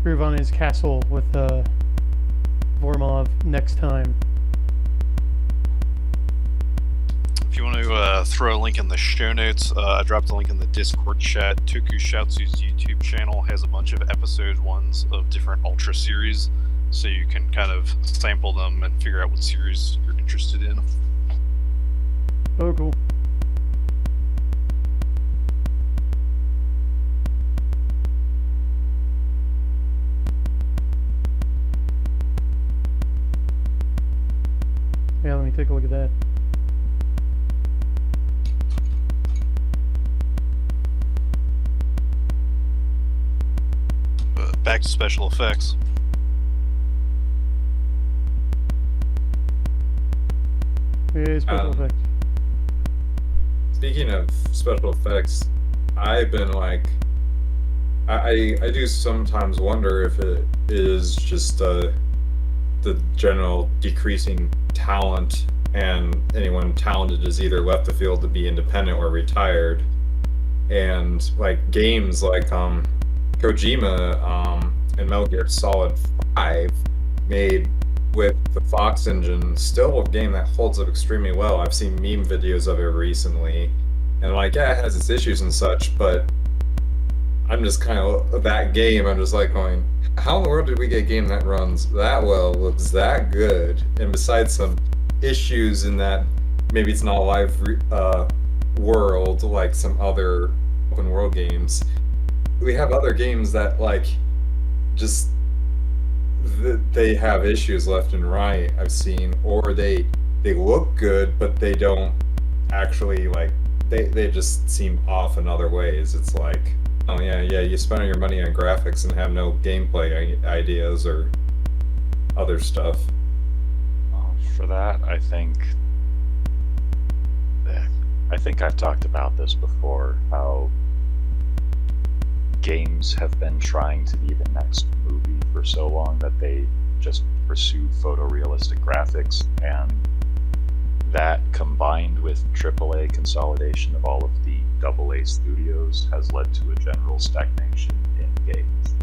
Rirvani's castle with Vormov next time. If you want to throw a link in the show notes, I dropped a link in the Discord chat. Tokushatsu's YouTube channel has a bunch of episode ones of different Ultra series, so you can kind of sample them and figure out what series you're interested in. Oh, cool. Yeah, let me take a look at that. Back to special effects. Yeah, special effects. Speaking of special effects, I've been like, I do sometimes wonder if it is just the general decreasing talent, and anyone talented is either left the field to be independent or retired. And like games like Kojima and Metal Gear Solid 5 made with the Fox engine, still a game that holds up extremely well. I've seen meme videos of it recently, and like, yeah, it has its issues and such, but I'm just kind of that game. I'm just like going, how in the world did we get a game that runs that well, looks that good, and besides some issues in that maybe it's not a live world like some other open world games, we have other games that like just they have issues left and right, I've seen, or they look good but they don't actually, like, they just seem off in other ways. It's like, oh yeah, you spend your money on graphics and have no gameplay ideas or other stuff. For that, I think I've talked about this before, how games have been trying to be the next movie for so long that they just pursue photorealistic graphics, and that combined with AAA consolidation of all of the AA studios has led to a general stagnation in games.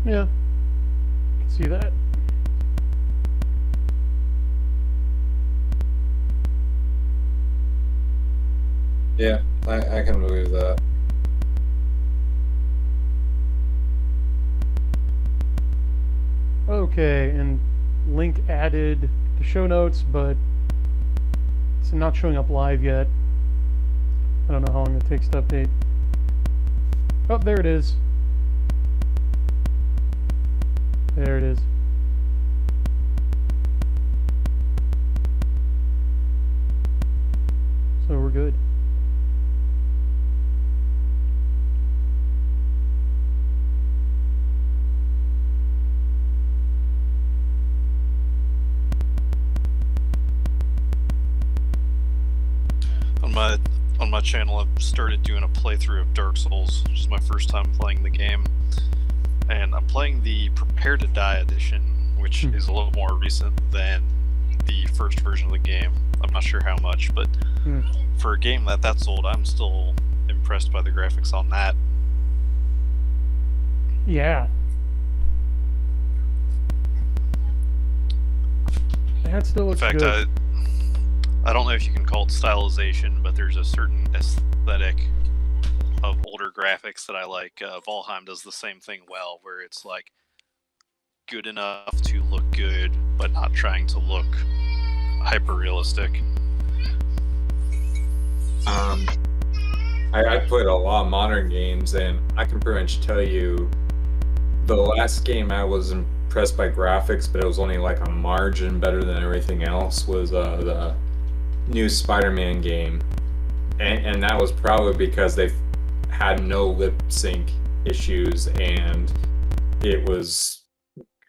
Yeah, I can see that. Yeah, I can believe that. Okay, and link added to show notes, but it's not showing up live yet. I don't know how long it takes to update. Oh, there it is. There it is. So we're good. On my channel, I've started doing a playthrough of Dark Souls, which is my first time playing the game. And I'm playing the Prepare to Die edition, which is a little more recent than the first version of the game. I'm not sure how much, but for a game that's old, I'm still impressed by the graphics on that. Yeah. That still looks good. In fact, I don't know if you can call it stylization, but there's a certain aesthetic of older graphics that I like. Valheim does the same thing well, where it's like good enough to look good, but not trying to look hyper realistic. I played a lot of modern games, and I can pretty much tell you the last game I was impressed by graphics, but it was only like a margin better than everything else, was the new Spider-Man game. And that was probably because they've had no lip sync issues, and it was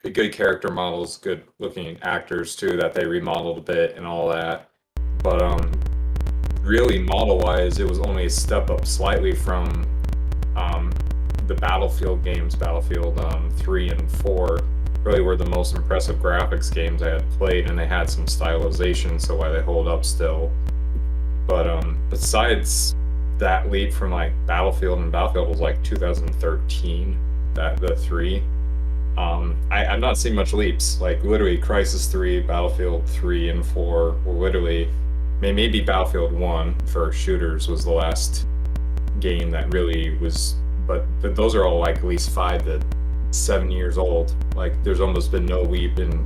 good character models, good looking actors too, that they remodeled a bit and all that. But really model wise, it was only a step up slightly from the Battlefield games. Battlefield 3 and 4 really were the most impressive graphics games I had played, and they had some stylization, so why they hold up still. But besides that leap from like Battlefield, and Battlefield was like 2013, that the 3. I'm not seeing much leaps. Like literally, Crisis 3, Battlefield 3 and 4 were literally, maybe Battlefield 1 for shooters was the last game that really was, but those are all like at least 5 to 7 years old. Like there's almost been no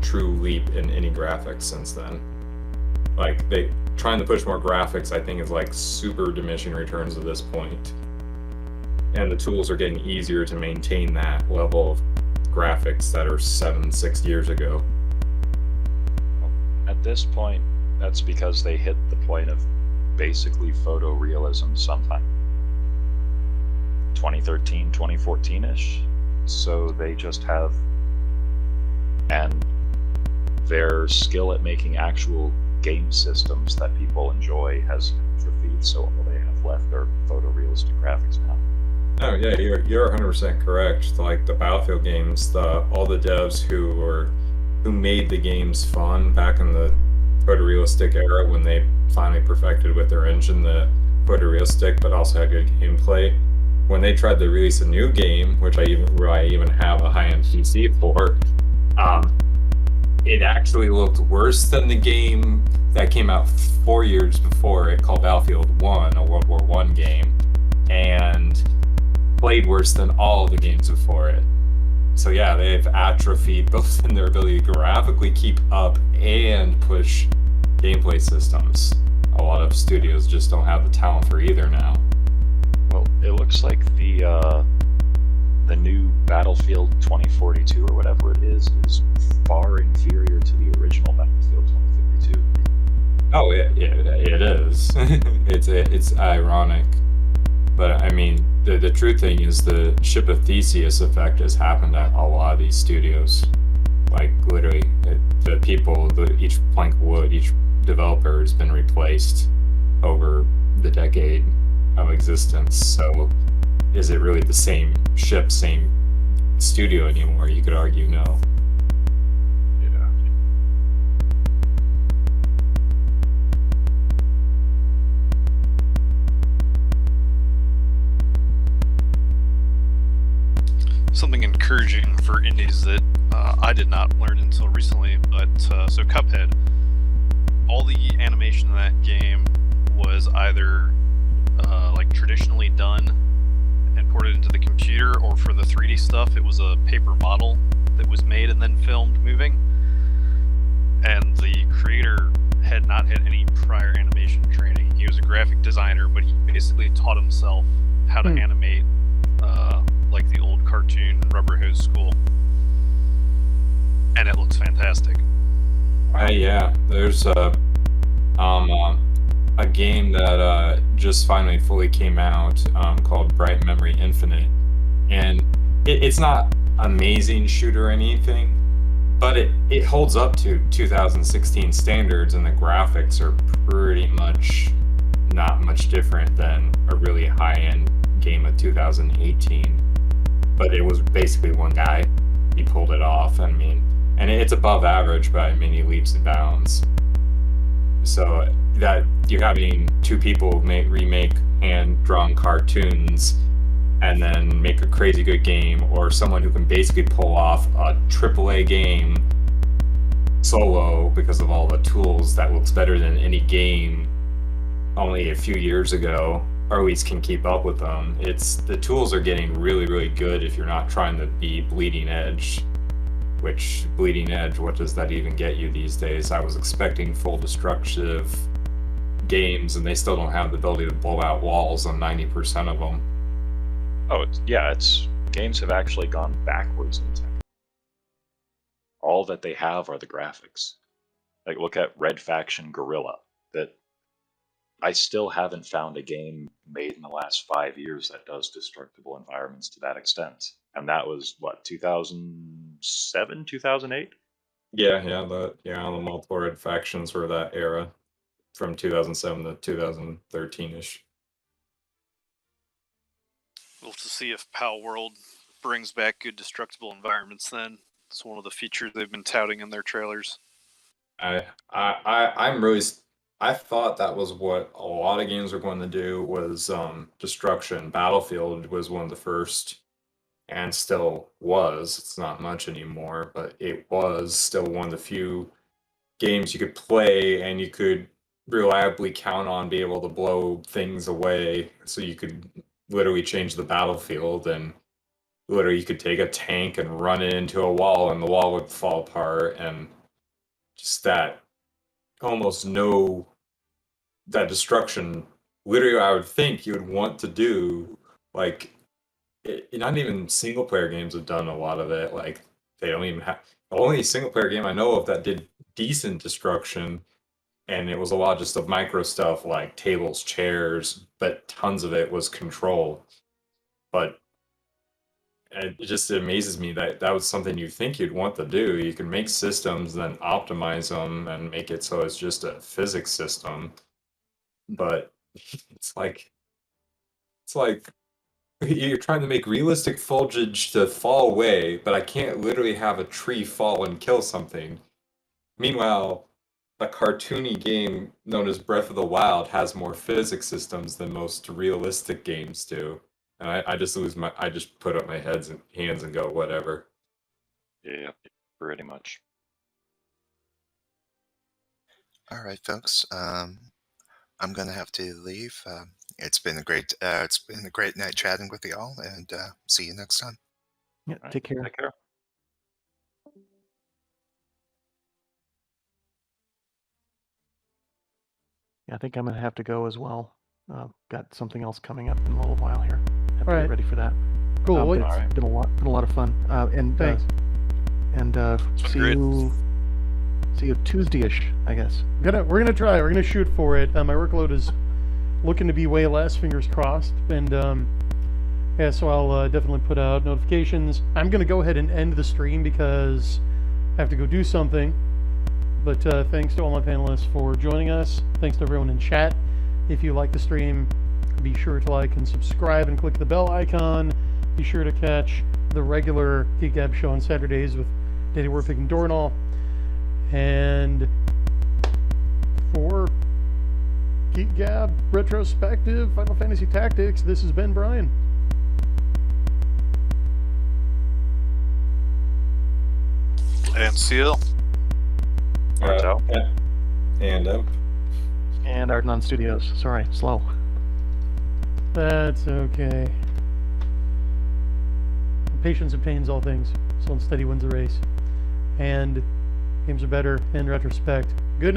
true leap in any graphics since then. Like they trying to push more graphics, I think, is like super diminishing returns at this point. And the tools are getting easier to maintain that level of graphics that are 6 years ago. At this point, that's because they hit the point of basically photorealism sometime 2013, 2014-ish. So they just have, and their skill at making actual game systems that people enjoy has atrophied, so all they have left are photorealistic graphics now. Oh yeah, you're 100% correct. Like the Battlefield games, all the devs who made the games fun back in the photorealistic era, when they finally perfected with their engine the photorealistic, but also had good gameplay. When they tried to release a new game, which I even have a high-end PC for, it actually looked worse than the game that came out 4 years before it, called Battlefield 1, a World War I game, and played worse than all of the games before it. So yeah, they've atrophied both in their ability to graphically keep up and push gameplay systems. A lot of studios just don't have the talent for either now. Well, it looks like the new Battlefield 2042 or whatever it is far inferior to the original Battlefield 2052. Oh yeah, it is. it's ironic, but I mean, the true thing is the Ship of Theseus effect has happened at a lot of these studios. Like literally, the people, each plank of wood, each developer has been replaced over the decade of existence. So is it really the same ship, same studio anymore? You could argue no. Yeah. Something encouraging for indies that I did not learn until recently, but so Cuphead, all the animation in that game was either like traditionally done and ported into the computer, or for the 3D stuff, it was a paper model that was made and then filmed moving. And the creator had not had any prior animation training. He was a graphic designer, but he basically taught himself how to animate like the old cartoon Rubber Hose School. And it looks fantastic. Yeah, there's a game that just finally fully came out called Bright Memory Infinite, and it's not amazing shooter or anything, but it holds up to 2016 standards, and the graphics are pretty much not much different than a really high-end game of 2018. But it was basically one guy. He pulled it off. I mean, and it's above average by many leaps and bounds. So that you're having two people remake hand-drawn cartoons and then make a crazy good game, or someone who can basically pull off a AAA game solo because of all the tools that looks better than any game only a few years ago, or at least can keep up with them. The tools are getting really, really good if you're not trying to be bleeding edge. Which bleeding edge, what does that even get you these days? I was expecting full destructive games, and they still don't have the ability to blow out walls on 90% of them. Oh, games have actually gone backwards in tech. All that they have are the graphics. Like, look at Red Faction Guerrilla. That I still haven't found a game made in the last 5 years that does destructible environments to that extent. And that was, what, 2007, 2008? Yeah, the multiple Red Factions were that era, from 2007 to 2013-ish. We'll have to see if PAL World brings back good destructible environments then. It's one of the features they've been touting in their trailers. I thought that was what a lot of games were going to do, was destruction. Battlefield was one of the first and still was. It's not much anymore, but it was still one of the few games you could play and you could reliably count on being able to blow things away. So you could literally change the battlefield, and literally you could take a tank and run it into a wall and the wall would fall apart, and just that almost no that destruction. Literally, I would think you would want to do, like, not even single player games have done a lot of it. Like, they don't even have, the only single player game I know of that did decent destruction, and it was a lot just of micro stuff like tables, chairs, but tons of it was control. But it just amazes me that that was something you think you'd want to do. You can make systems, then optimize them and make it so it's just a physics system. But it's like you're trying to make realistic foliage to fall away, but I can't literally have a tree fall and kill something. Meanwhile, a cartoony game known as Breath of the Wild has more physics systems than most realistic games do. And I just I just put up my hands and go, whatever. Yeah, pretty much. All right, folks. I'm gonna have to leave. It's been a great night chatting with you all, and see you next time. Yeah, All right, take care. Take care. Yeah, I think I'm gonna have to go as well. Got something else coming up in a little while here. Have to All right. get ready for that. Cool. But Well, it's Alright. been a lot of fun. Thanks. See great. you Tuesday-ish, I guess. We're gonna try. We're gonna shoot for it. My workload is looking to be way less. Fingers crossed. And yeah, so I'll definitely put out notifications. I'm gonna go ahead and end the stream because I have to go do something. But thanks to all my panelists for joining us. Thanks to everyone in chat. If you like the stream, be sure to like and subscribe and click the bell icon. Be sure to catch the regular Geek Gab show on Saturdays with Daddy Warpig and Dornall. And for Geek Gab, Retrospective, Final Fantasy Tactics, this has been Brian. And Seal. Art's out. And And Ardenon Studios. Sorry, slow. That's okay. Patience obtains all things. Slow and steady wins the race. And games are better in retrospect. Good